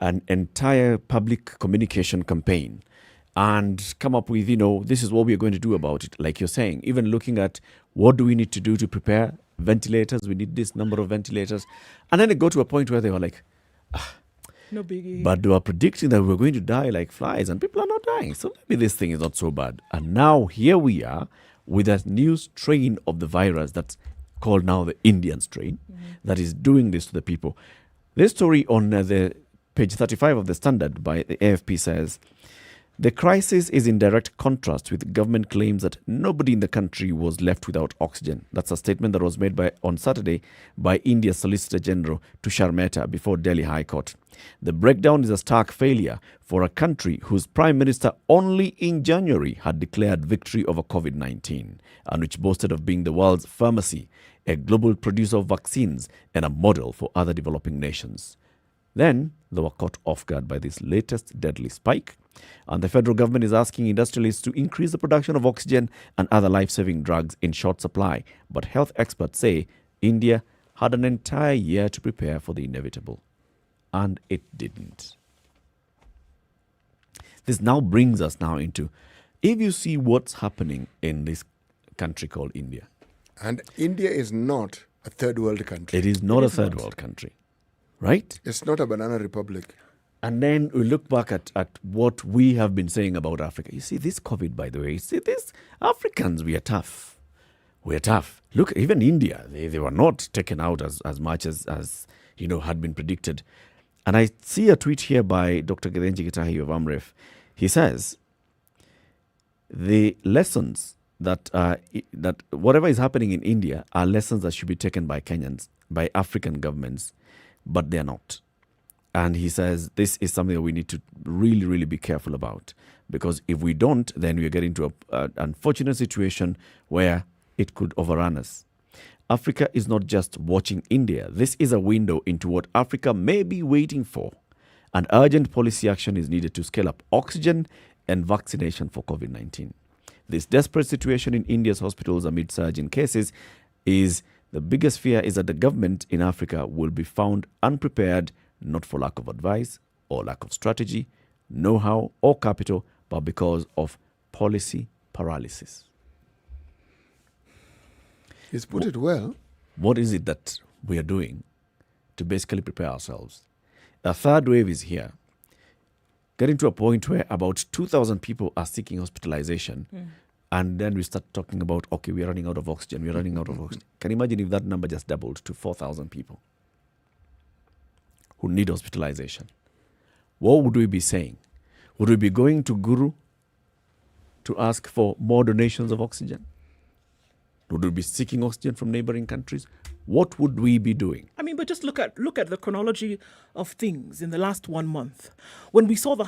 an entire public communication campaign and come up with, this is what we are going to do about it. Like you're saying, even looking at what do we need to do to prepare ventilators. We need this number of ventilators. And then it got to a point where they were like, No biggie. But they were predicting that we were going to die like flies, and people are not dying. So maybe this thing is not so bad. And now here we are with a new strain of the virus that's called now the Indian strain that is doing this to the people. This story on the page 35 of the Standard by the AFP says, the crisis is in direct contrast with government claims that nobody in the country was left without oxygen. That's a statement that was made on Saturday by India's Solicitor General Tushar Mehta before Delhi High Court. The breakdown is a stark failure for a country whose Prime Minister only in January had declared victory over COVID-19 and which boasted of being the world's pharmacy, a global producer of vaccines and a model for other developing nations. Then they were caught off guard by this latest deadly spike, and the federal government is asking industrialists to increase the production of oxygen and other life-saving drugs in short supply. But health experts say India had an entire year to prepare for the inevitable, and it didn't. This now brings us into, if you see what's happening in this country called India. And India is not a third world country. It is not a third world country. Right? It's not a banana republic. And then we look back at what we have been saying about Africa. You see, this COVID, by the way, you see, this Africans, we are tough. We are tough. Look, even India, they were not taken out as much as had been predicted. And I see a tweet here by Dr. Gedenji Gitahi of AMREF. He says, the lessons that whatever is happening in India are lessons that should be taken by Kenyans, by African governments, but they're not. And he says this is something that we need to really, really be careful about, because if we don't, then we get into an unfortunate situation where it could overrun us. Africa is not just watching India. This is a window into what Africa may be waiting for. And urgent policy action is needed to scale up oxygen and vaccination for COVID-19. This desperate situation in India's hospitals amid surge in cases is the biggest fear is that the government in Africa will be found unprepared, not for lack of advice or lack of strategy, know-how or capital, but because of policy paralysis. He's put it well. What is it that we are doing to basically prepare ourselves? A third wave is here, getting to a point where about 2,000 people are seeking hospitalization. And then we start talking about, okay, we are running out of oxygen. We are running out of oxygen. Can you imagine if that number just doubled to 4,000 people who need hospitalization? What would we be saying? Would we be going to Guru to ask for more donations of oxygen? Would we be seeking oxygen from neighboring countries? What would we be doing? I mean, but just look at the chronology of things in the last 1 month. When we saw the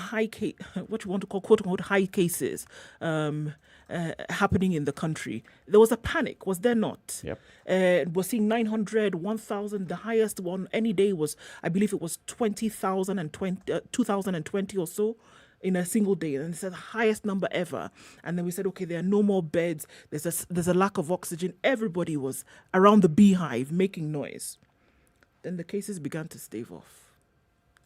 what you want to call quote-unquote high cases happening in the country, there was a panic, was there not? Yep. We're seeing 900, 1,000. The highest one any day was, I believe it was 2020 or so in a single day. And it's the highest number ever. And then we said, okay, there are no more beds. There's a lack of oxygen. Everybody was around the beehive making noise. Then the cases began to stave off.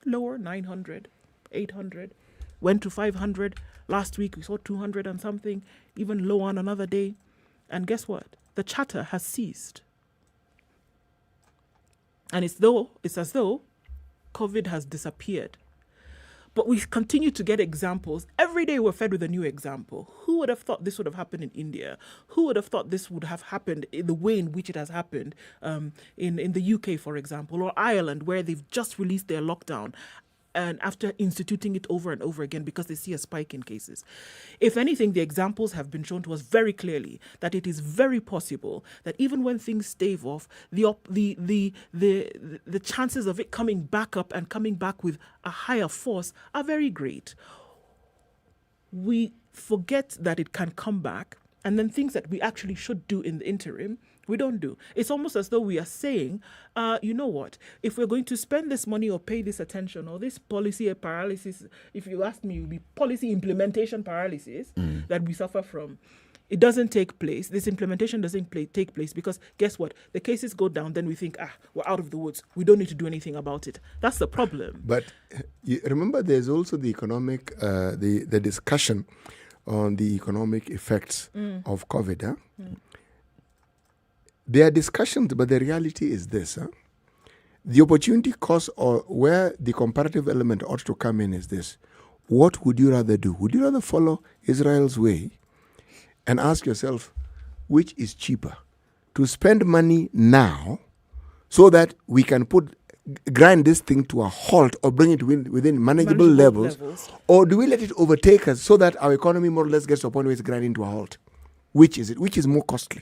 Lower, 900, 800, went to 500. Last week we saw 200 and something, even lower on another day. And guess what? The chatter has ceased. And it's as though COVID has disappeared. But we continue to get examples. Every day we're fed with a new example. Who would have thought this would have happened in India? Who would have thought this would have happened in the way in which it has happened in the UK, for example, or Ireland, where they've just released their lockdown, and after instituting it over and over again because they see a spike in cases. If anything, the examples have been shown to us very clearly that it is very possible that even when things stave off, the chances of it coming back up and coming back with a higher force are very great. We forget that it can come back, and then things that we actually should do in the interim, we don't do. It's almost as though we are saying, you know what, if we're going to spend this money or pay this attention or this policy paralysis, if you ask me, it will be policy implementation paralysis that we suffer from. It doesn't take place. This implementation doesn't take place because guess what? The cases go down, then we think, we're out of the woods. We don't need to do anything about it. That's the problem. But you remember, there's also the economic, the discussion on the economic effects of COVID. There are discussions, but the reality is this. The opportunity cost, or where the comparative element ought to come in, is this. What would you rather do? Would you rather follow Israel's way and ask yourself, which is cheaper? To spend money now so that we can grind this thing to a halt or bring it within manageable levels, or do we let it overtake us so that our economy more or less gets to a point where it's grinding to a halt? Which is it? Which is more costly?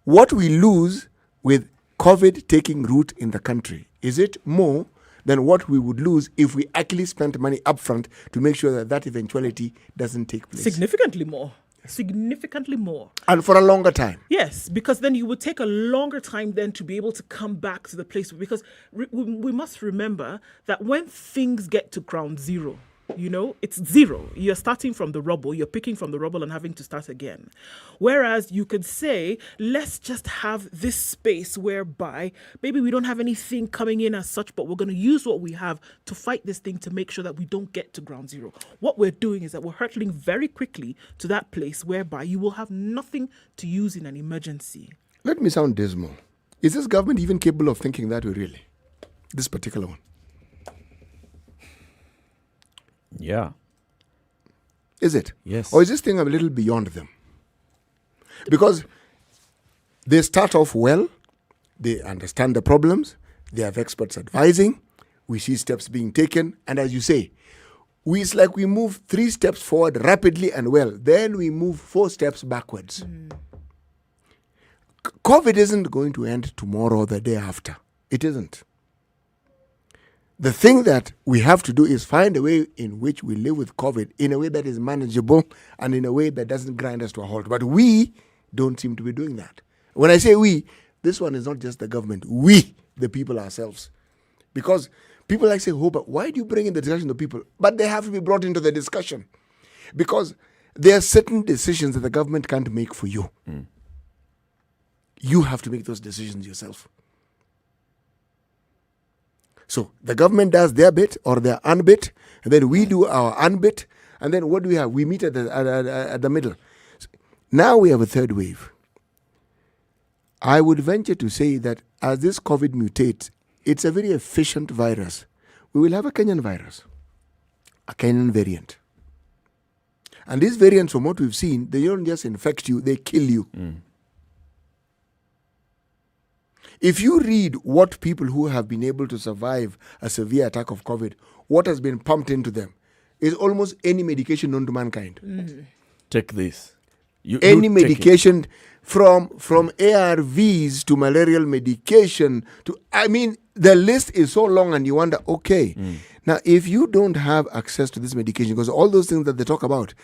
What we lose with COVID taking root in the country, is it more than what we would lose if we actually spent money upfront to make sure that that eventuality doesn't take place? Significantly more. Significantly more. And for a longer time. Yes, because then you would take a longer time then to be able to come back to the place, because we must remember that when things get to ground zero, it's zero. You're starting from the rubble, you're picking from the rubble and having to start again. Whereas you could say, let's just have this space whereby maybe we don't have anything coming in as such, but we're going to use what we have to fight this thing to make sure that we don't get to ground zero. What we're doing is that we're hurtling very quickly to that place whereby you will have nothing to use in an emergency. Let me sound dismal. Is this government even capable of thinking that way, really? This particular one? Yeah. Is it? Yes. Or is this thing a little beyond them? Because they start off well, they understand the problems, they have experts advising, we see steps being taken, and as you say, it's like we move 3 steps forward rapidly and well, then we move 4 steps backwards. COVID isn't going to end tomorrow or the day after. It isn't. The thing that we have to do is find a way in which we live with COVID in a way that is manageable and in a way that doesn't grind us to a halt. But we don't seem to be doing that. When I say we, this one is not just the government. We, the people ourselves. Because people like say, oh, but why do you bring in the discussion of people? But they have to be brought into the discussion. Because there are certain decisions that the government can't make for you. You have to make those decisions yourself. So the government does their bit or their unbit, and then we do our unbit, and then what do we have? We meet at the middle. Now we have a third wave. I would venture to say that as this COVID mutates, it's a very efficient virus. We will have a Kenyan virus, a Kenyan variant. And these variants, from what we've seen, they don't just infect you, they kill you. If you read what people who have been able to survive a severe attack of COVID, what has been pumped into them is almost any medication known to mankind. Take this. Any medication from ARVs to malarial medication to, the list is so long and you wonder, okay, now if you don't have access to this medication, because all those things that they talk about,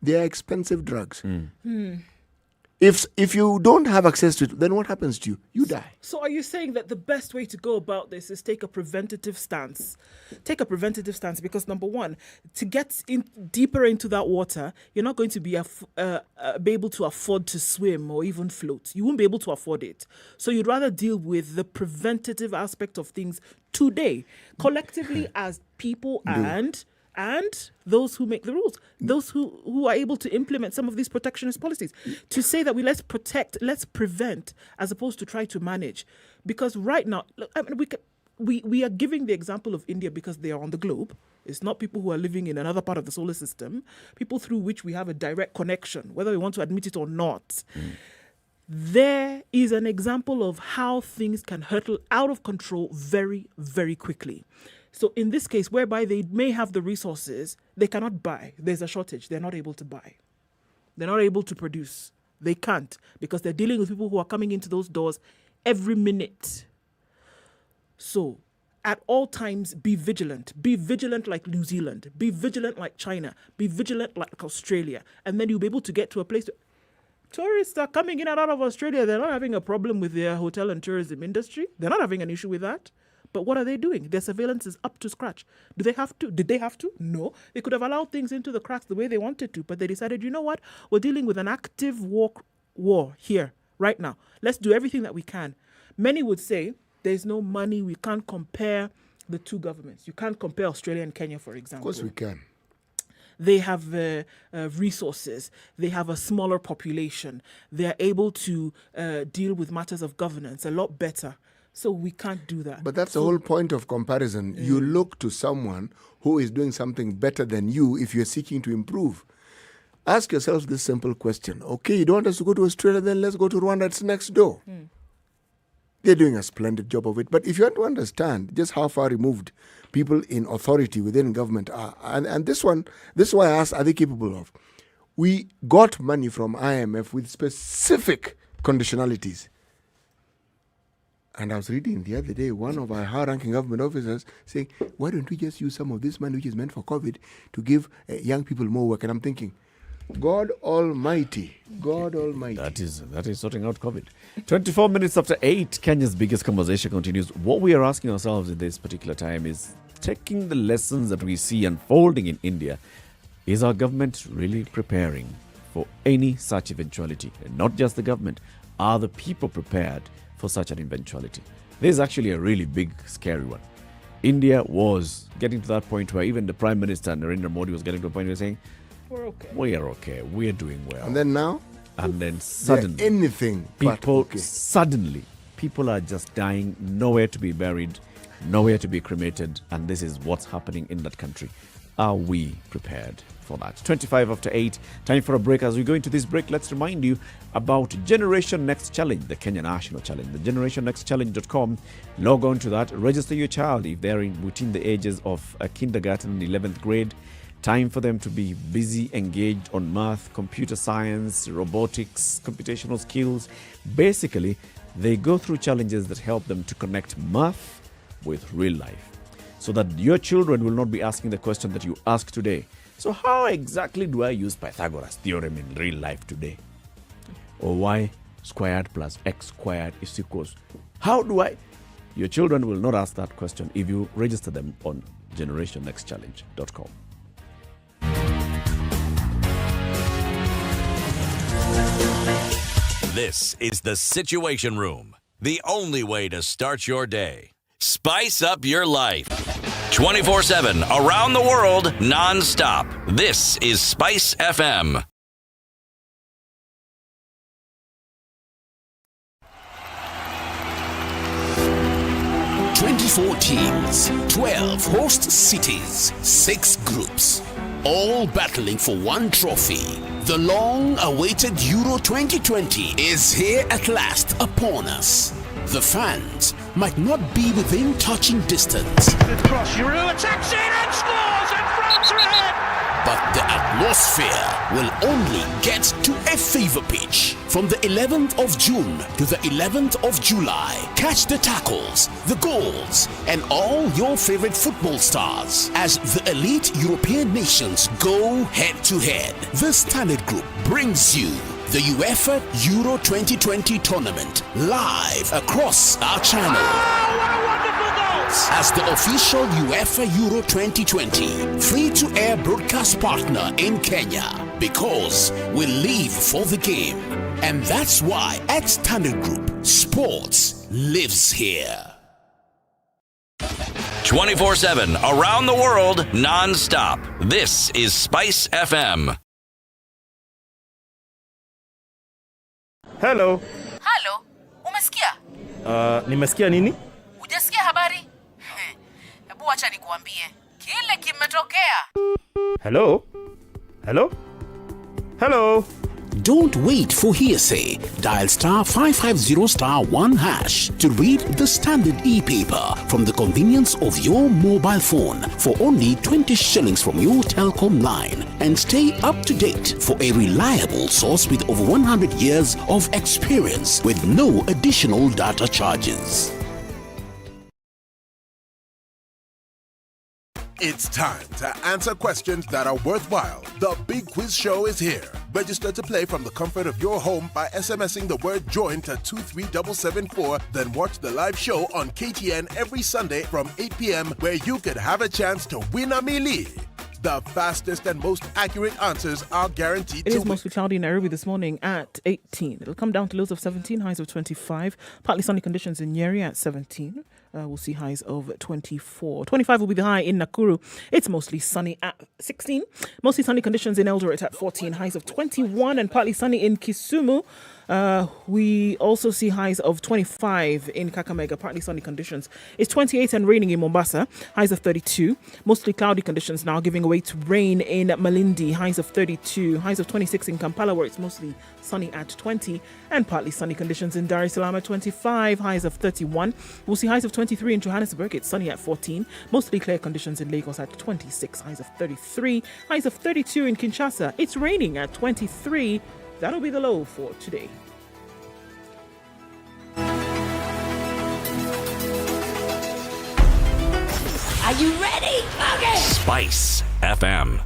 they are expensive drugs. If you don't have access to it, then what happens to you? You die. So are you saying that the best way to go about this is take a preventative stance? Take a preventative stance because, number one, to get in deeper into that water, you're not going to be able to afford to swim or even float. You won't be able to afford it. So you'd rather deal with the preventative aspect of things today, collectively as people and those who make the rules, those who are able to implement some of these protectionist policies, to say that let's protect, let's prevent, as opposed to try to manage. Because right now, we are giving the example of India because they are on the globe. It's not people who are living in another part of the solar system, people through which we have a direct connection, whether we want to admit it or not. There is an example of how things can hurtle out of control very, very quickly. So in this case, whereby they may have the resources, they cannot buy. There's a shortage. They're not able to buy. They're not able to produce. They can't because they're dealing with people who are coming into those doors every minute. So at all times, be vigilant. Be vigilant like New Zealand. Be vigilant like China. Be vigilant like Australia. And then you'll be able to get to a place. Tourists are coming in and out of Australia. They're not having a problem with their hotel and tourism industry. They're not having an issue with that. But what are they doing? Their surveillance is up to scratch. Do they have to? Did they have to? No. They could have allowed things into the cracks the way they wanted to, but they decided, you know what? We're dealing with an active war here, right now. Let's do everything that we can. Many would say there's no money. We can't compare the two governments. You can't compare Australia and Kenya, for example. Of course we can. They have resources. They have a smaller population. They are able to deal with matters of governance a lot better. So we can't do that. But that's the whole point of comparison. You look to someone who is doing something better than you if you're seeking to improve. Ask yourself this simple question. Okay, you don't want us to go to Australia, then let's go to Rwanda. It's next door. They're doing a splendid job of it. But if you want to understand just how far removed people in authority within government are, and this is why I asked, are they capable of? We got money from IMF with specific conditionalities. And I was reading the other day, one of our high-ranking government officers saying, why don't we just use some of this money which is meant for COVID to give young people more work? And I'm thinking, God Almighty. That is sorting out COVID. 24 minutes after 8, Kenya's biggest conversation continues. What we are asking ourselves in this particular time is, taking the lessons that we see unfolding in India, is our government really preparing for any such eventuality? And not just the government. Are the people prepared for such an eventuality? This is actually a really big, scary one. India was getting to that point where even the Prime Minister, Narendra Modi, was getting to a point where saying, we're okay. We are okay. We are doing well. And then now? And then suddenly, anything people are just dying, nowhere to be buried, nowhere to be cremated, and this is what's happening in that country. Are we prepared for that? 25 after 8, time for a break. As we go into this break, let's remind you about Generation Next Challenge, the Kenya National Challenge, the generationnextchallenge.com. Log on to that, register your child if they're between the ages of kindergarten and 11th grade. Time for them to be busy, engaged on math, computer science, robotics, computational skills. Basically, they go through challenges that help them to connect math with real life, so that your children will not be asking the question that you ask today. So how exactly do I use Pythagoras' theorem in real life today? Or y squared plus x squared is equals. How do I? Your children will not ask that question if you register them on generationnextchallenge.com. This is the Situation Room, the only way to start your day. Spice up your life. 24/7, around the world, non-stop. This is Spice FM. "24 teams, 12 host cities, 6 groups, all battling for one trophy. The long-awaited Euro 2020 is here at last upon us. The fans might not be within touching distance. Good cross, Giroud attacks it and scores, and France are ahead! But the atmosphere will only get to a fever pitch. From the 11th of June to the 11th of July, catch the tackles, the goals, and all your favorite football stars as the elite European nations go head-to-head. The Standard Group brings you the UEFA Euro 2020 tournament live across our channel. Oh, what a wonderful goal! As the official UEFA Euro 2020 free-to-air broadcast partner in Kenya, because we live for the game. And that's why at Standard Group, sports lives here. 24/7, around the world, non-stop. This is Spice FM. Hello. Halo, umesikia? Nimesikia nini? Hujasikia habari? Hebu acha nikuambie. Kile kimetokea. Hello? Hello? Hello? Don't wait for hearsay. Dial *550*1# to read the Standard e-paper from the convenience of your mobile phone for only 20 shillings from your telecom line, and stay up to date for a reliable source with over 100 years of experience with no additional data charges. It's time to answer questions that are worthwhile. The Big Quiz Show is here. Register to play from the comfort of your home by SMSing the word JOIN to 23774. Then watch the live show on KTN every Sunday from 8 p.m. where you could have a chance to win a mealie. The fastest and most accurate answers are guaranteed It to is mostly cloudy in Nairobi this morning at 18. It'll come down to lows of 17, highs of 25. Partly sunny conditions in Nyeri at 17. We'll see highs of 24. 25 will be the high in Nakuru. It's mostly sunny at 16. Mostly sunny conditions in Eldoret at 14. Highs of 21, and partly sunny in Kisumu. We also see highs of 25 in Kakamega, partly sunny conditions. It's 28 and raining in Mombasa, highs of 32. Mostly cloudy conditions now, giving way to rain in Malindi, highs of 32. Highs of 26 in Kampala, where it's mostly sunny at 20. And partly sunny conditions in Dar es Salaam at 25, highs of 31. We'll see highs of 23 in Johannesburg, it's sunny at 14. Mostly clear conditions in Lagos at 26, highs of 33. Highs of 32 in Kinshasa, it's raining at 23. That'll be the low for today. Are you ready? Okay. Spice FM.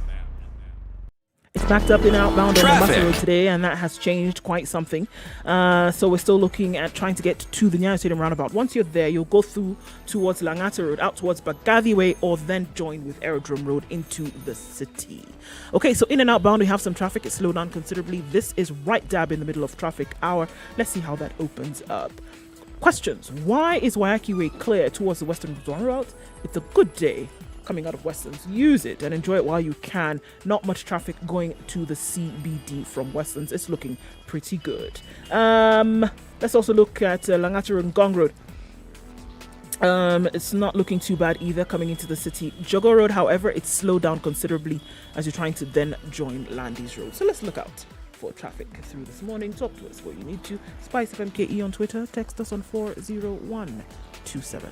It's backed up in outbound on Traffic. Mombasa Road today, and that has changed quite something. So we're still looking at trying to get to the Nyeri Stadium roundabout. Once you're there, you'll go through towards Langata Road, out towards Bagavi Way, or then join with Aerodrome Road into the city. Okay, so in and outbound, we have some traffic. It's slowed down considerably. This is right dab in the middle of traffic hour. Let's see how that opens up. Questions. Why is Waiyaki Way clear towards the Western Botswana route? It's a good day coming out of Westlands. Use it and enjoy it while you can. Not much traffic going to the CBD from Westlands. It's looking pretty good. Let's also look at Langata Road and Gong Road. It's not looking too bad either coming into the city. Jogo Road, however, it's slowed down considerably as you're trying to then join Landys Road. So let's look out for traffic through this morning. Talk to us where you need to. SpiceFM KE on Twitter. Text us on 40127.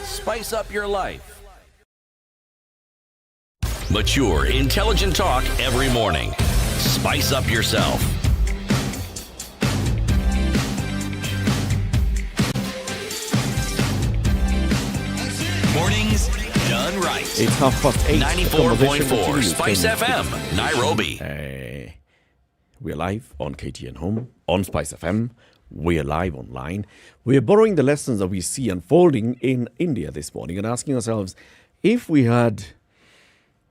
Spice up your life. Mature, intelligent talk every morning. Spice up yourself. Mornings done right. It's 8:30. 94.4 Spice FM, Nairobi. We're live on KTN Home, on Spice FM. We're live online. We're borrowing the lessons that we see unfolding in India this morning and asking ourselves, if we had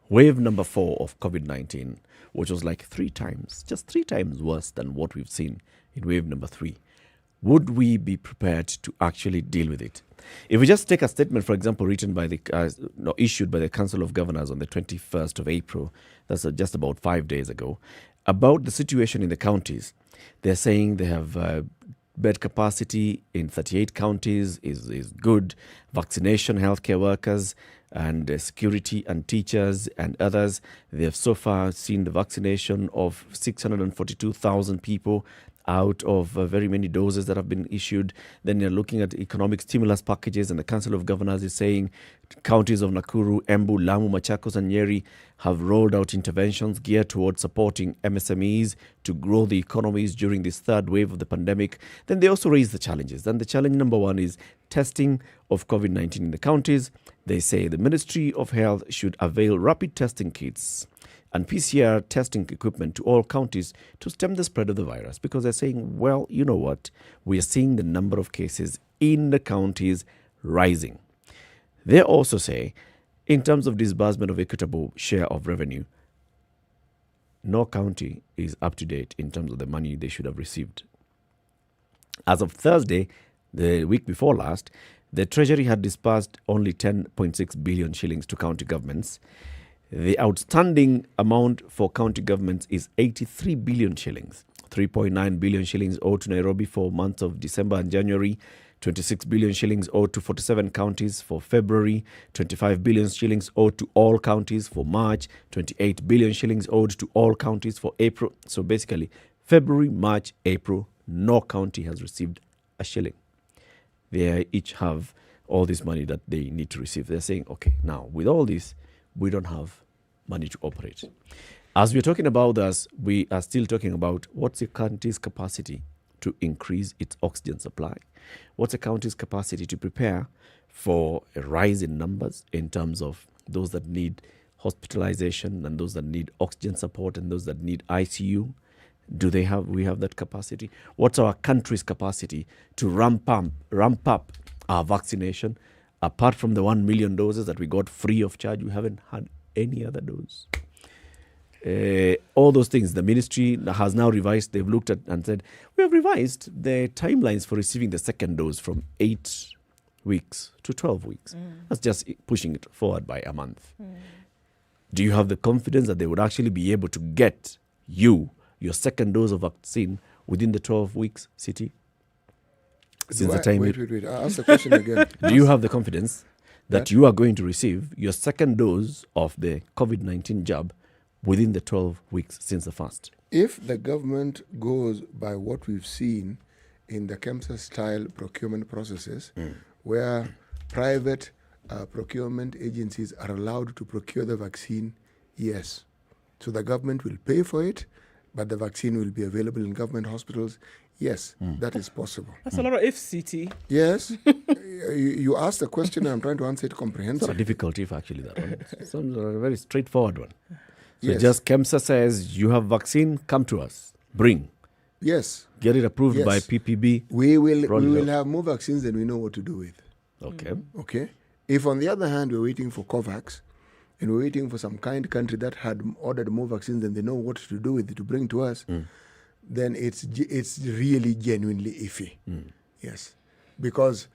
wave number 4 of COVID-19, which was like just three times worse than what we've seen in wave number 3, would we be prepared to actually deal with it? If we just take a statement, for example, written by issued by the Council of Governors on the 21st of April, that's just about 5 days ago, about the situation in the counties. They're saying they have bed capacity in 38 counties is good. Vaccination, healthcare workers, and security and teachers and others. They have so far seen the vaccination of 642,000 people out of very many doses that have been issued. Then they're looking at economic stimulus packages, and the Council of Governors is saying counties of Nakuru, Embu, Lamu, Machakos and Nyeri have rolled out interventions geared towards supporting MSMEs to grow the economies during this third wave of the pandemic. Then they also raise the challenges. And the challenge number 1 is testing of COVID-19 in the counties. They say the Ministry of Health should avail rapid testing kits and PCR testing equipment to all counties to stem the spread of the virus, because they're saying, well, you know what? We are seeing the number of cases in the counties rising. They also say, in terms of disbursement of equitable share of revenue, no county is up to date in terms of the money they should have received. As of Thursday, the week before last, the Treasury had disbursed only 10.6 billion shillings to county governments. The outstanding amount for county governments is 83 billion shillings. 3.9 billion shillings owed to Nairobi for months of December and January. 26 billion shillings owed to 47 counties for February. 25 billion shillings owed to all counties for March. 28 billion shillings owed to all counties for April. So basically, February, March, April, no county has received a shilling. They each have all this money that they need to receive. They're saying, okay, now with all this, we don't have money to operate. As we're talking about this, we are still talking about what's the country's capacity to increase its oxygen supply. What's the county's capacity to prepare for a rise in numbers in terms of those that need hospitalization and those that need oxygen support and those that need ICU? We have that capacity? What's our country's capacity to ramp up our vaccination? Apart from the 1 million doses that we got free of charge, we haven't had any other dose. All those things. The ministry has now revised. They've looked at and said, we have revised the timelines for receiving the second dose from 8 weeks to 12 weeks. That's just pushing it forward by a month. Do you have the confidence that they would actually be able to get you your second dose of vaccine within the 12 weeks, City? Since the time wait. I'll ask the question again. Do you have the confidence that you are going to receive your second dose of the COVID-19 jab within the 12 weeks since the first? If the government goes by what we've seen in the KEMSA-style procurement processes, where private procurement agencies are allowed to procure the vaccine, yes. So the government will pay for it, but the vaccine will be available in government hospitals. Yes, that is possible. That's a lot of ifs, CT. Yes. You asked the question and I'm trying to answer it comprehensively. It's not a difficult if actually, that one. It's a very straightforward one. So Yes. just KEMSA says, you have vaccine, come to us. Bring. Yes. Get it approved Yes. by PPB. We will roll it out. have more vaccines than we know what to do with. Okay. Okay. If on the other hand we're waiting for COVAX and we're waiting for some kind country that had ordered more vaccines than they know what to do with it to bring to us, then it's really genuinely iffy. Yes. Because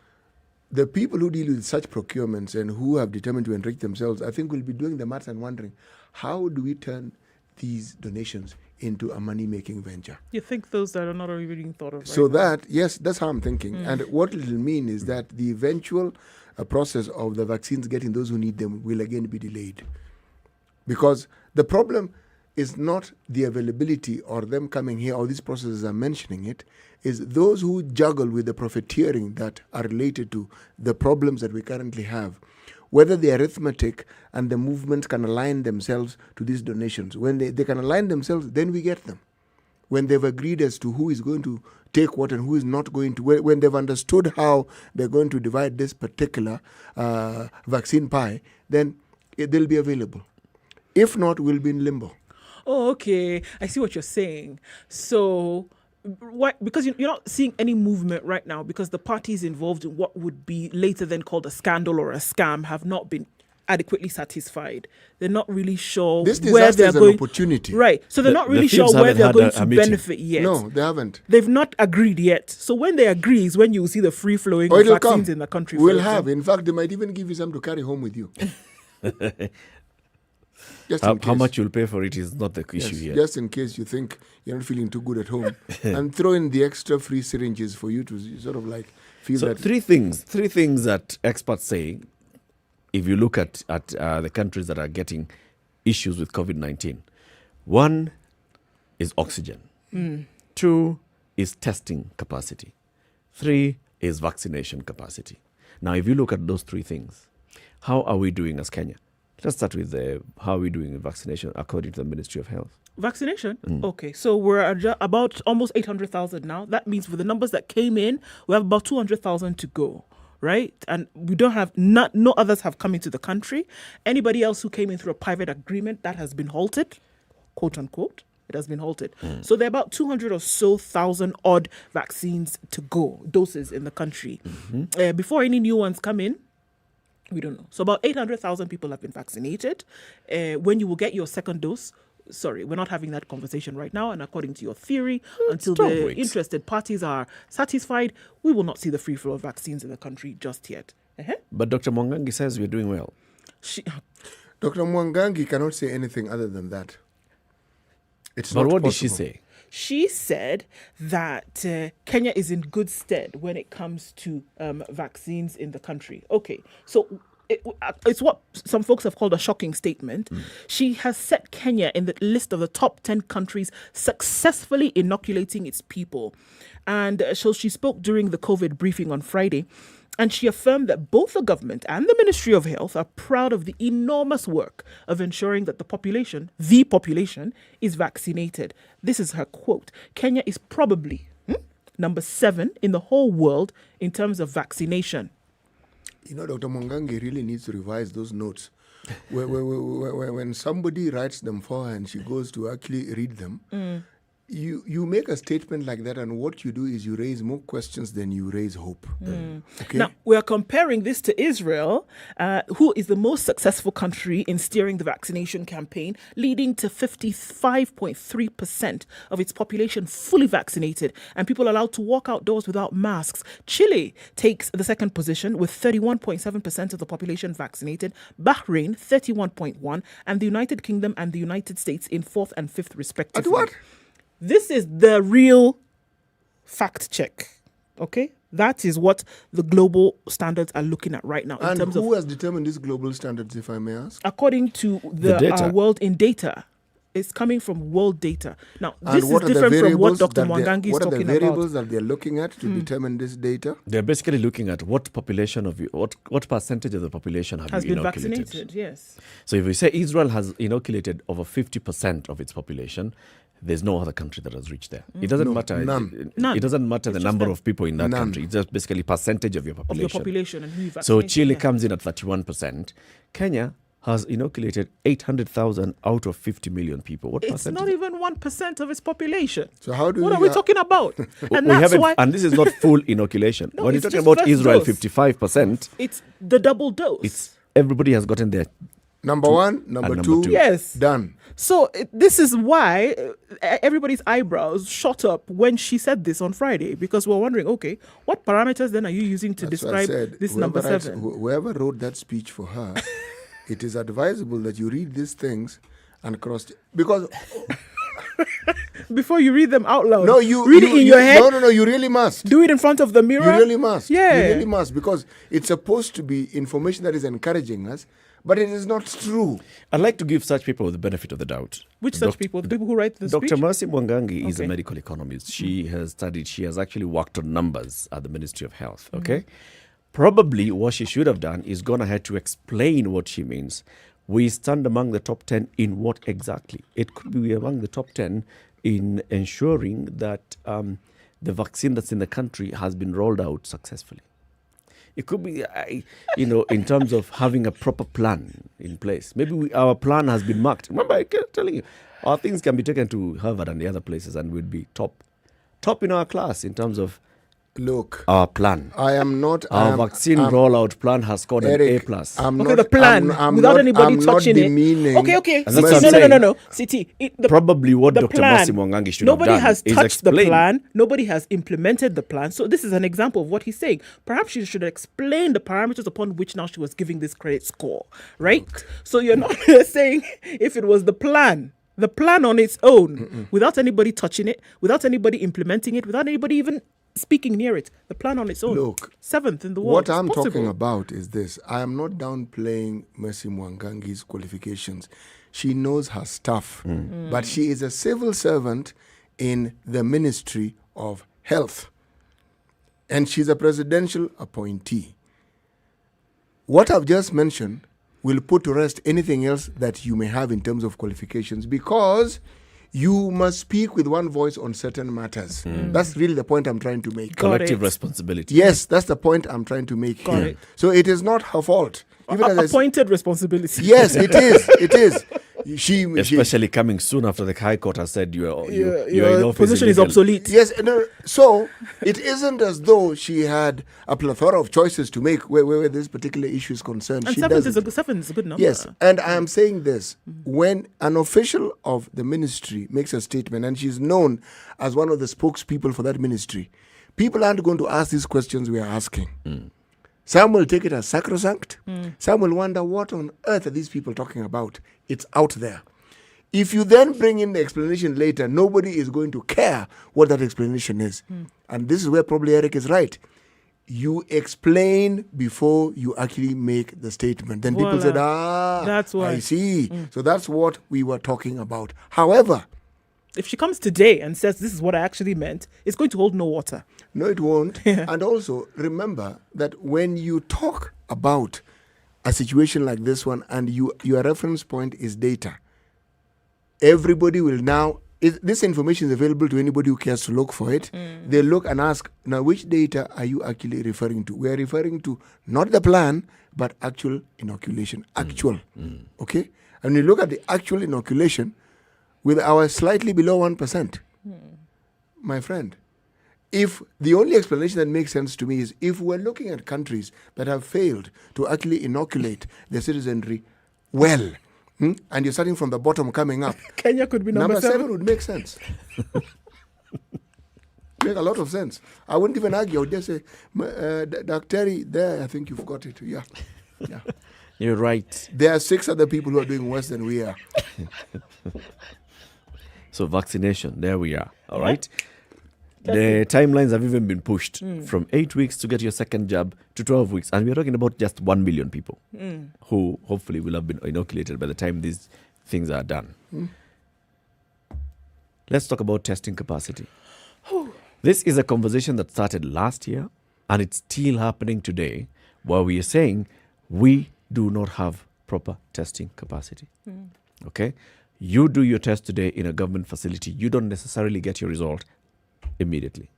the people who deal with such procurements and who have determined to enrich themselves, I think will be doing the maths and wondering, how do we turn these donations into a money-making venture? You think those that are not already being thought of, right? So that, yes, that's how I'm thinking. And what it will mean is that the eventual process of the vaccines getting those who need them will again be delayed. Because the problem is not the availability or them coming here, or these processes are mentioning it, is those who juggle with the profiteering that are related to the problems that we currently have. Whether the arithmetic and the movements can align themselves to these donations. When they can align themselves, then we get them. When they've agreed as to who is going to take what and who is not going to, when they've understood how they're going to divide this particular vaccine pie, then they'll be available. If not, we'll be in limbo. Oh, okay. I see what you're saying. So, why? Because you're not seeing any movement right now because the parties involved in what would be later then called a scandal or a scam have not been adequately satisfied. They're not really sure This where disaster they're is going. an opportunity. Right. So they're not really sure thieves where haven't they're had going a to meeting. benefit yet. No, they haven't. They've not agreed yet. So when they agree is when you will see the free flowing of It'll vaccines come. in the country. We'll for have. example. In fact, they might even give you some to carry home with you. Just How in case. much you'll pay for it is not the issue Yes, here. just in case you think you're not feeling too good at home, and throw in the extra free syringes for you to sort of like feel So that. three things that experts say, if you look at the countries that are getting issues with COVID-19. One is oxygen. 2 is testing capacity. 3 is vaccination capacity. Now, if you look at those three things, how are we doing as Kenya? Let's start with how are we doing in vaccination according to the Ministry of Health? Vaccination? Okay, so we're at about almost 800,000 now. That means with the numbers that came in, we have about 200,000 to go, right? And we don't have, no others have come into the country. Anybody else who came in through a private agreement, that has been halted, quote unquote. It has been halted. So there are about 200 or so thousand odd vaccines to go, doses in the country. Before any new ones come in, we don't know. So about 800,000 people have been vaccinated. When you will get your second dose, sorry, we're not having that conversation right now. And according to your theory, until 12 the weeks. interested parties are satisfied, we will not see the free flow of vaccines in the country just yet. But Dr. Mwangangi says we're doing well. Dr. Mwangangi cannot say anything other than that. It's But not what did she possible. say? She said that Kenya is in good stead when it comes to vaccines in the country. Okay, so it's what some folks have called a shocking statement. She has set Kenya in the list of the top 10 countries successfully inoculating its people. And so she spoke during the COVID briefing on Friday. And she affirmed that both the government and the Ministry of Health are proud of the enormous work of ensuring that the population is vaccinated. This is her quote. Kenya is probably number 7 in the whole world in terms of vaccination. You know, Dr. Mwangangi really needs to revise those notes. When somebody writes them for her and she goes to actually read them, you make a statement like that, and what you do is you raise more questions than you raise hope. Okay? Now, we are comparing this to Israel, who is the most successful country in steering the vaccination campaign, leading to 55.3% of its population fully vaccinated and people allowed to walk outdoors without masks. Chile takes the second position with 31.7% of the population vaccinated, Bahrain 31.1%, and the United Kingdom and the United States in 4th and 5th respectively. At what? This is the real fact check, okay? That is what the global standards are looking at right now. In And terms who of, has determined these global standards, if I may ask? according to the data. World in Data, it's coming from world data. Now, And this is what are the different from what variables Dr. that Mwangangi is what are the talking variables about. that they're looking at to determine this data? They're basically looking at what population of you, what percentage of the population Has you been inoculated. vaccinated, yes. So if we say Israel has inoculated over 50% of its population, there's no other country that has reached there. It doesn't matter. none. It doesn't matter the number of people in that None. country. It's just basically percentage of your Of population. your population and who you So vaccinated. Chile yeah. comes in at 31%. Kenya has inoculated 800,000 out of 50 million people. What It's percentage? not even 1% of its population. So how do What we are we talking about? And we that's haven't, why and this is not full inoculation. No, when you're it's talking just about first Israel, dose. 55%, it's the double dose. it's everybody has gotten their Number one, number number two, two. Yes. done. So this is why everybody's eyebrows shot up when she said this on Friday, because we're wondering, okay, what parameters then are you using to That's what I describe said. this number Whoever writes- 7? Whoever wrote that speech for her, it is advisable that you read these things and cross because Before you read them out loud. no, you read it in your head. No, you really must. Do it in front of the mirror. You really must. Yeah. You really must, because it's supposed to be information that is encouraging us, but it is not true. I'd like to give such people the benefit of the doubt. Which such people? The people who write the Dr. speech? Mercy Mwangangi is a Okay. medical economist. She has studied, she has actually worked on numbers at the Ministry of Health, okay? Probably what she should have done is gone ahead to explain what she means. We stand among the top 10 in what exactly? It could be among the top 10 in ensuring that the vaccine that's in the country has been rolled out successfully. It could be, in terms of having a proper plan in place. Maybe our plan has been marked. Remember, I kept telling you, our things can be taken to Harvard and the other places and we'd be top in our class in terms of our plan. I am not. Our vaccine rollout plan has scored Eric, an A+. I'm Okay, not, the plan I'm without not, anybody I'm touching not it. demeaning Okay. And that's what I'm saying. No. City. Probably what the Dr. plan. Mercy Mwangangi should Nobody have done has is touched the explain. plan. Nobody has implemented the plan. So this is an example of what he's saying. Perhaps she should explain the parameters upon which now she was giving this credit score, right? So you're not saying if it was the plan on its own, without anybody touching it, without anybody implementing it, without anybody even speaking near it, the plan on its own. Look, 7th in the world. What It's I'm possible. talking about is this. I am not downplaying Mercy Mwangangi's qualifications. She knows her stuff. But she is a civil servant in the Ministry of Health. And she's a presidential appointee. What I've just mentioned will put to rest anything else that you may have in terms of qualifications, because you must speak with one voice on certain matters. That's really the point I'm trying to make. Collective responsibility. Yes, that's the point I'm trying to make Got here. it. So it is not her fault. Even as I s- Appointed responsibility. Yes, it is. It is. She Especially coming soon after the High Court has said your your in office position is illegal. obsolete. Yes, no, so it isn't as though she had a plethora of choices to make where this particular issue is concerned. And She 7 doesn't. is a good number. Yes, and I am saying this. When an official of the ministry makes a statement, and she's known as one of the spokespeople for that ministry, people aren't going to ask these questions we are asking. Some will take it as sacrosanct. Some will wonder, what on earth are these people talking about? It's out there. If you then bring in the explanation later, nobody is going to care what that explanation is. And this is where probably Eric is right. You explain before you actually make the statement. Then people said, That's why. I see. So that's what we were talking about. However, if she comes today and says this is what I actually meant, it's going to hold no water. no, it won't. And also, remember that when you talk about a situation like this one and your reference point is data, everybody will now, this information is available to anybody who cares to look for it. They look and ask, now which data are you actually referring to? We are referring to not the plan, but actual inoculation. Actual. Okay? And when you look at the actual inoculation, with our slightly below 1%, My friend, if the only explanation that makes sense to me is if we're looking at countries that have failed to actually inoculate their citizenry well, and you're starting from the bottom coming up, Kenya could be number 7 would make sense. Make a lot of sense. I wouldn't even argue. I would just say, Dr. Terry, there, I think you've got it. Yeah. You're right. There are 6 other people who are doing worse than we are. So vaccination, there we are. All right. The timelines have even been pushed from 8 weeks to get your second jab to 12 weeks. And we're talking about just 1 million people who hopefully will have been inoculated by the time these things are done. Let's talk about testing capacity. This is a conversation that started last year and it's still happening today, where we are saying we do not have proper testing capacity. Okay? You do your test today in a government facility. You don't necessarily get your result immediately.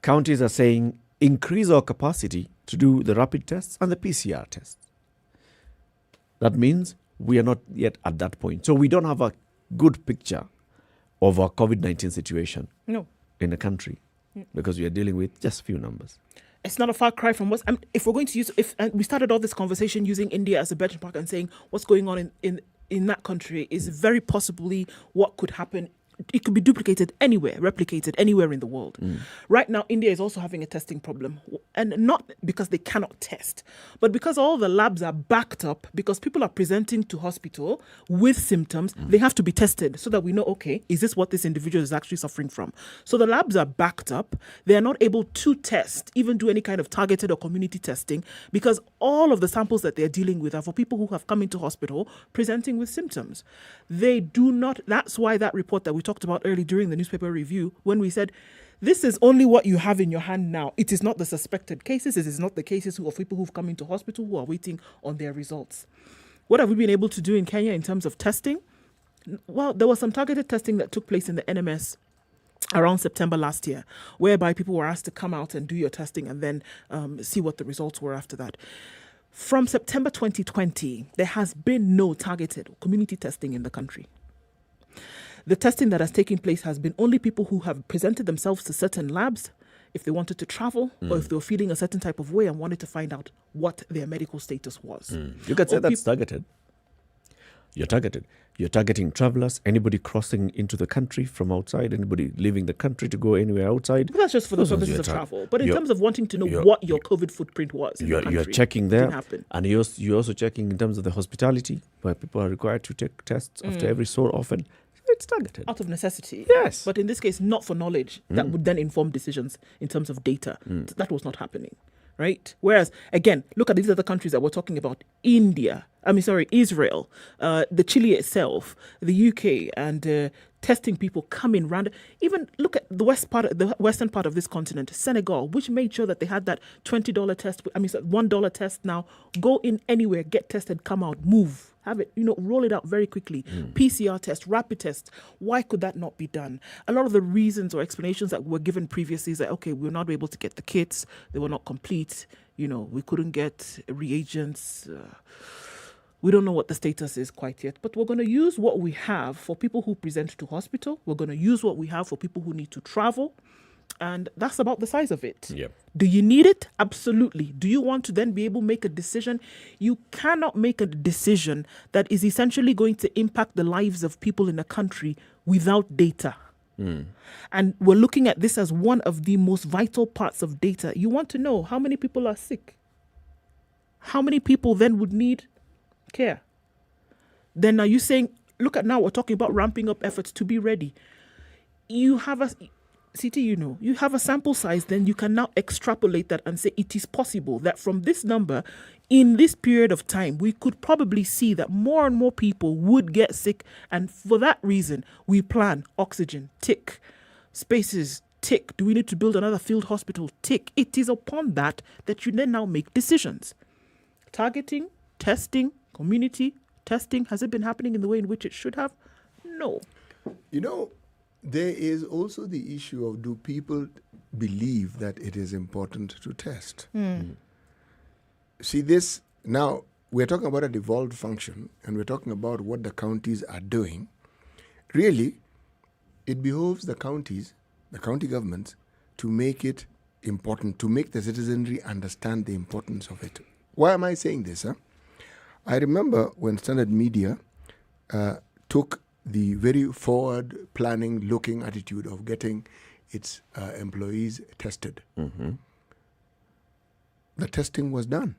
Counties are saying increase our capacity to do the rapid tests and the PCR tests. That means we are not yet at that point. So we don't have a good picture of our COVID-19 situation in the country because we are dealing with just few numbers. It's not a far cry from what, if we're going to use, we started all this conversation using India as a benchmark and saying what's going on in that country is very possibly what could happen. It could be duplicated anywhere, replicated anywhere in the world. Right now, India is also having a testing problem. And not because they cannot test, but because all the labs are backed up, because people are presenting to hospital with symptoms, they have to be tested so that we know, okay, is this what this individual is actually suffering from? So the labs are backed up. They are not able to test, even do any kind of targeted or community testing, because all of the samples that they're dealing with are for people who have come into hospital presenting with symptoms. They do not, that's why that report that we talked about early during the newspaper review, when we said, this is only what you have in your hand now. It is not the suspected cases. It is not the cases of people who've come into hospital who are waiting on their results. What have we been able to do in Kenya in terms of testing? Well, there was some targeted testing that took place in the NMS around September last year, whereby people were asked to come out and do your testing and then see what the results were after that. From September 2020, there has been no targeted community testing in the country. The testing that has taken place has been only people who have presented themselves to certain labs if they wanted to travel or if they were feeling a certain type of way and wanted to find out what their medical status was. You could say that's targeted. You're targeted. You're targeting travelers, anybody crossing into the country from outside, anybody leaving the country to go anywhere outside. But that's just for the purposes of travel. But in terms of wanting to know what your COVID footprint was in the country, you're checking there. Didn't happen. And you're also checking in terms of the hospitality, where people are required to take tests after every so often. It's targeted. Out of necessity. Yes. But in this case, not for knowledge that would then inform decisions in terms of data. That was not happening, right? Whereas, again, look at these other countries that we're talking about. Israel, the Chile itself, the UK, and testing people coming round. Even look at the western part of this continent, Senegal, which made sure that they had that $20 test. $1 test now. Go in anywhere, get tested, come out, move. Have it, roll it out very quickly. PCR test, rapid test. Why could that not be done? A lot of the reasons or explanations that were given previously is that, okay, we were not able to get the kits. They were not complete. We couldn't get reagents. We don't know what the status is quite yet, but we're going to use what we have for people who present to hospital. We're going to use what we have for people who need to travel. And that's about the size of it. Yep. Do you need it? Absolutely. Do you want to then be able to make a decision? You cannot make a decision that is essentially going to impact the lives of people in a country without data. And we're looking at this as one of the most vital parts of data. You want to know how many people are sick. How many people then would need care? Then are you saying, look at now, we're talking about ramping up efforts to be ready. You have you have a sample size, then you can now extrapolate that and say it is possible that from this number, in this period of time, we could probably see that more and more people would get sick. And for that reason, we plan oxygen, tick, spaces, tick. Do we need to build another field hospital? Tick. It is upon that you then now make decisions. Targeting, testing, community testing, has it been happening in the way in which it should have? No. There is also the issue of, do people believe that it is important to test? See, this, now, we're talking about a devolved function, and we're talking about what the counties are doing. Really, it behoves the county governments, to make it important, to make the citizenry understand the importance of it. Why am I saying this? I remember when Standard Media took the very forward planning looking attitude of getting its employees tested. Mm-hmm. The testing was done.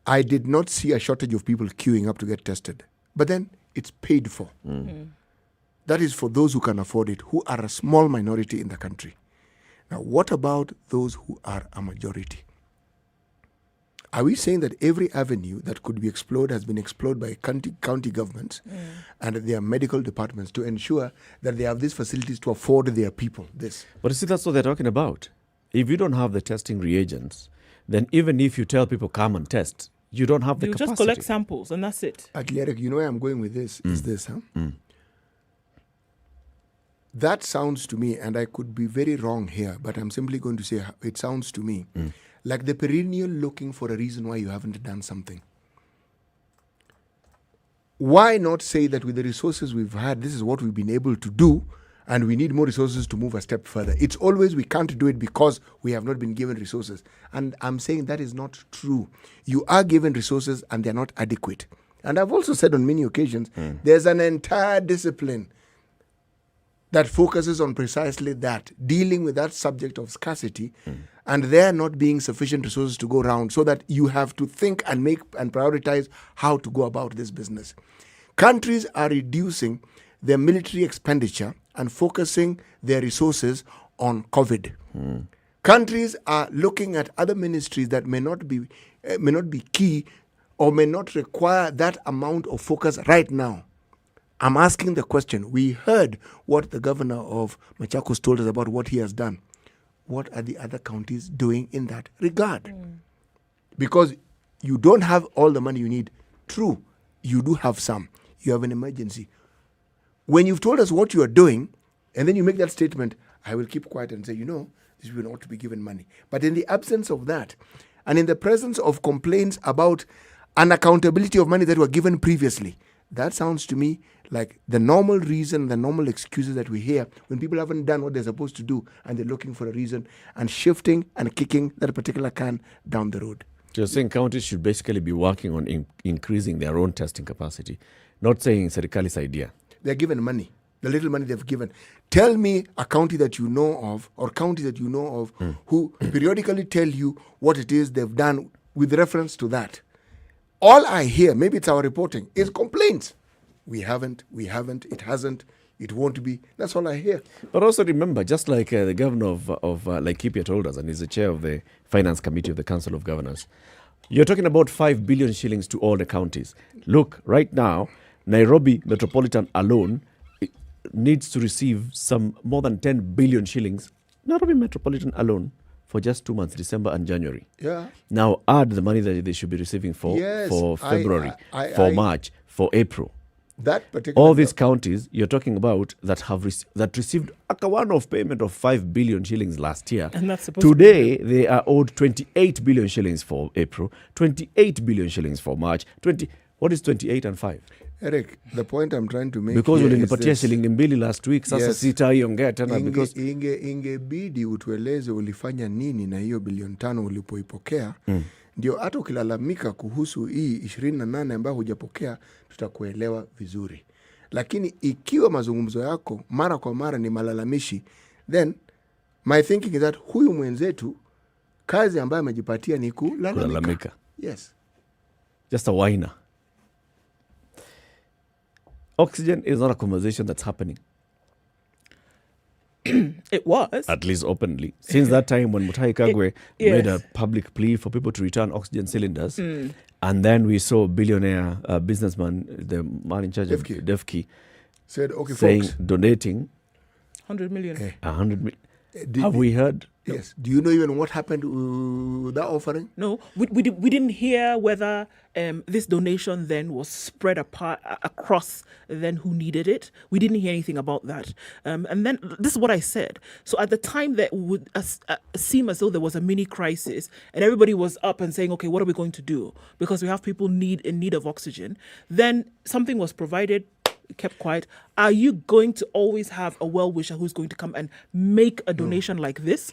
I did not see a shortage of people queuing up to get tested. But then it's paid for. That is for those who can afford it, who are a small minority in the country. Now, what about those who are a majority? Are we saying that every avenue that could be explored has been explored by county governments and their medical departments to ensure that they have these facilities to afford their people this? But you see, that's what they're talking about. If you don't have the testing reagents, then even if you tell people come and test, you don't have the capacity. You just collect samples and that's it. Eric, you know where I'm going with this is this, That sounds to me, and I could be very wrong here, but I'm simply going to say it sounds to me like the perennial looking for a reason why you haven't done something. Why not say that with the resources we've had, this is what we've been able to do, and we need more resources to move a step further? It's always we can't do it because we have not been given resources. And I'm saying that is not true. You are given resources and they're not adequate. And I've also said on many occasions, there's an entire discipline that focuses on precisely that, dealing with that subject of scarcity, and there not being sufficient resources to go around, so that you have to think and make and prioritize how to go about this business. Countries are reducing their military expenditure and focusing their resources on COVID. Countries are looking at other ministries that may not be key or may not require that amount of focus right now. I'm asking the question. We heard what the governor of Machakos told us about what he has done. What are the other counties doing in that regard? Because you don't have all the money you need. True, you do have some. You have an emergency. When you've told us what you are doing, and then you make that statement, I will keep quiet and say, this will not to be given money. But in the absence of that, and in the presence of complaints about unaccountability of money that were given previously, that sounds to me like the normal reason, the normal excuses that we hear when people haven't done what they're supposed to do and they're looking for a reason and shifting and kicking that particular can down the road. You're saying counties should basically be working on increasing their own testing capacity, not saying Serikali's idea. They're given money, the little money they've given. Tell me a county that you know of or county that you know of who periodically tell you what it is they've done with reference to that. All I hear, maybe it's our reporting, is complaints. We haven't, it hasn't, it won't be. That's all I hear. But also remember, just like the governor of Laikipia told us, and he's the chair of the finance committee of the Council of Governors, you're talking about 5 billion shillings to all the counties. Look, right now, Nairobi Metropolitan alone needs to receive some more than 10 billion shillings. Nairobi Metropolitan alone. For just 2 months, December and January. Yeah. Now add the money that they should be receiving for February, for March, for April. That particular all these counties you're talking about that received a one-off payment of 5 billion shillings last year. And that's supposed Today they are owed 28 billion shillings for April, 28 billion shillings for March. What is 28 and 5? Eric, the point I'm trying to make because here ulinipatia shilingi mbili last week, sasa sitaiongea tena because ingebidi utueleze ulifanya nini na hiyo bilioni 5 ulipoipokea. Ndio hata ukilalamika kuhusu hii 28 ambayo hujapokea tutakuelewa vizuri. Lakini ikiwa mazungumzo yako mara kwa mara ni malalamishi, then my thinking is that huyu mwenzetu kazi ambayo amejipatia ni kulalamika. Yes. Just a whiner. Oxygen is not a conversation that's happening. It was. At least openly. Since that time when Mutahi Kagwe made a public plea for people to return oxygen cylinders, and then we saw billionaire businessman, the man in charge of Defki, said, okay, saying, folks, donating 100 million. 100 million. Have we heard? Yes. Do you know even what happened with that offering? No. We didn't hear whether this donation then was spread across then who needed it. We didn't hear anything about that. And then this is what I said. So at the time that would seem as though there was a mini crisis and everybody was up and saying, okay, what are we going to do? Because we have people in need of oxygen. Then something was provided. kept quiet. Are you going to always have a well-wisher who's going to come and make a donation like this?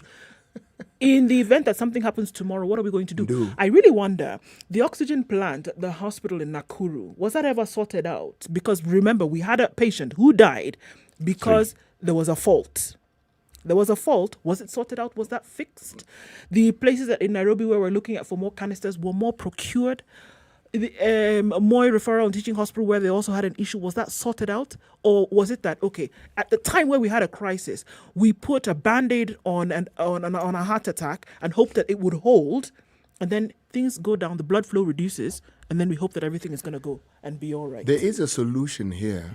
In the event that something happens tomorrow, what are we going to do? I really wonder, the oxygen plant at the hospital in Nakuru, was that ever sorted out? Because remember, we had a patient who died because there was a fault. There was a fault. Was it sorted out? Was that fixed? The places that in Nairobi where we're looking at for more canisters were more procured. The Moi Referral and Teaching Hospital where they also had an issue, was that sorted out? Or was it that, okay, at the time where we had a crisis, we put a Band-Aid on a heart attack and hoped that it would hold, and then things go down, the blood flow reduces, and then we hope that everything is going to go and be all right. There is a solution here,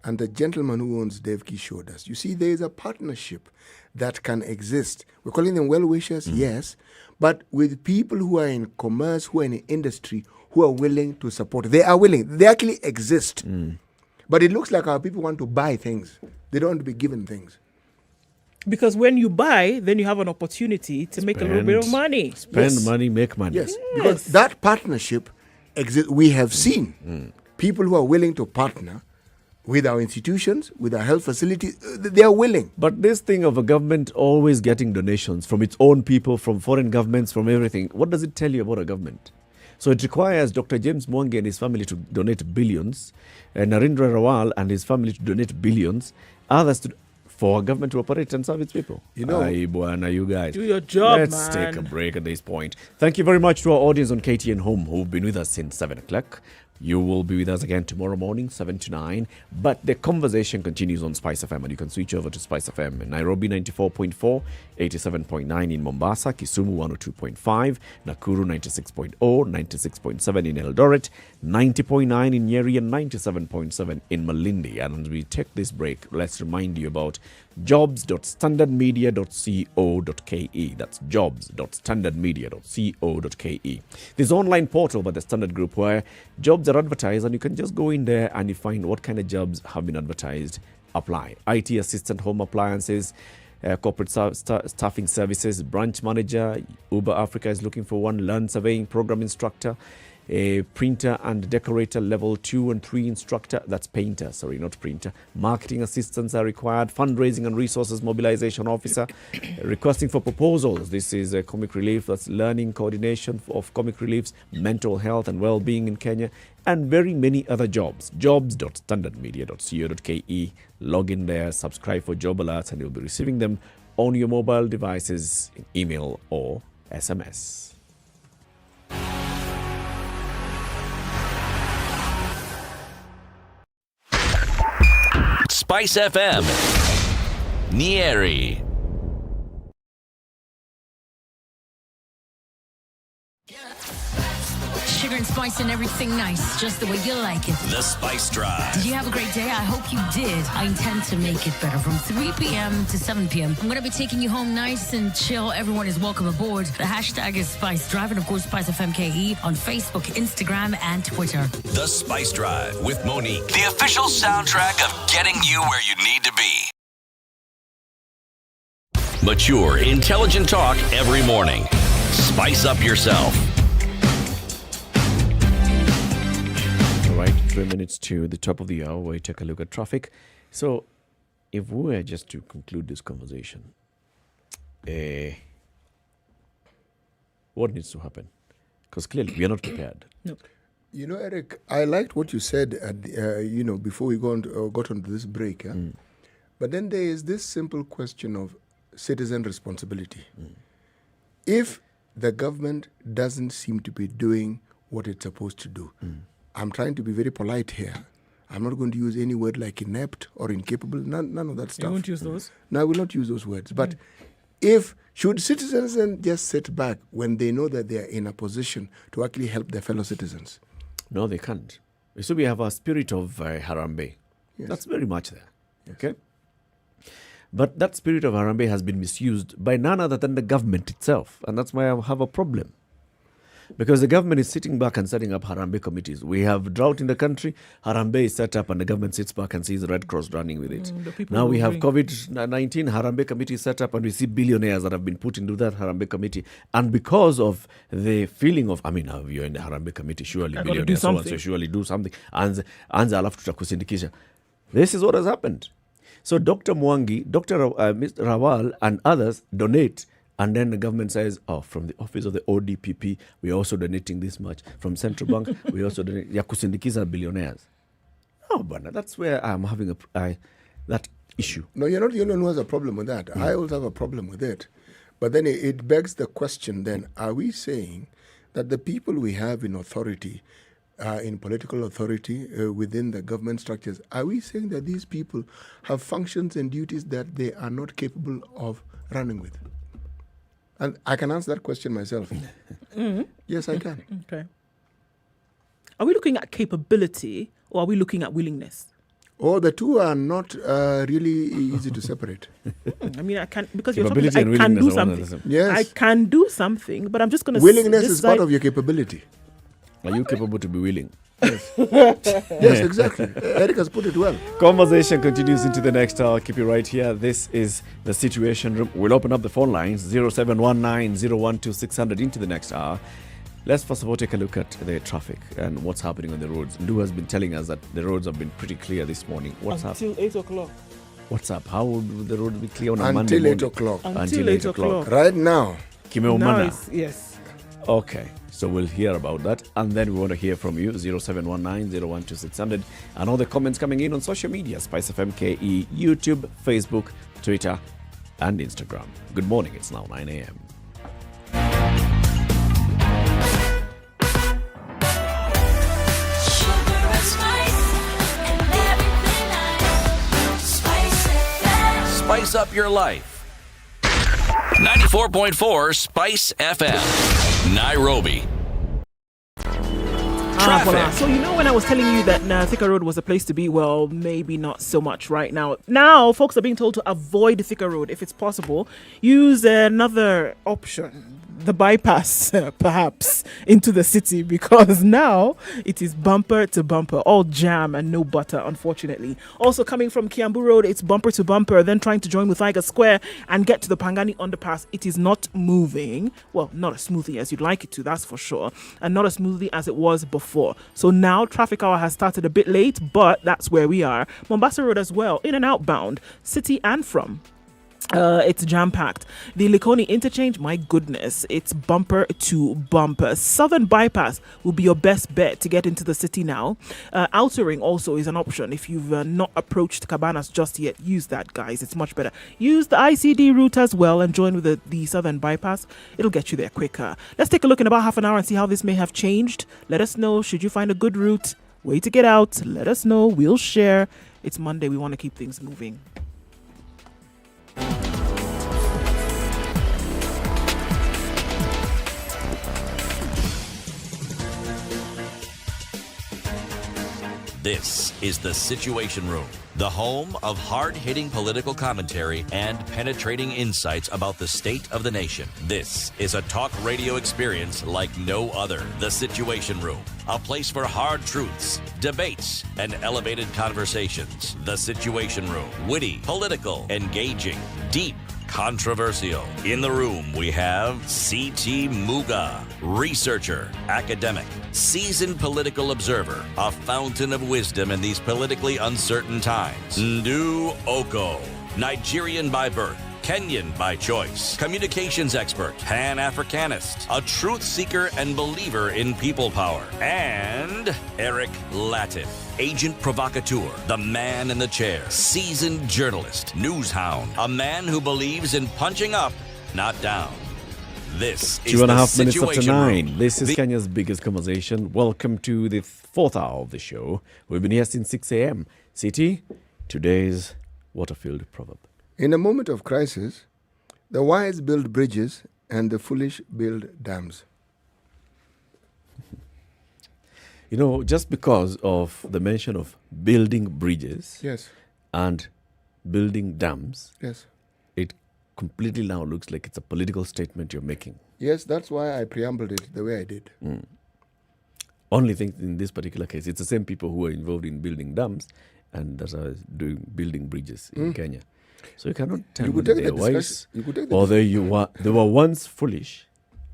and the gentleman who owns Devki showed us. You see, there is a partnership that can exist. We're calling them well-wishers, yes, but with people who are in commerce, who are in industry, who are willing to support. They are willing. They actually exist. But it looks like our people want to buy things. They don't want to be given things. Because when you buy, then you have an opportunity to make a little bit of money. Spend money, make money. Yes, because that partnership exists. We have seen people who are willing to partner with our institutions, with our health facilities. They are willing. But this thing of a government always getting donations from its own people, from foreign governments, from everything, what does it tell you about a government? So it requires Dr. James Mwangi and his family to donate billions, and Narendra Rawal and his family to donate billions, others for government to operate and serve its people. You know, you guys. Do your job, Let's take a break at this point. Thank you very much to our audience on KTN Home who've been with us since 7 o'clock. You will be with us again tomorrow morning, 7 to 9. But the conversation continues on SpiceFM, and you can switch over to SpiceFM in Nairobi 94.4, 87.9 in Mombasa, Kisumu 102.5, Nakuru 96.0, 96.7 in Eldoret, 90.9 in Nyeri, and 97.7 in Malindi. And as we take this break, let's remind you about jobs.standardmedia.co.ke. That's jobs.standardmedia.co.ke. This online portal by the Standard Group where jobs are advertised, and you can just go in there and you find what kind of jobs have been advertised. Apply. IT assistant, home appliances, corporate staffing services, branch manager. Uber Africa is looking for one. Land surveying program instructor. A printer and decorator level 2 and 3 instructor. That's painter, sorry, not printer. Marketing assistants are required. Fundraising and resources mobilization officer. Requesting for proposals. This is a comic relief. That's learning coordination of comic reliefs, mental health and well-being in Kenya, and very many other jobs. Jobs.standardmedia.co.ke. Log in there, subscribe for job alerts, and you'll be receiving them on your mobile devices, in email or SMS. Spice FM, Nyeri. Sugar and spice and everything nice, just the way you like it. The Spice Drive. Did you have a great day? I hope you did. I intend to make it better from 3 p.m. to 7 p.m. I'm going to be taking you home nice and chill. Everyone is welcome aboard. The hashtag is Spice Drive, and of course, SpiceFMKE on Facebook, Instagram, and Twitter. The Spice Drive with Monique. The official soundtrack of getting you where you need to be. Mature, intelligent talk every morning. Spice up yourself. 3 minutes to the top of the hour where we take a look at traffic. So, if we were just to conclude this conversation, what needs to happen? Because clearly we are not prepared. No. You know, Eric, I liked what you said at the, before we got onto this break. But then there is this simple question of citizen responsibility. If the government doesn't seem to be doing what it's supposed to do, I'm trying to be very polite here. I'm not going to use any word like inept or incapable, none of that stuff. You won't use those? No, I will not use those words. But should citizens then just sit back when they know that they are in a position to actually help their fellow citizens? No, they can't. So we have a spirit of Harambee. Yes. That's very much there. Yes. Okay? But that spirit of Harambee has been misused by none other than the government itself. And that's why I have a problem. Because the government is sitting back and setting up Harambee committees. We have drought in the country. Harambee is set up and the government sits back and sees the Red Cross running with it. Now we have COVID-19, Harambee committee set up, and we see billionaires that have been put into that Harambee committee. And because of the feeling of, you're in the Harambee committee, surely billionaires so surely do something. Anza alafu tutakusindikisha. This is what has happened. So Dr. Mwangi, Dr. Mr. Rawal and others donate, and then the government says, oh, from the office of the ODPP, we're also donating this much. From Central Bank, we also donate. Ya kusindikiza billionaires. Oh, but that's where I'm having that issue. No, you're not the only one who has a problem with that. I also have a problem with it. But then it begs the question then, are we saying that the people we have in authority, in political authority within the government structures, are we saying that these people have functions and duties that they are not capable of running with? And I can answer that question myself. Yes, I can. Okay. Are we looking at capability or are we looking at willingness? Oh, the two are not really easy to separate. I mean, I can, because you're talking, I can do something. Yes. I can do something, but I'm just going to willingness is part of your capability. Are you capable to be willing? Yes. Yes, exactly. Eric has put it well. Conversation continues into the next hour. Keep it right here. This is the Situation Room. We'll open up the phone lines 0719-012-600 into the next hour. Let's first of all take a look at the traffic and what's happening on the roads. Ndu has been telling us that the roads have been pretty clear this morning. What's up? Until 8 o'clock. What's up? How will the road be clear on a Monday Until 8 morning? o'clock. Until 8 o'clock. Right now. Now yes. Okay, so we'll hear about that. And then we want to hear from you, 0719-012-600. And all the comments coming in on social media, SpiceFM KE, YouTube, Facebook, Twitter, and Instagram. Good morning. It's now 9 a.m. Spice up your life. 94.4 Spice FM, Nairobi. Traffic. Voilà. So you know when I was telling you that Thika Road was a place to be, well, maybe not so much right now. Now folks are being told to avoid Thika Road if it's possible. Use another option, the bypass, perhaps, into the city, because now it is bumper to bumper, all jam and no butter, unfortunately. Also coming from Kiambu Road, it's bumper to bumper, then trying to join with Muthaiga Square and get to the Pangani underpass. It is not moving. Well, not as smoothly as you'd like it to, that's for sure, and not as smoothly as it was before. So now traffic hour has started a bit late, but that's where we are. Mombasa Road as well, in and outbound, city and from. It's jam-packed. The Likoni interchange, my goodness, it's bumper to bumper. Southern bypass will be your best bet to get into the city now. Outer Ring also is an option. If you've not approached Cabanas just yet, use that, guys. It's much better. Use the ICD route as well and join with the Southern bypass. It'll get you there quicker. Let's take a look in about half an hour and see how this may have changed. Let us know. Should you find a good route, way to get out, let us know. We'll share. It's Monday. We want to keep things moving. This is the Situation Room, the home of hard-hitting political commentary and penetrating insights about the state of the nation. This is a talk radio experience like no other. The Situation Room, a place for hard truths, debates, and elevated conversations. The Situation Room, witty, political, engaging, deep, controversial. In the room, we have C.T. Muga, researcher, academic, seasoned political observer, a fountain of wisdom in these politically uncertain times. Ndu Oko, Nigerian by birth, Kenyan by choice, communications expert, Pan-Africanist, a truth seeker and believer in people power, and Eric Latif, agent provocateur, the man in the chair, seasoned journalist, news hound, a man who believes in punching up, not down. This is 2.5 the minutes after Situation 9. Room. This is Kenya's biggest conversation. Welcome to the fourth hour of the show. We've been here since 6 a.m. City, today's Waterfield proverb. In a moment of crisis, the wise build bridges and the foolish build dams. You know, just because of the mention of building bridges Yes. and building dams, Yes. it completely now looks like it's a political statement you're making. Yes, that's why I preambled it the way I did. Only thing in this particular case, it's the same people who are involved in building dams and that are doing building bridges in Kenya. So you cannot tell could whether take they're the wise discussion- you could take the or they were once foolish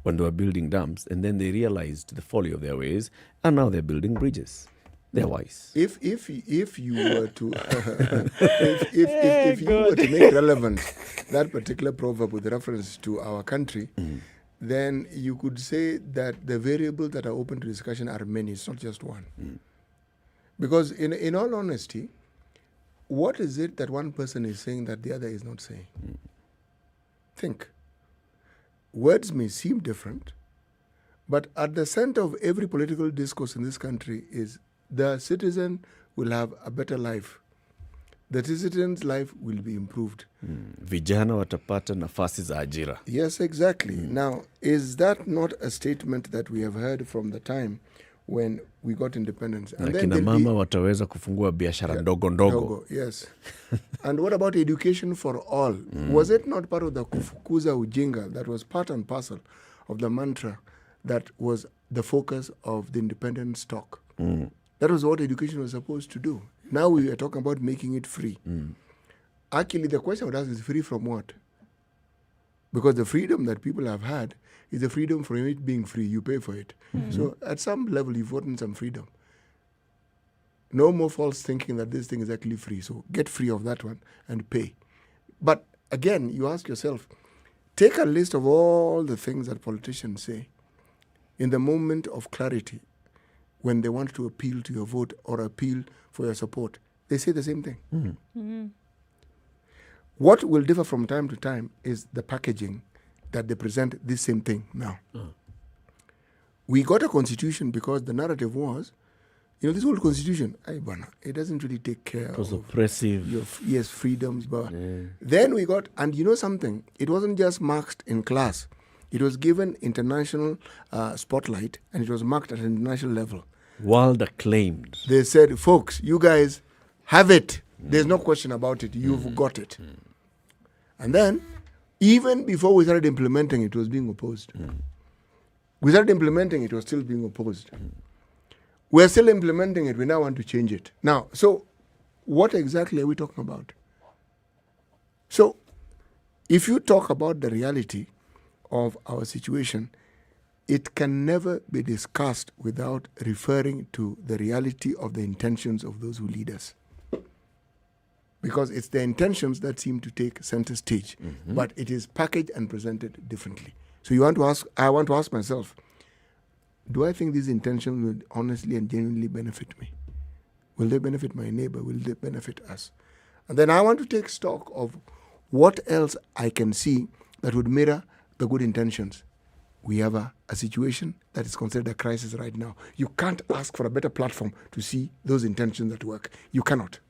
when they were building dams and then they realized the folly of their ways and now they're building bridges. They're wise. If you were to if you were to make relevant that particular proverb with reference to our country, then you could say that the variables that are open to discussion are many. It's not just one. Because in all honesty, what is it that one person is saying that the other is not saying? Think. Words may seem different, but at the center of every political discourse in this country is the citizen will have a better life. The citizen's life will be improved. Vijana watapata nafasi za ajira. Yes, exactly. Now, is that not a statement that we have heard from the time when we got independence? Na kina mama wataweza kufungua biashara ndogo ndogo. Yes. And what about education for all? Was it not part of the kufukuza ujinga that was part and parcel of the mantra that was the focus of the independence talk? That was what education was supposed to do. Now we are talking about making it free. Actually, the question I would ask is free from what? Because the freedom that people have had is the freedom from it being free. You pay for it. So at some level, you've gotten some freedom. No more false thinking that this thing is actually free. So get free of that one and pay. But again, you ask yourself, take a list of all the things that politicians say in the moment of clarity when they want to appeal to your vote or appeal for your support. They say the same thing. What will differ from time to time is the packaging that they present this same thing now. We got a constitution because the narrative was, this old constitution, it doesn't really take care It was of oppressive. your freedoms. But then we got, and you know something, it wasn't just marked in class. It was given international spotlight, and it was marked at an international level. World acclaimed. They said, folks, you guys have it. There's no question about it. You've got it. And then, even before we started implementing it was being opposed. We started implementing it was still being opposed. We're still implementing it. We now want to change it. Now, so what exactly are we talking about? So, if you talk about the reality of our situation, it can never be discussed without referring to the reality of the intentions of those who lead us. Because it's the intentions that seem to take center stage, but it is packaged and presented differently. So I want to ask myself, do I think these intentions will honestly and genuinely benefit me? Will they benefit my neighbor? Will they benefit us? And then I want to take stock of what else I can see that would mirror the good intentions. We have a situation that is considered a crisis right now. You can't ask for a better platform to see those intentions that work. You cannot.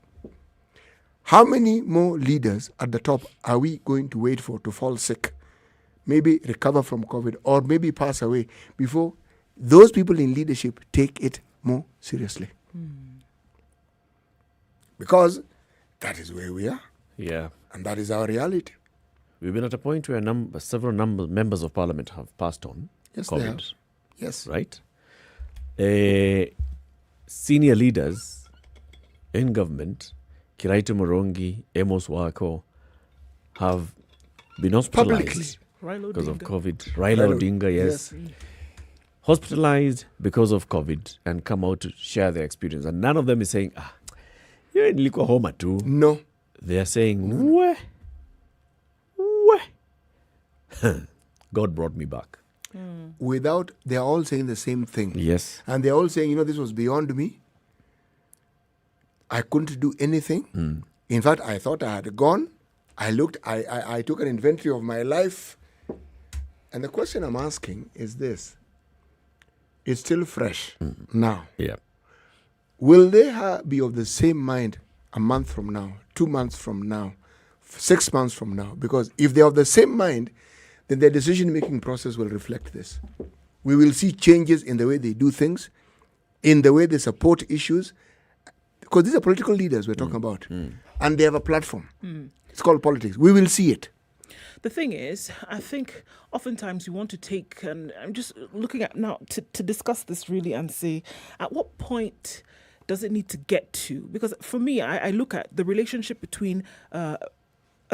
How many more leaders at the top are we going to wait for to fall sick, maybe recover from COVID, or maybe pass away before those people in leadership take it more seriously? Because that is where we are. Yeah. And that is our reality. We've been at a point where several members of parliament have passed on. Yes, COVID. they have. Yes. Right? Senior leaders in government, Kiraitu Morongi, Amos Wako, have been hospitalized because of COVID. Raila Odinga, yes. Hospitalized because of COVID and come out to share their experience. And none of them is saying, you're nilikuwa homa too. No. They are saying, God brought me back. They're all saying the same thing. Yes. And they're all saying, this was beyond me. I couldn't do anything. In fact, I thought I had gone. I looked, I took an inventory of my life. And the question I'm asking is this. It's still fresh now. Yeah. Will they be of the same mind a month from now, 2 months from now, 6 months from now? Because if they're of the same mind, then their decision-making process will reflect this. We will see changes in the way they do things, in the way they support issues, because these are political leaders we're talking about, and they have a platform. It's called politics. We will see it. The thing is, I think oftentimes we want to take, and I'm just looking at now to discuss this really and say, at what point does it need to get to? Because for me, I look at the relationship between a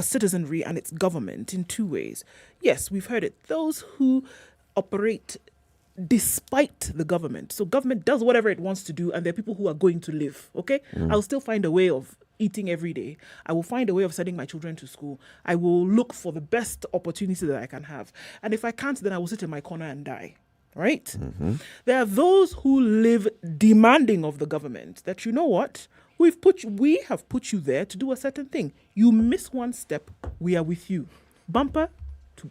citizenry and its government in two ways. Yes, we've heard it. Those who operate despite the government. So government does whatever it wants to do, and there are people who are going to live, okay? I'll still find a way of eating every day. I will find a way of sending my children to school. I will look for the best opportunity that I can have. And if I can't, then I will sit in my corner and die, right? There are those who live demanding of the government that, you know what? We have put you there to do a certain thing. You miss one step, we are with you. Bumper,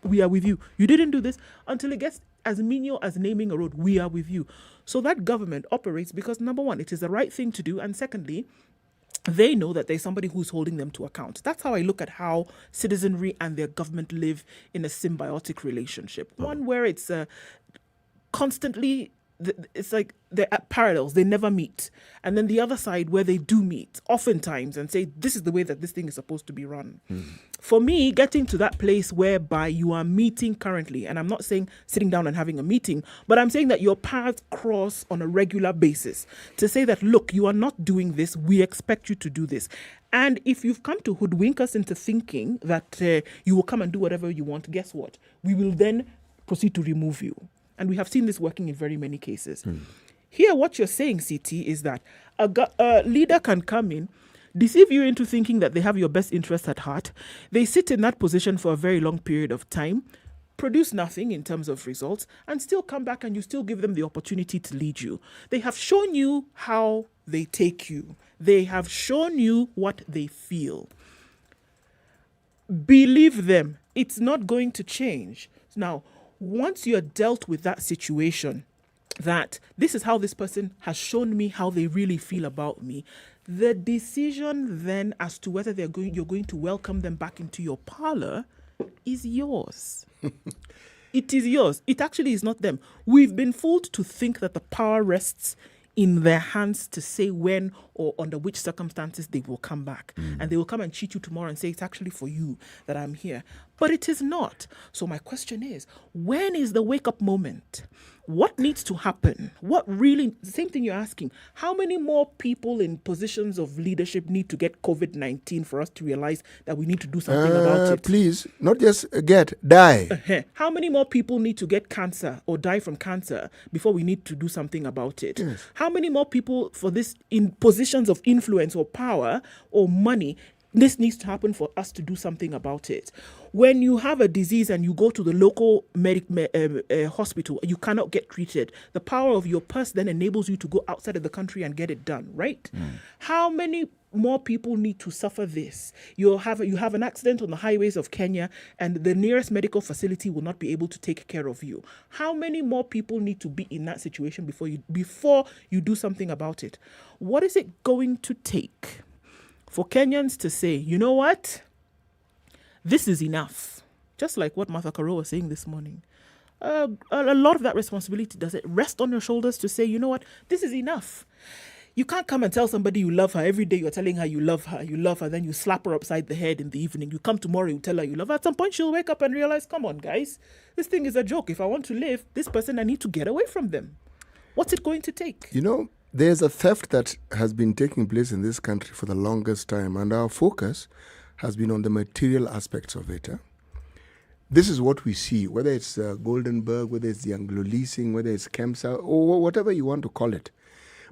we are with you. You didn't do this until it gets as menial as naming a road. We are with you. So that government operates because, number one, it is the right thing to do. And secondly, they know that there's somebody who's holding them to account. That's how I look at how citizenry and their government live in a symbiotic relationship. One where it's constantly, it's like they're at parallels, they never meet. And then the other side where they do meet, oftentimes, and say, this is the way that this thing is supposed to be run. For me, getting to that place whereby you are meeting currently, and I'm not saying sitting down and having a meeting, but I'm saying that your paths cross on a regular basis to say that, look, you are not doing this, we expect you to do this. And if you've come to hoodwink us into thinking that you will come and do whatever you want, guess what? We will then proceed to remove you. And we have seen this working in very many cases. Here, what you're saying, CT, is that a leader can come in, deceive you into thinking that they have your best interest at heart. They sit in that position for a very long period of time, produce nothing in terms of results, and still come back and you still give them the opportunity to lead you. They have shown you how they take you. They have shown you what they feel. Believe them. It's not going to change. Now, once you're dealt with that situation, that this is how this person has shown me how they really feel about me, the decision then as to whether you're going to welcome them back into your parlor is yours. It is yours. It actually is not them. We've been fooled to think that the power rests in their hands to say when or under which circumstances they will come back. And they will come and cheat you tomorrow and say, it's actually for you that I'm here. But it is not. So my question is, when is the wake-up moment? What needs to happen? What really, the same thing you're asking, how many more people in positions of leadership need to get COVID-19 for us to realize that we need to do something about it? Please, not just die. How many more people need to get cancer or die from cancer before we need to do something about it? Yes. How many more people for this in positions of influence or power or money, this needs to happen for us to do something about it? When you have a disease and you go to the local hospital, you cannot get treated. The power of your purse then enables you to go outside of the country and get it done, right? How many more people need to suffer this? You have an accident on the highways of Kenya and the nearest medical facility will not be able to take care of you. How many more people need to be in that situation before you do something about it? What is it going to take for Kenyans to say, you know what? This is enough. Just like what Martha Karua was saying this morning. A lot of that responsibility, does it rest on your shoulders to say, you know what? This is enough. You can't come and tell somebody you love her. Every day you're telling her, you love her, then you slap her upside the head in the evening. You come tomorrow, you tell her you love her. At some point she'll wake up and realize, come on, guys, this thing is a joke. If I want to live, this person, I need to get away from them. What's it going to take? You know, there's a theft that has been taking place in this country for the longest time, and our focus has been on the material aspects of it. This is what we see, whether it's Goldenberg, whether it's the Anglo-leasing, whether it's Kemsa, or whatever you want to call it.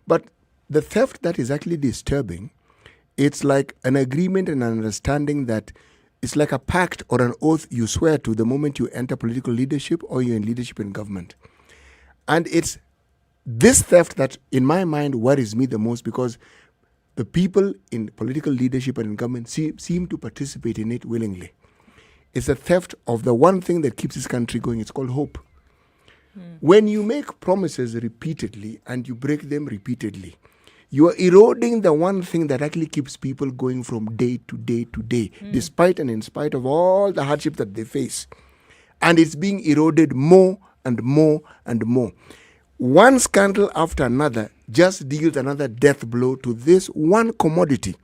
But the theft that is actually disturbing, it's like an agreement and an understanding that it's like a pact or an oath you swear to the moment you enter political leadership or you're in leadership in government. And it's this theft that, in my mind, worries me the most, because the people in political leadership and in government seem to participate in it willingly. It's a theft of the one thing that keeps this country going. It's called hope. When you make promises repeatedly and you break them repeatedly, you are eroding the one thing that actually keeps people going from day to day to day, despite and in spite of all the hardship that they face. And it's being eroded more and more and more. One scandal after another just deals another death blow to this one commodity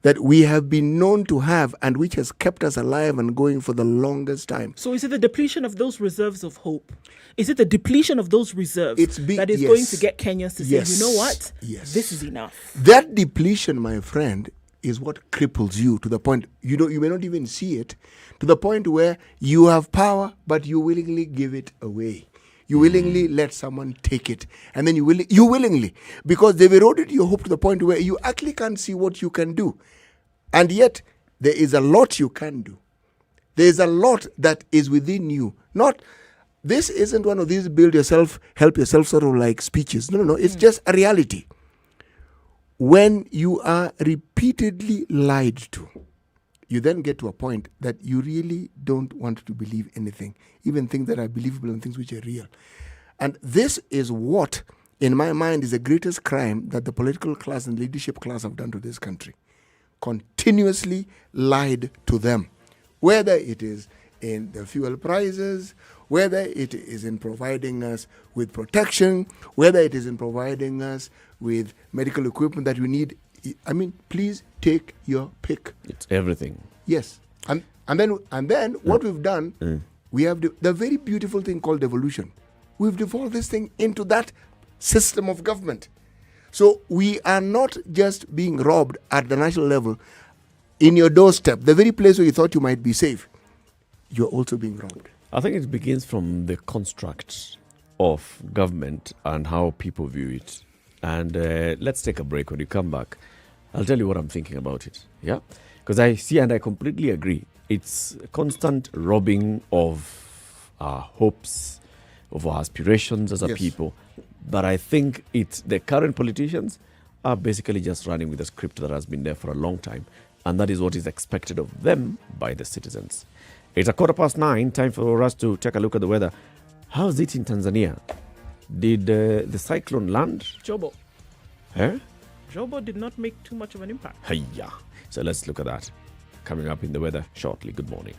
that we have been known to have and which has kept us alive and going for the longest time. So is it the depletion of those reserves of hope? Is it the depletion of those reserves that is going to get Kenyans to say, you know what? This is enough. That depletion, my friend, is what cripples you to the point, you may not even see it, to the point where you have power, but you willingly give it away. You willingly let someone take it. And then you willingly, because they've eroded your hope to the point where you actually can't see what you can do. And yet, there is a lot you can do. There is a lot that is within you. This isn't one of these build yourself, help yourself sort of like speeches. No. It's just a reality. When you are repeatedly lied to, you then get to a point that you really don't want to believe anything, even things that are believable and things which are real. And this is what, in my mind, is the greatest crime that the political class and leadership class have done to this country. Continuously lied to them, whether it is in the fuel prices, whether it is in providing us with protection, whether it is in providing us with medical equipment that we need. I mean, please take your pick. It's everything. Yes. And then what we've done, we have the very beautiful thing called devolution. We've devolved this thing into that system of government. So we are not just being robbed at the national level in your doorstep, the very place where you thought you might be safe. You're also being robbed. I think it begins from the construct of government and how people view it. And let's take a break. When you come back, I'll tell you what I'm thinking about it. Yeah? Because I see and I completely agree. It's constant robbing of our hopes, of our aspirations as a people. But I think the current politicians are basically just running with a script that has been there for a long time. And that is what is expected of them by the citizens. It's 9:15, time for us to take a look at the weather. How's it in Tanzania? Did the cyclone land? Jobo. Eh? Jobo did not make too much of an impact. Hiya. So let's look at that. Coming up in the weather shortly. Good morning.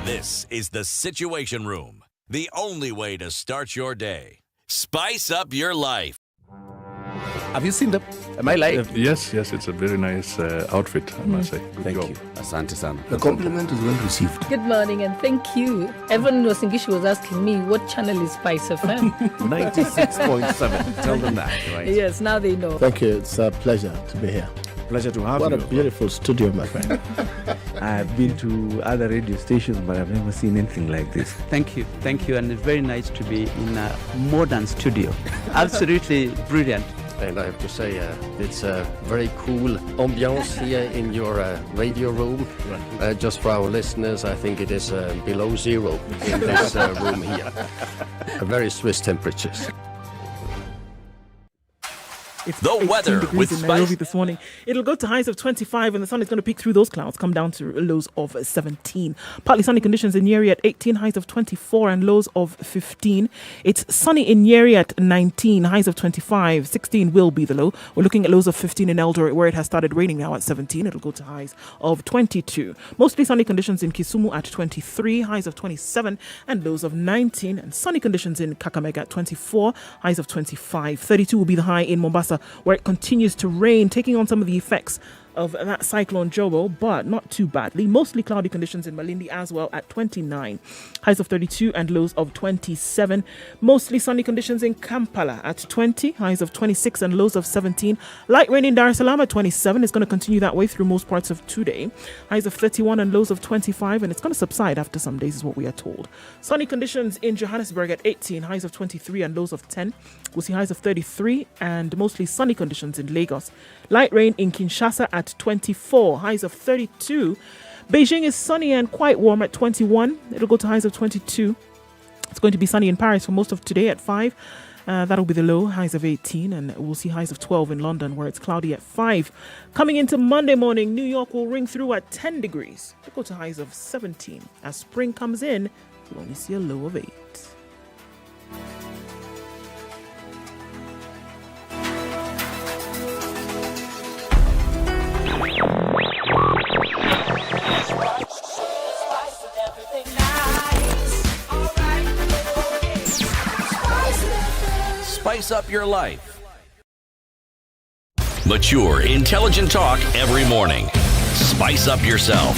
This is the Situation Room, the only way to start your day. Spice up your life. Have you seen them? Am I late? Yes, it's a very nice outfit, I must say. Good Thank job. you. Asante sana. The compliment is well received. Good morning and thank you. Everyone in Wasingishu was asking me what channel is SpiceFM. 96.7. Tell them that, right? Yes, now they know. Thank you. It's a pleasure to be here. Pleasure to have you. you. What a beautiful studio, my friend. I've been to other radio stations, but I've never seen anything like this. Thank you. And it's very nice to be in a modern studio. Absolutely brilliant. And I have to say, it's a very cool ambiance here in your radio room. Just for our listeners, I think it is below zero in this room here. Very Swiss temperatures. It's the weather degrees with in Nairobi this morning. It'll go to highs of 25 and the sun is going to peek through those clouds, come down to lows of 17. Partly sunny conditions in Nyeri at 18, highs of 24 and lows of 15. It's sunny in Nyeri at 19, highs of 25. 16 will be the low. We're looking at lows of 15 in Eldoret where it has started raining now at 17. It'll go to highs of 22. Mostly sunny conditions in Kisumu at 23, highs of 27 and lows of 19. And sunny conditions in Kakamega at 24, highs of 25. 32 will be the high in Mombasa, where it continues to rain, taking on some of the effects of that cyclone Jobo, but not too badly. Mostly cloudy conditions in Malindi as well at 29. Highs of 32 and lows of 27. Mostly sunny conditions in Kampala at 20. Highs of 26 and lows of 17. Light rain in Dar es Salaam at 27. It's going to continue that way through most parts of today. Highs of 31 and lows of 25. And it's going to subside after some days is what we are told. Sunny conditions in Johannesburg at 18. Highs of 23 and lows of 10. We'll see highs of 33 and mostly sunny conditions in Lagos. Light rain in Kinshasa at 24, highs of 32. Beijing is sunny and quite warm at 21. It'll go to highs of 22. It's going to be sunny in Paris for most of today at 5. That'll be the low, highs of 18. And we'll see highs of 12 in London where it's cloudy at 5. Coming into Monday morning, New York will ring through at 10 degrees. It'll go to highs of 17. As spring comes in, we'll only see a low of 8. Spice up your life. Mature, intelligent talk every morning. Spice up yourself.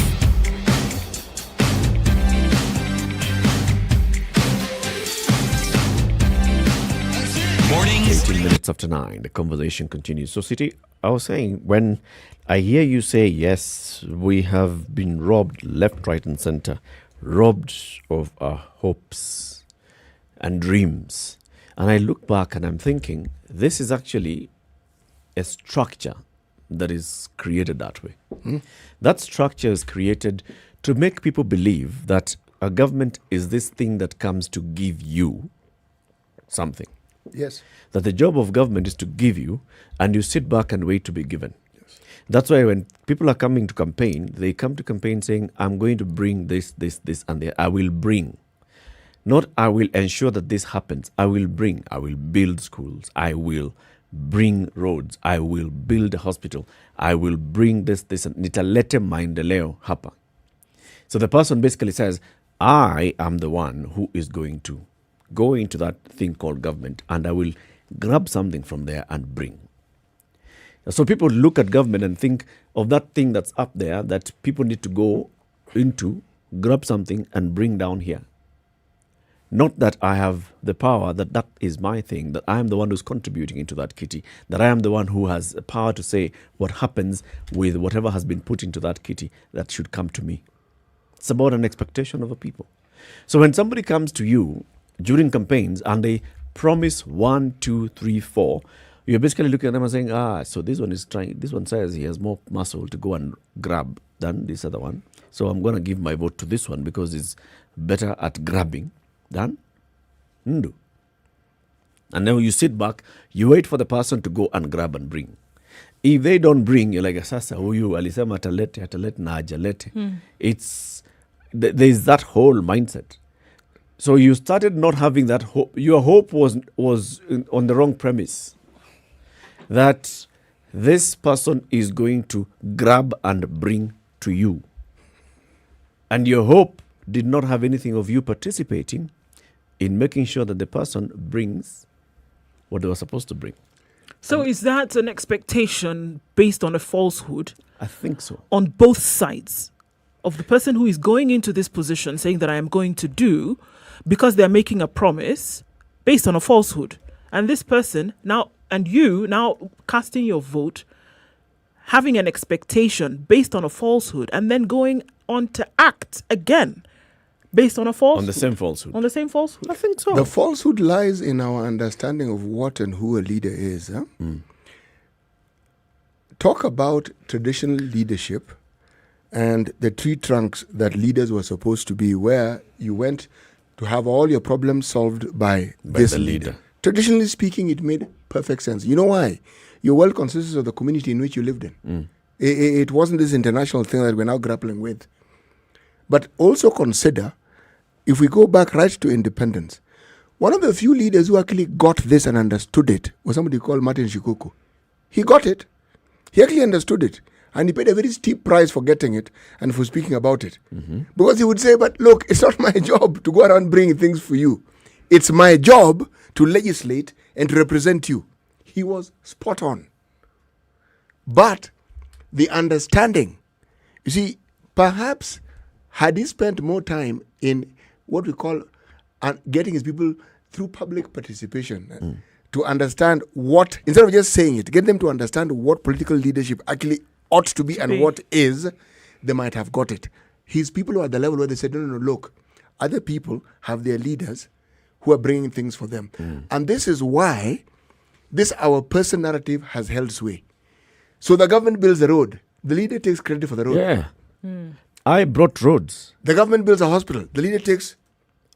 Mornings. 18 minutes after 9, the conversation continues. So, City, I was saying, when I hear you say, yes, we have been robbed left, right, and center, robbed of our hopes and dreams. And I look back and I'm thinking, this is actually a structure that is created that way. That structure is created to make people believe that a government is this thing that comes to give you something. Yes. That the job of government is to give you, and you sit back and wait to be given. Yes. That's why when people are coming to campaign, they come to campaign saying, I'm going to bring this, and that. I will bring. Not I will ensure that this happens. I will bring. I will build schools. I will bring roads. I will build a hospital. I will bring this, and nitalete maendeleo hapa. So the person basically says, I am the one who is going to go into that thing called government, and I will grab something from there and bring. So people look at government and think of that thing that's up there that people need to go into, grab something and bring down here. Not that I have the power, that is my thing, that I am the one who's contributing into that kitty, that I am the one who has power to say what happens with whatever has been put into that kitty that should come to me. It's about an expectation of a people. So when somebody comes to you during campaigns and they promise 1, 2, 3, 4, you're basically looking at them and saying, so this one says he has more muscle to go and grab than this other one. So I'm going to give my vote to this one because he's better at grabbing than Ndu. And then you sit back, you wait for the person to go and grab and bring. If they don't bring, you're like, sasa huyu alisema atalete na hajalete. There's that whole mindset. So you started not having that hope. Your hope was on the wrong premise. That this person is going to grab and bring to you. And your hope did not have anything of you participating in making sure that the person brings what they were supposed to bring. So is that an expectation based on a falsehood? I think so. On both sides of the person who is going into this position saying that I am going to do, because they're making a promise based on a falsehood. And this person now, and you now casting your vote, having an expectation based on a falsehood, and then going on to act again based on a falsehood. On the same falsehood. On the same falsehood. I think so. The falsehood lies in our understanding of what and who a leader is. Huh? Talk about traditional leadership and the tree trunks that leaders were supposed to be, where you went to have all your problems solved by this the leader. Traditionally speaking, it made perfect sense. You know why? Your world consists of the community in which you lived in. It wasn't this international thing that we're now grappling with. But also consider, if we go back right to independence, one of the few leaders who actually got this and understood it was somebody called Martin Shikuku. He got it. He actually understood it. And he paid a very steep price for getting it and for speaking about it. Because he would say, but look, it's not my job to go around bringing things for you. It's my job to legislate and to represent you. He was spot on. But the understanding, you see, perhaps had he spent more time in what we call getting his people through public participation to understand what, instead of just saying it, get them to understand what political leadership actually ought to be and what is, they might have got it. His people were at the level where they said, no, look, other people have their leaders who are bringing things for them. And this is why this our person narrative has held sway. So the government builds a road. The leader takes credit for the road. Yeah. I brought roads. The government builds a hospital. The leader takes...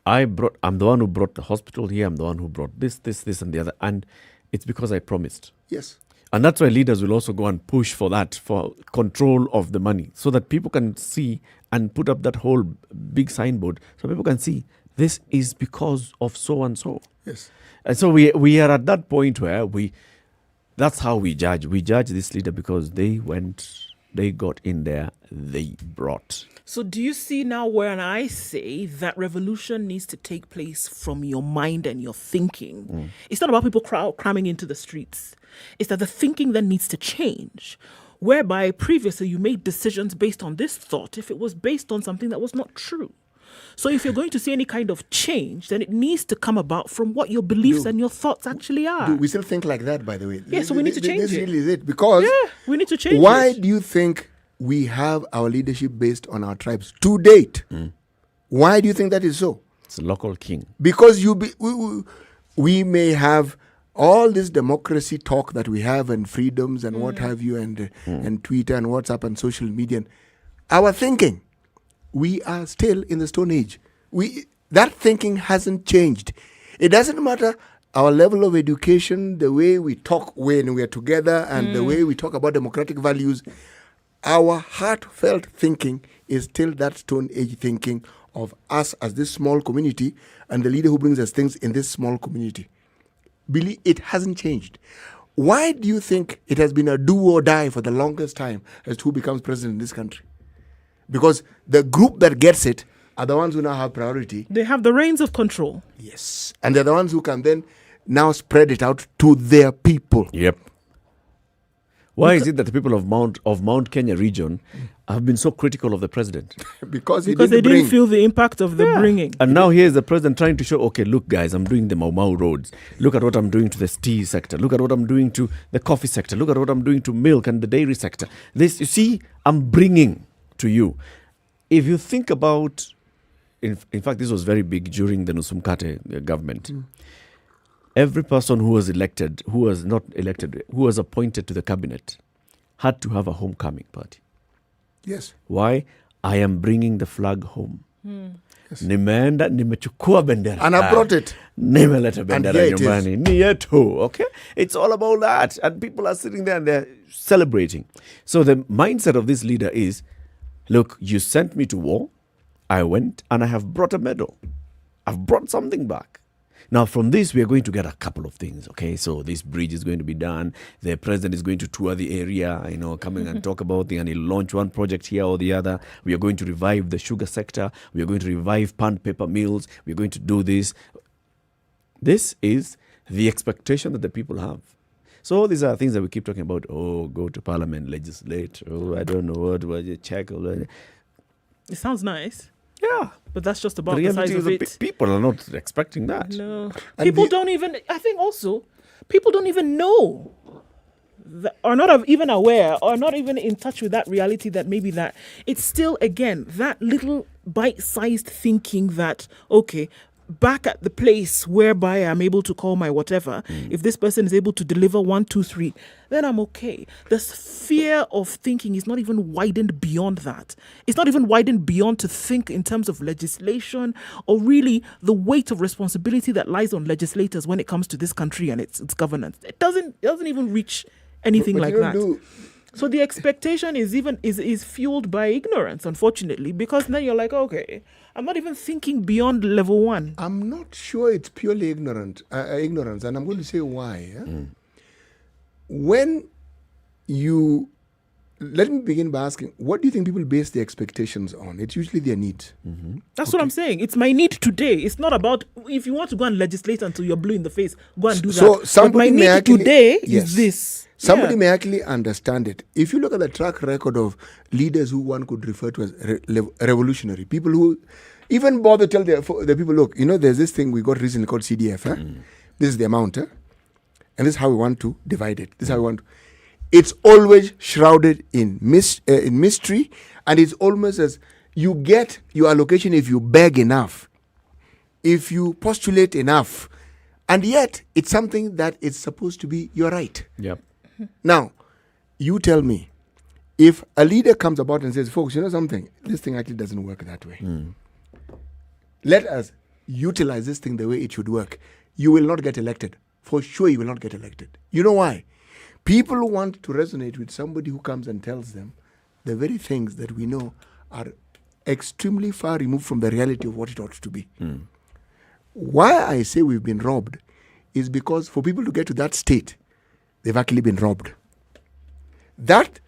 I'm the one who brought the hospital here. I'm the one who brought this, and the other. And it's because I promised. Yes. And that's why leaders will also go and push for that, for control of the money, so that people can see and put up that whole big signboard so people can see this is because of so and so. Yes. And so we are at that point where that's how we judge. We judge this leader because they got in there, they brought. So do you see now when I say that revolution needs to take place from your mind and your thinking? It's not about people cramming into the streets. It's that the thinking then needs to change, whereby previously you made decisions based on this thought if it was based on something that was not true. So if you're going to see any kind of change, then it needs to come about from what your beliefs and your thoughts actually are. We still think like that, by the way. Yeah, so we need to change this it. Really is it. Because we need to change why it. do you think we have our leadership based on our tribes to date? Why do you think that is so? It's a local king. Because we may have all this democracy talk that we have and freedoms and what have you and Twitter and WhatsApp and social media. And our thinking, we are still in the Stone Age. That thinking hasn't changed. It doesn't matter our level of education, the way we talk when we are together and the way we talk about democratic values. Our heartfelt thinking is still that Stone Age thinking of us as this small community and the leader who brings us things in this small community. Believe it hasn't changed. Why do you think it has been a do or die for the longest time as to who becomes president in this country? Because the group that gets it are the ones who now have priority. They have the reins of control. Yes. And they're the ones who can then now spread it out to their people. Yep. Why is it that the people of Mount Kenya region have been so critical of the president? Because they didn't feel the impact of the bringing. And now here's the president trying to show, okay, look, guys, I'm doing the Mau Mau roads. Look at what I'm doing to the tea sector. Look at what I'm doing to the coffee sector. Look at what I'm doing to milk and the dairy sector. This, you see, I'm bringing to you. If you think about, in fact, this was very big during the Nusumkate government. Every person who was elected, who was not elected, who was appointed to the cabinet, had to have a homecoming party. Yes. Why? I am bringing the flag home. Nimeenda, nimechukua bendera. And I brought it. Nimeleta bendera nyumbani. Ni yetu. Okay? It's all about that. And people are sitting there and they're celebrating. So the mindset of this leader is, look, you sent me to war. I went and I have brought a medal. I've brought something back. Now, from this, we are going to get a couple of things, okay? So this bridge is going to be done. The president is going to tour the area, coming and talk about things, and he'll launch one project here or the other. We are going to revive the sugar sector. We are going to revive panned paper mills. We are going to do this. This is the expectation that the people have. So these are things that we keep talking about. Oh, go to parliament, legislate. Oh, I don't know what you check. It sounds nice. Yeah. But that's just about the size of it. People are not expecting that. No. People don't even, I think also, people don't even know, are not even aware, or not even in touch with that reality that maybe that it's still, again, that little bite-sized thinking that, okay, back at the place whereby I'm able to call my whatever, if this person is able to deliver 1, 2, 3, then I'm okay. The sphere of thinking is not even widened beyond that. It's not even widened beyond to think in terms of legislation or really the weight of responsibility that lies on legislators when it comes to this country and its governance. It doesn't even reach anything like that. So the expectation is fueled by ignorance, unfortunately, because then you're like, okay, I'm not even thinking beyond level 1. I'm not sure it's purely ignorance, and I'm going to say why. When let me begin by asking, what do you think people base their expectations on? It's usually their needs. That's what I'm saying. It's my need today. It's not about, if you want to go and legislate until you're blue in the face, go and do that. So but my need today is this. Somebody may actually understand it. If you look at the track record of leaders who one could refer to as revolutionary, people who even bother to tell the people, look, there's this thing we got recently called CDF. This is the amount, and this is how we want to divide it. This is how we want to. It's always shrouded in mystery, and it's almost as you get your allocation if you beg enough, if you postulate enough, and yet it's something that is supposed to be your right. Yep. Now, you tell me, if a leader comes about and says, folks, you know something, this thing actually doesn't work that way. Let us utilize this thing the way it should work. You will not get elected. For sure you will not get elected. You know why? People want to resonate with somebody who comes and tells them the very things that we know are extremely far removed from the reality of what it ought to be. Why I say we've been robbed is because for people to get to that state, they've actually been robbed. That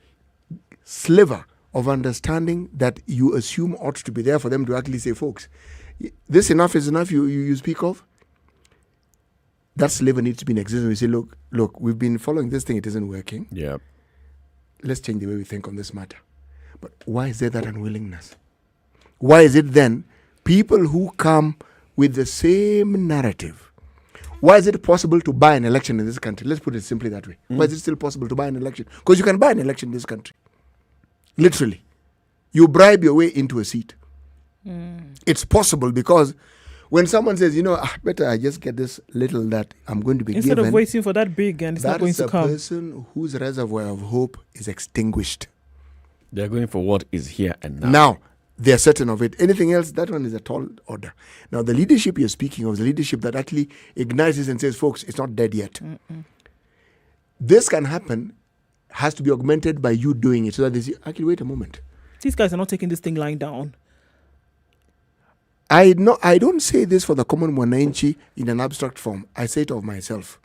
sliver of understanding that you assume ought to be there for them to actually say, folks, this enough is enough you speak of, that sliver needs to be in existence. We say, look, we've been following this thing, it isn't working. Yeah. Let's change the way we think on this matter. But why is there that unwillingness? Why is it then people who come with the same narrative? Why is it possible to buy an election in this country? Let's put it simply that way. Why is it still possible to buy an election? Because you can buy an election in this country. Literally. You bribe your way into a seat. It's possible because when someone says, better I just get this little that I'm going to be Instead given. of waiting for that big and it's not going to come. That is a person whose reservoir of hope is extinguished. They're going for what is here and now. Now, they're certain of it. Anything else, that one is a tall order. Now, the leadership you're speaking of is the leadership that actually ignites this and says, folks, it's not dead yet. This can happen, has to be augmented by you doing it so that they say, actually, wait a moment. These guys are not taking this thing lying down. I don't say this for the common Mwananchi in an abstract form. I say it of myself.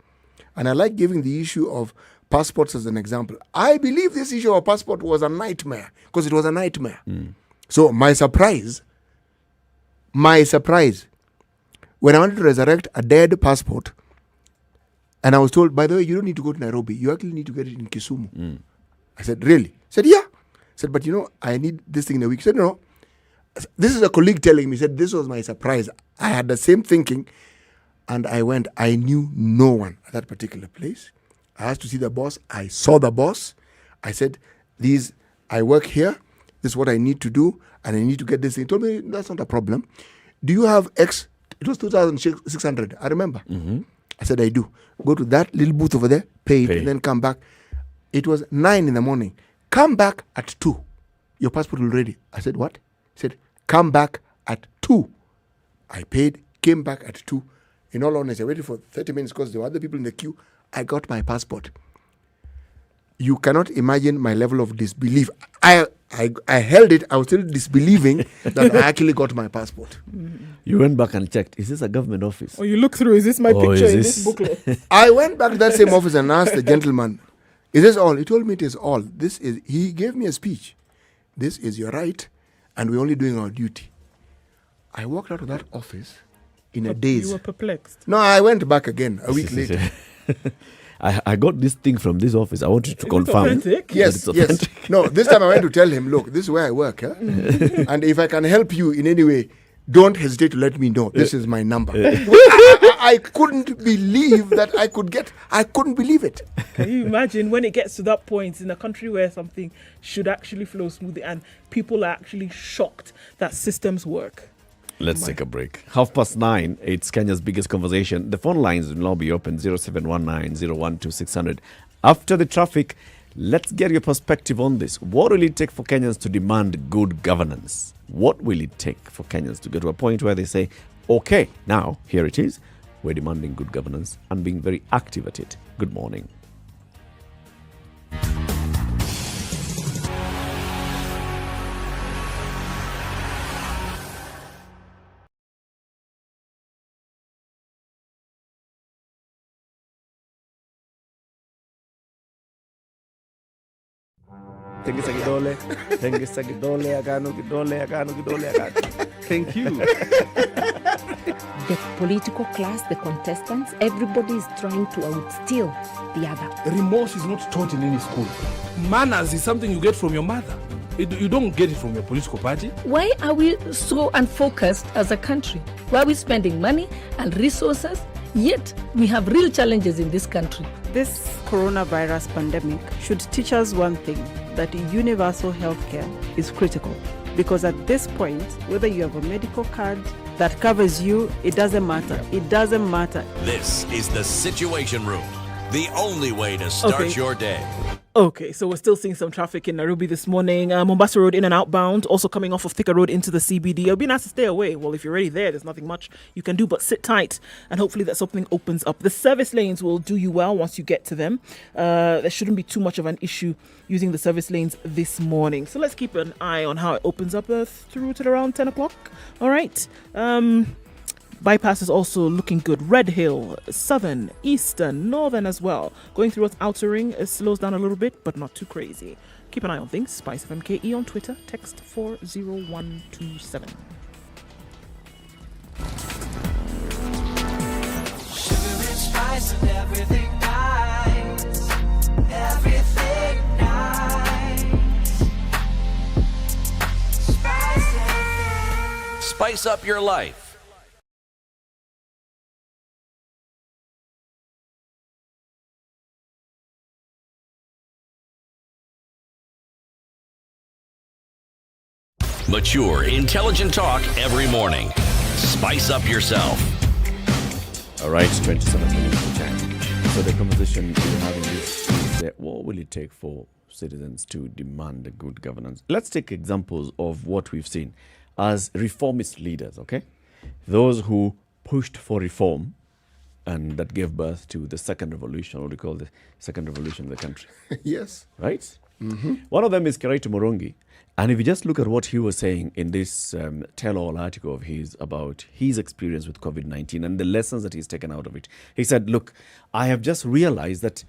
And I like giving the issue of passports as an example. I believe this issue of passport was a nightmare because it was a nightmare. So my surprise, when I wanted to resurrect a dead passport, and I was told, by the way, you don't need to go to Nairobi. You actually need to get it in Kisumu. I said, really? I said, yeah. I said, but I need this thing in a week. He said, no. This is a colleague telling me, said, this was my surprise. I had the same thinking, and I went. I knew no one at that particular place. I asked to see the boss. I saw the boss. I said, I work here. This is what I need to do, and I need to get this thing. He told me, that's not a problem. Do you have X? It was 2,600. I remember. I said, I do. Go to that little booth over there, pay it, and then come back. It was 9 in the morning. Come back at 2. Your passport will be ready. I said, what? He said, come back at 2. I paid, came back at 2. In all honesty, I waited for 30 minutes because there were other people in the queue. I got my passport. You cannot imagine my level of disbelief. I held it. I was still disbelieving that I actually got my passport. You went back and checked. Is this a government office? Or you look through. Is this my picture in this booklet? I went back to that same office and asked the gentleman, is this all? He told me it is all. He gave me a speech. This is your right, and we're only doing our duty. I walked out of that office in a daze. You were perplexed. No, I went back again a week later. I got this thing from this office. I wanted to confirm. Yes. No, this time I went to tell him, look, this is where I work. And if I can help you in any way, don't hesitate to let me know. This is my number. I couldn't believe that I couldn't believe it. Can you imagine when it gets to that point in a country where something should actually flow smoothly and people are actually shocked that systems work? Let's take a break. 9:30. It's Kenya's biggest conversation. The phone lines will now be open 0719-012-600. After the traffic, let's get your perspective on this. What will it take for Kenyans to demand good governance? What will it take for Kenyans to get to a point where they say, okay, now here it is. We're demanding good governance and being very active at it. Good morning. Thank you. The political class, the contestants, everybody is trying to outsteal the other. Remorse is not taught in any school. Manners is something you get from your mother. You don't get it from your political party. Why are we so unfocused as a country? Why are we spending money and resources, yet we have real challenges in this country? This coronavirus pandemic should teach us one thing, that universal healthcare is critical. Because at this point, whether you have a medical card that covers you, it doesn't matter. It doesn't matter. This is the Situation Room, the only way to start your day. Okay, so we're still seeing some traffic in Nairobi this morning. Mombasa Road in and outbound, also coming off of Thika Road into the CBD. You're being asked to stay away. Well, if you're already there's nothing much you can do but sit tight, and hopefully that something opens up. The service lanes will do you well once you get to them. There shouldn't be too much of an issue using the service lanes this morning. So let's keep an eye on how it opens up through to around 10 o'clock. All right. Bypass is also looking good. Red Hill, Southern, Eastern, Northern as well. Going through its outer ring, it slows down a little bit, but not too crazy. Keep an eye on things. SpiceFM KE on Twitter. Text 40127. Sugar and spice and everything nice. Everything nice. SpiceFM. Spice up your life. Mature, intelligent talk every morning. Spice up yourself. All right, 27 minutes to time. So the conversation we're having is that what will it take for citizens to demand a good governance? Let's take examples of what we've seen as reformist leaders, okay? Those who pushed for reform and that gave birth to the second revolution, what we call the second revolution of the country. Yes. Right? One of them is Kiraitu Morongi. And if you just look at what he was saying in this tell-all article of his about his experience with COVID-19 and the lessons that he's taken out of it, he said, look, I have just realized that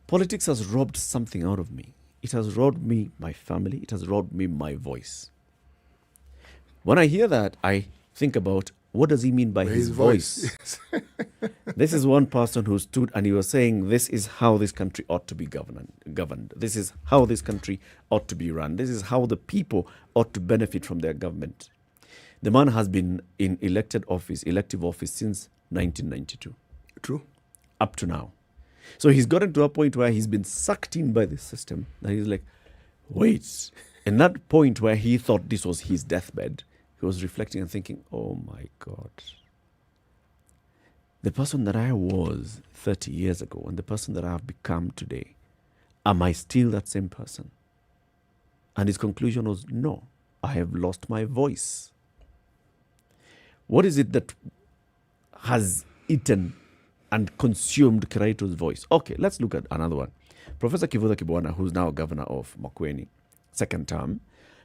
politics has robbed something out of me. It has robbed me my family. It has robbed me my voice. When I hear that, I think about what does he mean by his voice? This is one person who stood and he was saying, this is how this country ought to be governed. This is how this country ought to be run. This is how the people ought to benefit from their government. The man has been in elective office since 1992. True. Up to now. So he's gotten to a point where he's been sucked in by the system. That he's like, wait. And that point where he thought this was his deathbed, he was reflecting and thinking, oh my God. The person that I was 30 years ago and the person that I have become today, am I still that same person? And his conclusion was, no, I have lost my voice. What is it that has eaten and consumed Kiraitu's voice? Okay, let's look at another one. Professor Kivutha Kibwana, who's now governor of Makueni, second term,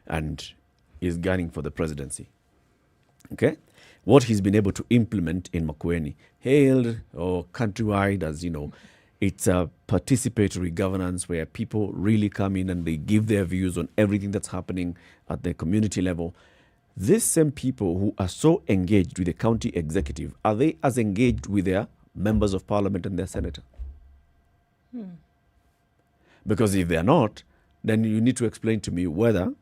and is gunning for the presidency. Okay? What he's been able to implement in Makueni, hailed or countrywide as, it's a participatory governance where people really come in and they give their views on everything that's happening at the community level. These same people who are so engaged with the county executive, are they as engaged with their members of parliament and their senator? Because if they're not, then you need to explain to me whether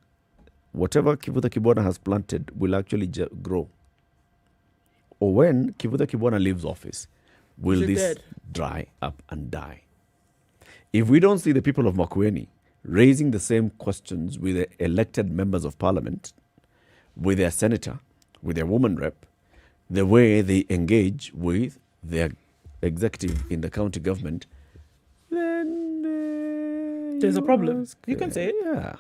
whatever Kivutha Kibwana has planted will actually grow. Or when Kivutha Kibwana leaves office, will this dry up and die? If we don't see the people of Makueni raising the same questions with the elected members of parliament, with their senator, with their woman rep, the way they engage with their executive in the county government, then there's a problem. You can say it. Yeah.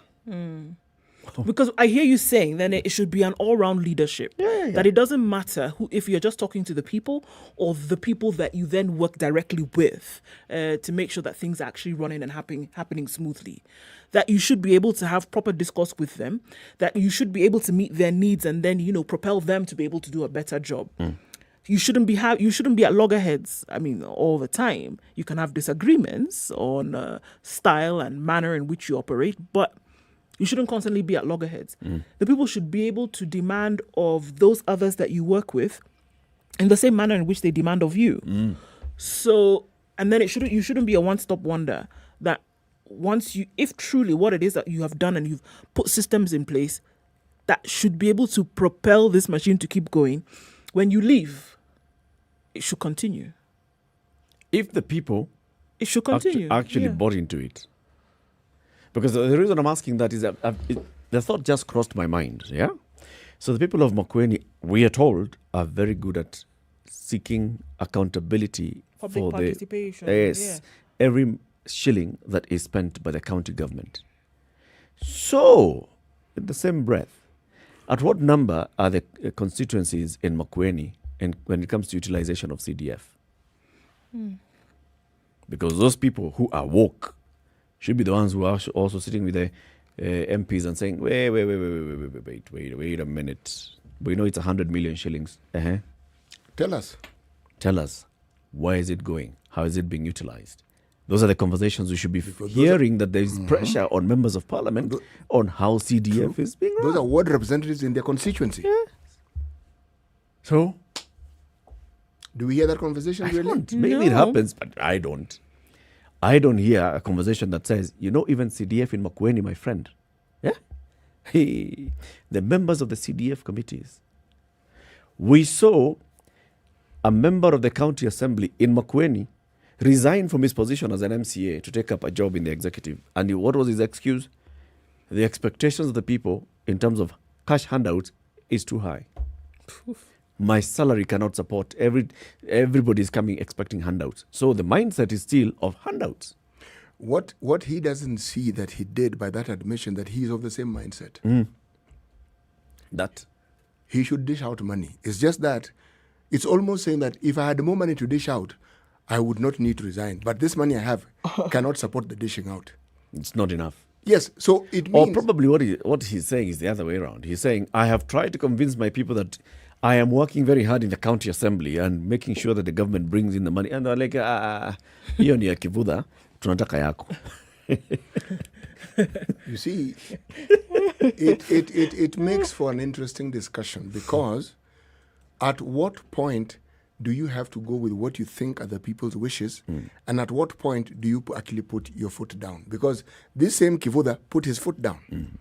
Because I hear you saying then it should be an all-round leadership. That it doesn't matter who, if you're just talking to the people or the people that you then work directly with to make sure that things are actually running and happening smoothly. That you should be able to have proper discourse with them. That you should be able to meet their needs and then propel them to be able to do a better job. You shouldn't be at loggerheads. I mean, all the time. You can have disagreements on style and manner in which you operate, but you shouldn't constantly be at loggerheads. The people should be able to demand of those others that you work with in the same manner in which they demand of you. So, and then you shouldn't be a one-stop wonder that if truly what it is that you have done and you've put systems in place that should be able to propel this machine to keep going, when you leave, it should continue. If the people it should continue. actually bought into it. Because the reason I'm asking that is that the thought just crossed my mind, yeah? So the people of Makueni, we are told, are very good at seeking accountability Public for participation. Every shilling that is spent by the county government. So, in the same breath, at what number are the constituencies in Makueni when it comes to utilization of CDF? Because those people who are woke should be the ones who are also sitting with the MPs and saying, wait a minute. We know it's 100 million shillings. Tell us. Where is it going? How is it being utilized? Those are the conversations we should be hearing, that there is pressure on members of parliament on how CDF is being run. Those are ward representatives in their constituency. Yeah. So, do we hear that conversation? Maybe it happens, but I don't. I don't hear a conversation that says, even CDF in Makueni, my friend. Yeah? The members of the CDF committees. We saw a member of the county assembly in Makueni resign from his position as an MCA to take up a job in the executive. And what was his excuse? The expectations of the people in terms of cash handouts is too high. My salary cannot support everybody is coming expecting handouts. So the mindset is still of handouts. What he doesn't see that he did by that admission that he is of the same mindset. That he should dish out money. It's just that it's almost saying that if I had more money to dish out, I would not need to resign. But this money I have cannot support the dishing out. It's not enough. Yes, so it means... Or probably what he's saying is the other way around. He's saying, I have tried to convince my people that I am working very hard in the county assembly and making sure that the government brings in the money. And they're like, hiyo ni ya kivudha, tunataka yako. You see, it makes for an interesting discussion, because at what point do you have to go with what you think are the people's wishes, and at what point do you actually put your foot down? Because this same Kivuda put his foot down.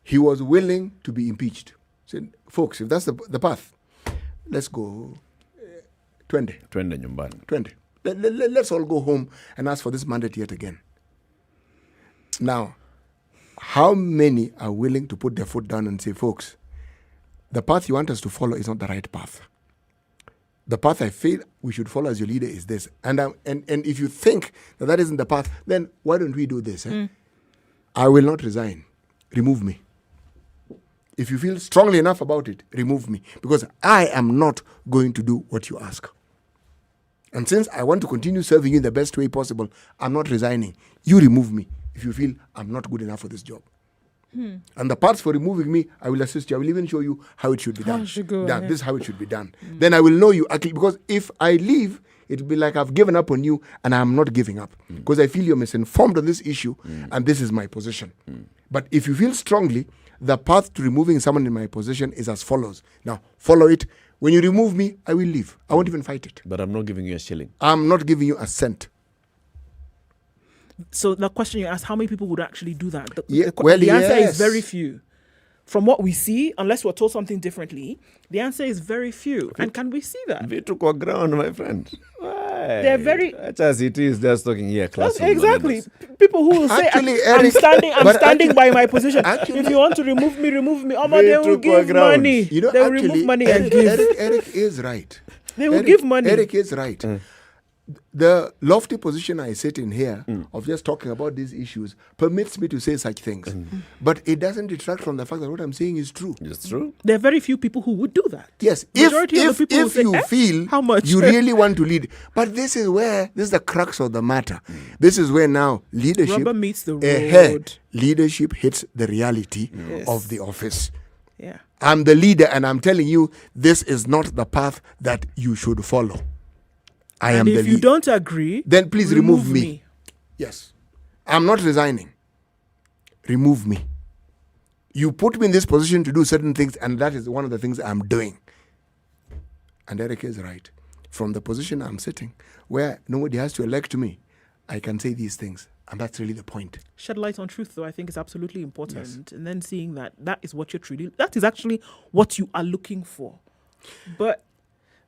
He was willing to be impeached. Said, folks, if that's the path, let's go 20. 20 nyumbani. 20. Let's all go home and ask for this mandate yet again. Now, how many are willing to put their foot down and say, folks, the path you want us to follow is not the right path. The path I feel we should follow as your leader is this. And if you think that isn't the path, then why don't we do this? I will not resign. Remove me. If you feel strongly enough about it, remove me. Because I am not going to do what you ask. And since I want to continue serving you in the best way possible, I'm not resigning. You remove me if you feel I'm not good enough for this job. And the parts for removing me, I will assist you. I will even show you how it should be done. This is how it should be done. Then I will know you. Actually, because if I leave, it will be like I've given up on you and I'm not giving up. Because I feel you're misinformed on this issue and this is my position. But if you feel strongly, the path to removing someone in my position is as follows. Now, follow it. When you remove me, I will leave. I won't even fight it. But I'm not giving you a shilling. I'm not giving you a cent. So the question you asked, how many people would actually do that? The answer is very few. From what we see, unless we're told something differently, the answer is very few. And can we see that? Vitu kwa ground, my friend. They're very... As it is, just talking here, classroom. Exactly. People who will actually, say, Eric, I'm standing by my position. If you want to remove me, remove me. They will give money. You know, they will remove money and give. Eric is right. They will give money. Eric is right. The lofty position I sit in here of just talking about these issues permits me to say such things. But it doesn't detract from the fact that what I'm saying is true. It's true. There are very few people who would do that. Yes. If you feel how much? You really want to lead. But this is the crux of the matter. This is where now leadership... Rubber meets the road. Leadership hits the reality of the office. Yeah. I'm the leader and I'm telling you this is not the path that you should follow. I am the leader. If you don't agree, then please remove me. Yes. I'm not resigning. Remove me. You put me in this position to do certain things, and that is one of the things I'm doing. And Eric is right. From the position I'm sitting, where nobody has to elect me, I can say these things. And that's really the point. Shed light on truth, though, I think is absolutely important. Yes. And then seeing that is what you're truly... That is actually what you are looking for. But...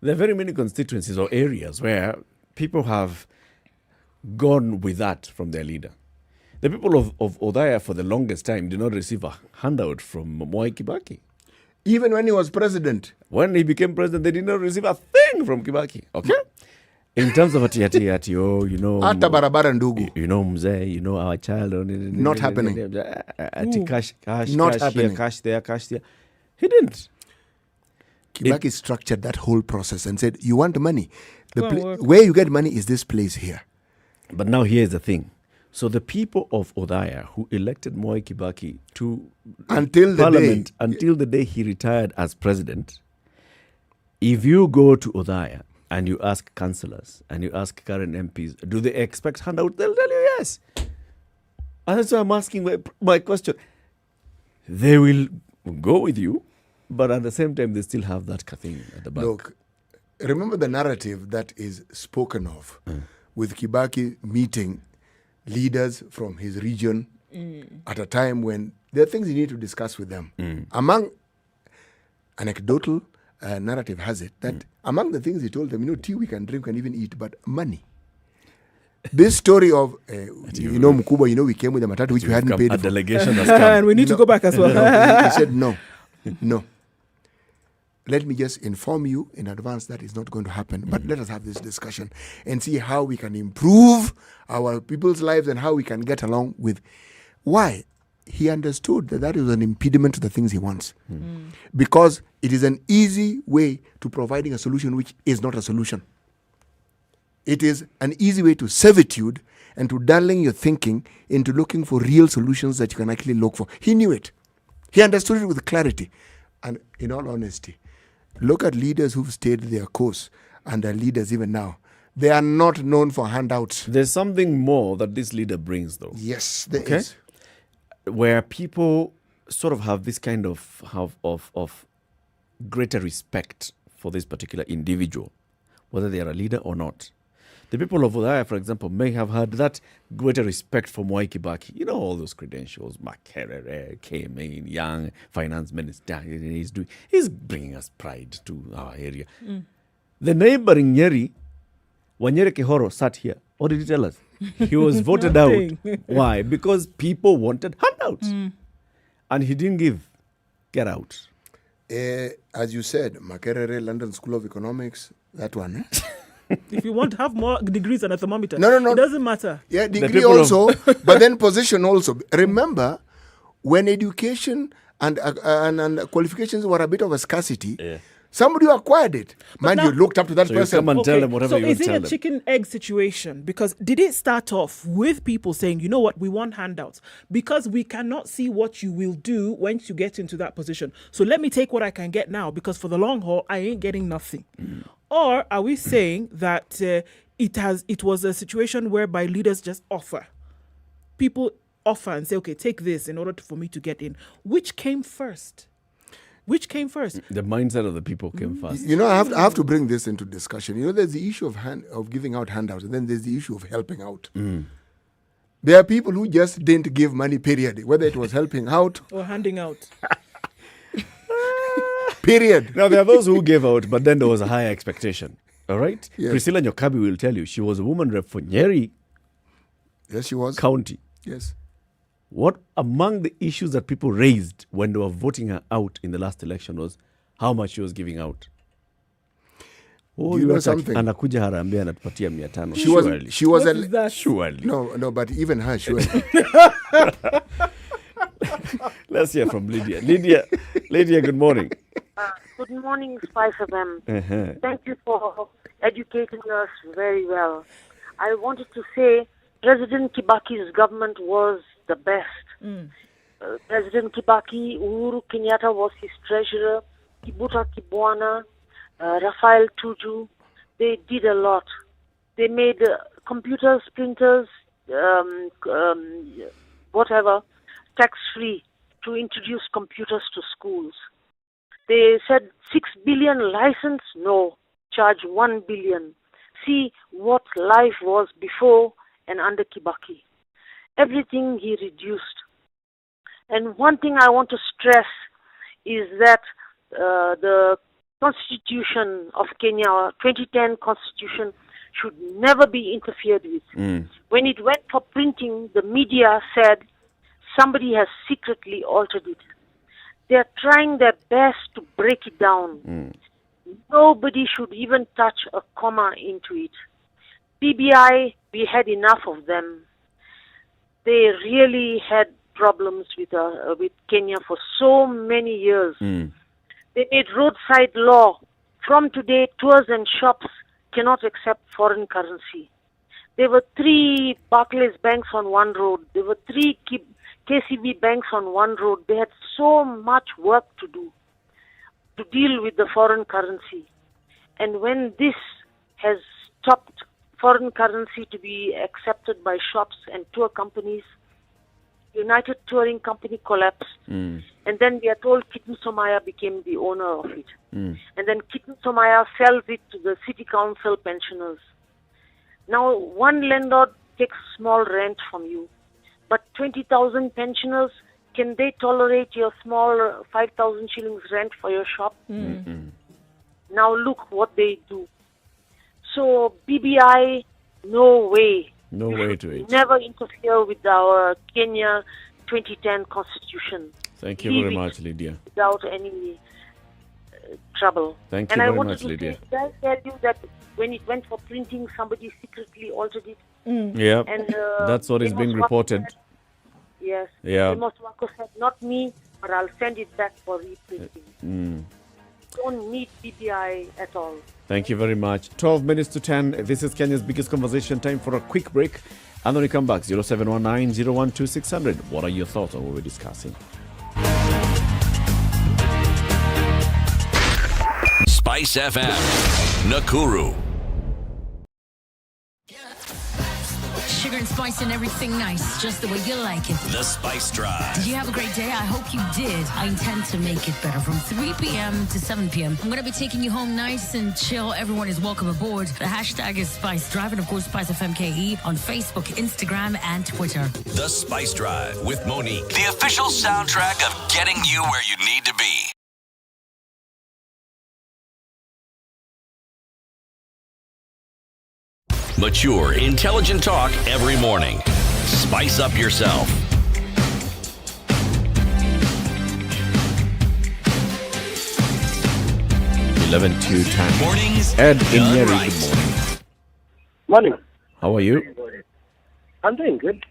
There are very many constituencies or areas where people have gone with that from their leader. The people of Othaya for the longest time did not receive a handout from Mwai Kibaki. Even when he was president. When he became president, they did not receive a thing from Kibaki. Okay? In terms of you know... Ata barabara ndugu. You know, mzee, you know, our child... Not happening. Cash not happening. Here, cash there, cash there. He didn't. Kibaki structured that whole process and said, you want money? Where you get money is this place here. But now here's the thing. So the people of Othaya who elected Mwai Kibaki to Parliament until the day he retired as president, if you go to Othaya and you ask councillors and you ask current MPs, do they expect handout? They'll tell you yes. And that's why I'm asking my question. They will go with you, but at the same time, they still have that thing at the back. Look, remember the narrative that is spoken of with Kibaki meeting leaders from his region at a time when there are things you need to discuss with them. Among anecdotal narrative has it that among the things he told them, tea we can drink and even eat, but money. this story of, Mkubwa, we came with a matatu which we hadn't paid a for. delegation has come. And we need to go back as well. He said, no. Let me just inform you in advance that is not going to happen. But let us have this discussion and see how we can improve our people's lives and how we can get along with. Why? He understood that is an impediment to the things he wants. Because it is an easy way to providing a solution which is not a solution. It is an easy way to servitude and to dulling your thinking into looking for real solutions that you can actually look for. He knew it. He understood it with clarity. And in all honesty, look at leaders who've stayed their course and are leaders even now. They are not known for handouts. There's something more that this leader brings, though. Yes, there is. Where people sort of have this kind of greater respect for this particular individual, whether they are a leader or not. The people of Udaya, for example, may have had that greater respect for Mwai Kibaki. All those credentials, Makerere, came in, young finance minister. He's bringing us pride to our area. The neighboring Nyeri, Wanyere Kihoro, sat here. What did he tell us? He was voted out. Why? Because people wanted handouts. And he didn't give. Get out. As you said, Makerere, London School of Economics, that one. If you want to have more degrees than a thermometer, no. It doesn't matter. Yeah, degree also, but then position also. Remember, when education and qualifications were a bit of a scarcity, somebody who acquired it. Man, you looked up to that person. You come and tell them whatever you want to tell them. So is it a chicken-egg situation? Because did it start off with people saying, you know what, we want handouts because we cannot see what you will do once you get into that position. So let me take what I can get now because for the long haul, I ain't getting nothing. Or are we saying that it was a situation whereby leaders just offer? People offer and say, okay, take this in order for me to get in. Which came first? The mindset of the people came first. I have to bring this into discussion. There's the issue of giving out handouts, and then there's the issue of helping out. There are people who just didn't give money, period, whether it was helping out or handing out. Period. Now, there are those who gave out, but then there was a higher expectation. All right? Yes. Priscilla Nyokabi will tell you she was a woman rep for Nyeri. Yes, she was. County. Yes. What among the issues that people raised when they were voting her out in the last election was how much she was giving out? Do you know something? Anakuja harambia anatupatia 500. She was surely. No, but even her, surely. Let's hear from Lydia. Lydia, good morning. Good morning, SpiceFM. Thank you for educating us very well. I wanted to say President Kibaki's government was the best. President Kibaki, Uhuru Kenyatta was his treasurer, Kibuta Kibwana, Rafael Tuju. They did a lot. They made computers, printers, whatever, tax-free to introduce computers to schools. They said 6 billion license? No, charge 1 billion. See what life was before and under Kibaki. Everything he reduced. And one thing I want to stress is that the Constitution of Kenya, 2010 Constitution, should never be interfered with. When it went for printing, the media said somebody has secretly altered it. They're trying their best to break it down. Nobody should even touch a comma into it. PBI, we had enough of them. They really had problems with Kenya for so many years. They made roadside law. From today, tours and shops cannot accept foreign currency. There were 3 Barclays banks on one road. There were 3 KCB banks on one road. They had so much work to do to deal with the foreign currency. And when this has stopped foreign currency to be accepted by shops and tour companies, United Touring Company collapsed. And then we are told Kitten Somaya became the owner of it. And then Kitten Somaya sells it to the city council pensioners. Now, one landlord takes small rent from you. But 20,000 pensioners, can they tolerate your small 5,000 shillings rent for your shop? Now look what they do. So BBI, no way. No way to it. Never interfere with our Kenya 2010 constitution. Thank you Leave very it much, Lydia. Without any trouble. Thank you and I very wanted much, to Lydia. say, did I tell you that when it went for printing, somebody secretly altered it? Yeah, And that's what is Amos being Wako reported. said- Yes. Yeah. Amos Wako said, not me, but I'll send it back for reprinting. Don't need BPI at all. Thank you very much. 12 minutes to 10. This is Kenya's biggest conversation. Time for a quick break. And when we come back, 0719-012-600. What are your thoughts on what we're discussing? Spice FM, Nakuru. Sugar and spice and everything nice, just the way you like it. The Spice Drive. Did you have a great day? I hope you did. I intend to make it better from 3 p.m. to 7 p.m. I'm going to be taking you home nice and chill. Everyone is welcome aboard. The hashtag is Spice Drive and, of course, SpiceFM KE on Facebook, Instagram, and Twitter. The Spice Drive with Monique. The official soundtrack of getting you where you need to be. Mature, intelligent talk every morning. Spice up yourself. 11 to 10. Mornings Ed in done Nyeri, right. good morning. Morning. How are you? I'm doing good.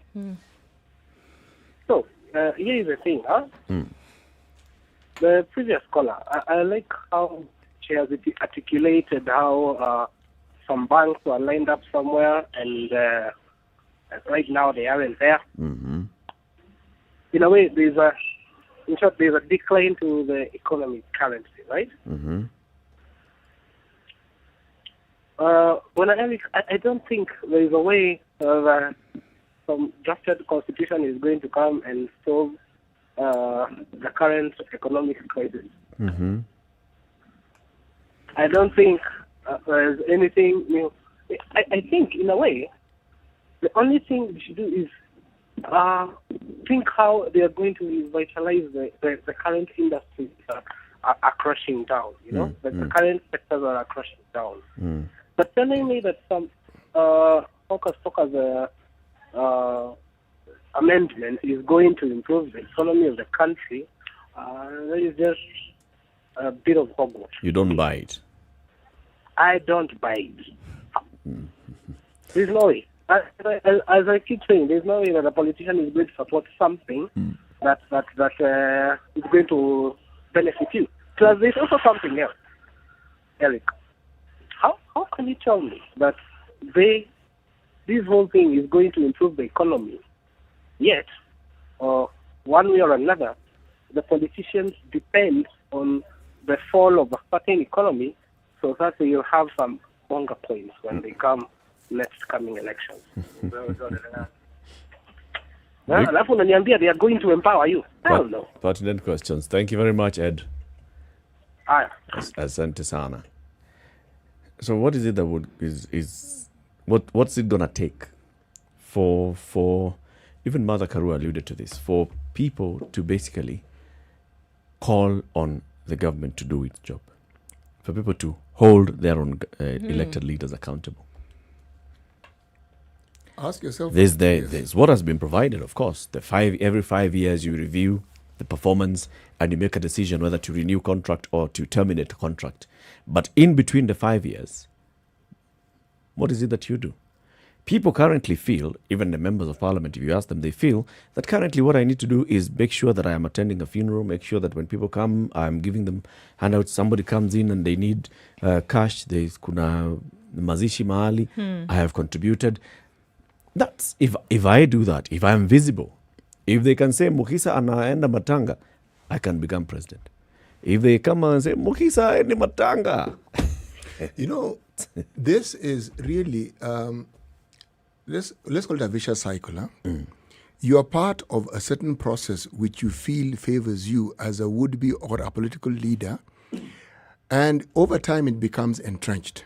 So, here is the thing, huh? The previous caller, I like how she has articulated how some banks were lined up somewhere and right now they aren't there. Mm-hmm. In a way, there's a decline to the economy currently, right? Mm-hmm. I don't think there is a way some drafted constitution is going to come and solve the current economic crisis. Mm-hmm. I don't think there's anything new. I think, in a way, the only thing we should do is think how they are going to revitalize the current industries that are crashing down, you know? The current sectors that are crashing down. But telling me that some focus amendment is going to improve the economy of the country, that is just a bit of hogwash. You don't buy it? I don't buy it. There's no way. As I keep saying, there's no way that a politician is going to support something that is going to benefit you. Plus, there's also something else, Eric. How can you tell me that this whole thing is going to improve the economy, yet, one way or another, the politicians depend on the fall of a certain economy so that you'll have some longer points when they come next coming elections. Alafu unaniambia they are going to empower you. I don't know. Pertinent questions. Thank you very much, Ed. Asante sana. So what is it that what's it gonna take for even Mother Karua alluded to this, for people to basically call on the government to do its job, for people to hold their own elected leaders accountable? Ask yourself. There's what has been provided, of course. Every 5 years you review the performance and you make a decision whether to renew contract or to terminate a contract. But in between the 5 years, what is it that you do? People currently feel, even the members of parliament, if you ask them, they feel that currently what I need to do is make sure that I am attending a funeral, make sure that when people come, I'm giving them handouts. Somebody comes in and they need cash, there's kuna mazishi mahali, I have contributed. That's if I do that, if I am visible, if they can say Mukisa anaenda matanga, I can become president. If they come and say Mukisa endi matanga, you know, this is really let's call it a vicious cycle. Huh? You are part of a certain process which you feel favors you as a would-be or a political leader, and over time it becomes entrenched.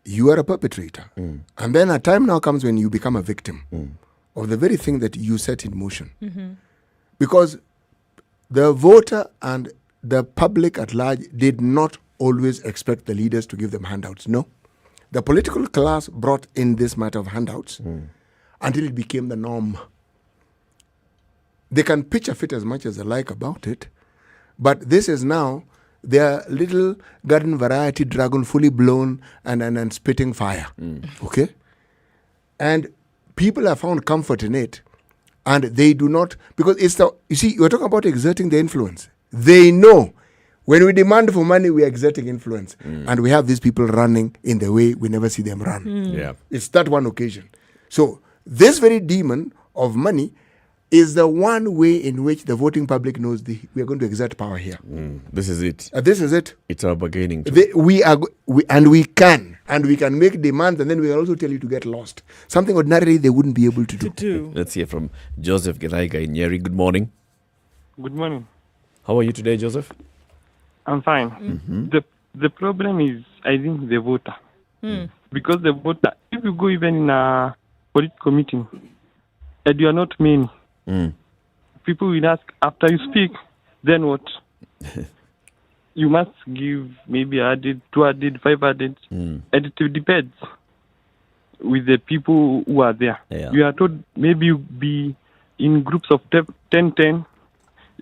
You are a perpetrator. And then a time now comes when you become a victim of the very thing that you set in motion. Because the voter and the public at large did not always expect the leaders to give them handouts. No. The political class brought in this matter of handouts until it became the norm. They can pitch a fit as much as they like about it, but this is now their little garden variety dragon, fully blown and spitting fire. Okay? And people have found comfort in it, and they do not, because it's the, you see, you're talking about exerting the influence. They know when we demand for money, we are exerting influence. And we have these people running in the way we never see them run. Yeah. It's that one occasion. So this very demon of money is the one way in which the voting public knows we are going to exert power here. This is it. This is it. It's our bargaining. We can make demands, and then we also tell you to get lost. Something ordinarily they wouldn't be able to do. Let's hear from Joseph Geraiga in Nyeri. Good morning. Good morning. How are you today, Joseph? I'm fine. The problem is, I think, the voter. Because the voter, if you go even in a political meeting, and you are not many, people will ask, after you speak, then what? You must give maybe 100, 200, 500, and it depends with the people who are there. Yeah. You are told maybe you be in groups of 10,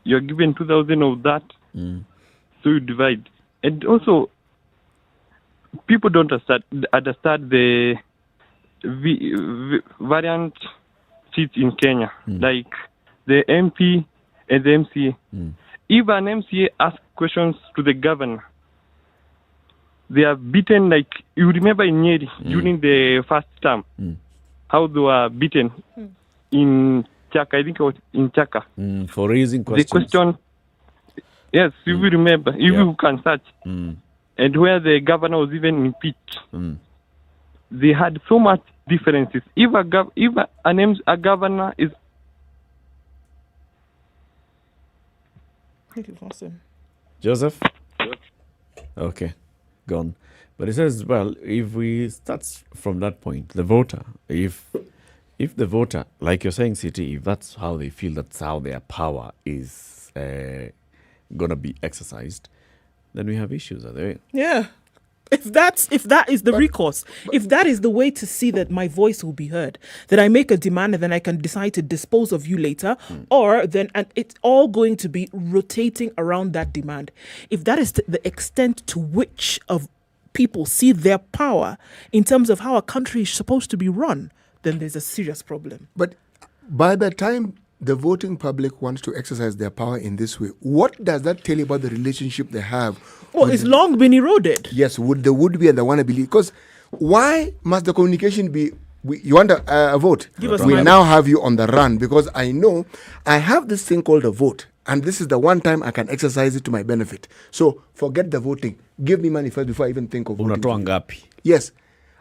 you are given 2,000 of that, so you divide. And also, people don't understand the variant seats in Kenya, like the MP and the MCA. If an MCA asks questions to the governor, they are beaten, like you remember in Nyeri during the first term, how they were beaten in Chaka. I think it was in Chaka. For raising questions. The question, yes, you will remember, if you can search, and where the governor was even impeached. They had so much differences. If a governor is Joseph? Okay, gone. But it says, well, if we start from that point, the voter, if the voter, like you're saying, City, if that's how they feel, that's how their power is going to be exercised, then we have issues, are there? Yeah. If that is the recourse, if that is the way to see that my voice will be heard, that I make a demand and then I can decide to dispose of you later, or then, and it's all going to be rotating around that demand. If that is the extent to which of people see their power in terms of how a country is supposed to be run, then there's a serious problem. But by the time the voting public wants to exercise their power in this way, what does that tell you about the relationship they have? Well, it's long been eroded. Yes, would the would-be and the wanna-be. Because why must the communication be, you want a vote? We now have you on the run, because I know I have this thing called a vote, and this is the one time I can exercise it to my benefit. So forget the voting. Give me money first before I even think of voting. Yes.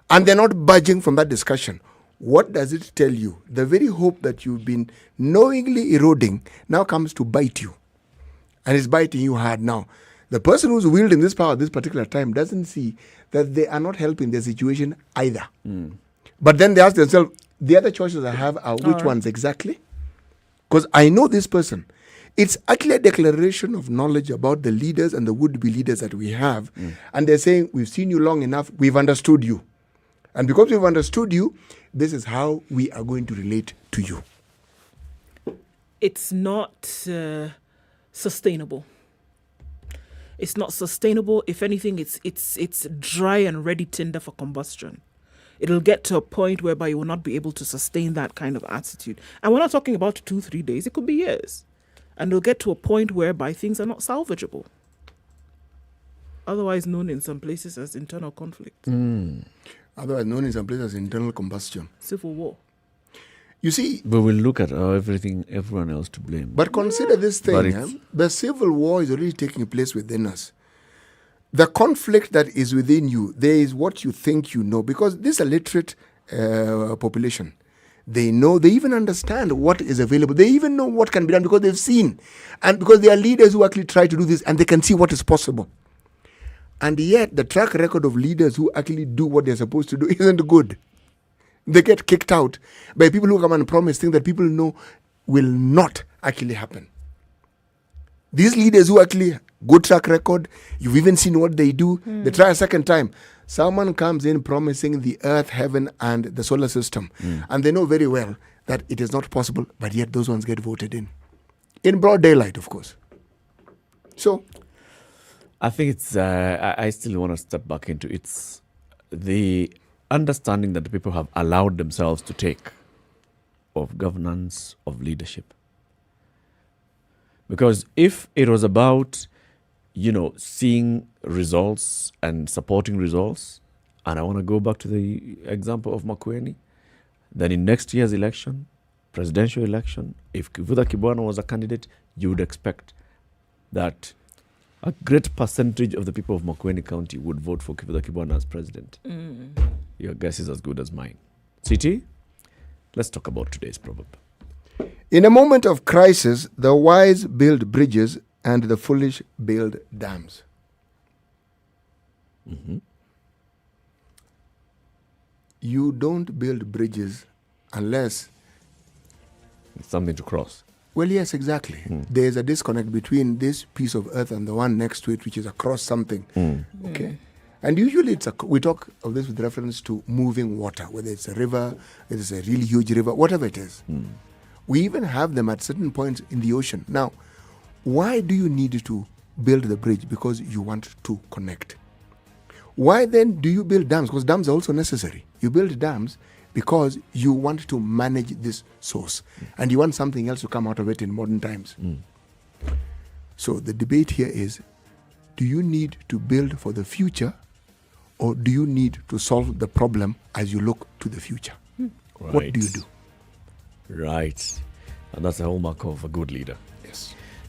And they're not budging from that discussion. What does it tell you? The very hope that you've been knowingly eroding now comes to bite you. And it's biting you hard now. The person who's wielding this power at this particular time doesn't see that they are not helping their situation either. But then they ask themselves, the other choices I have are which ones exactly? Because I know this person. It's actually a declaration of knowledge about the leaders and the would-be leaders that we have. And they're saying, we've seen you long enough, we've understood you. And because we've understood you, this is how we are going to relate to you. It's not sustainable. It's not sustainable. If anything, it's dry and ready tinder for combustion. It'll get to a point whereby you will not be able to sustain that kind of attitude. And we're not talking about 2-3 days. It could be years. And it'll get to a point whereby things are not salvageable. Otherwise known in some places as internal conflict. Otherwise known in some places as internal combustion. Civil war. You see... But we'll look at everyone else to blame. But consider this thing. The civil war is already taking place within us. The conflict that is within you, there is what you think you know. Because this is a literate population. They know, they even understand what is available. They even know what can be done because they've seen. And because they are leaders who actually try to do this and they can see what is possible. And yet, the track record of leaders who actually do what they're supposed to do isn't good. They get kicked out by people who come and promise things that people know will not actually happen. These leaders who actually good track record, you've even seen what they do, they try a second time. someone comes in promising the earth, heaven, and the solar system, and they know very well that it is not possible, but yet those ones get voted in broad daylight, of course. So, I think it's, I still want to step back into it's the understanding that the people have allowed themselves to take of governance, of leadership. Because if it was about, seeing results and supporting results, and I want to go back to the example of Makueni, then in next year's election, presidential election, if Kivutha Kibwana was a candidate, you would expect that a great percentage of the people of Makueni County would vote for Kivutha Kibwana as president. Your guess is as good as mine. CT, let's talk about today's proverb. In a moment of crisis, the wise build bridges and the foolish build dams. You don't build bridges unless... It's something to cross. Well, yes, exactly. There's a disconnect between this piece of earth and the one next to it, which is across something. Okay. And usually we talk of this with reference to moving water, whether it's a river, whether it's a really huge river, whatever it is. We even have them at certain points in the ocean. Now, why do you need to build the bridge? Because you want to connect. Why then do you build dams? Because dams are also necessary. You build dams because you want to manage this source and you want something else to come out of it in modern times. So the debate here is, do you need to build for the future or do you need to solve the problem as you look to the future? What do you do? Right. And that's the hallmark of a good leader. Yes.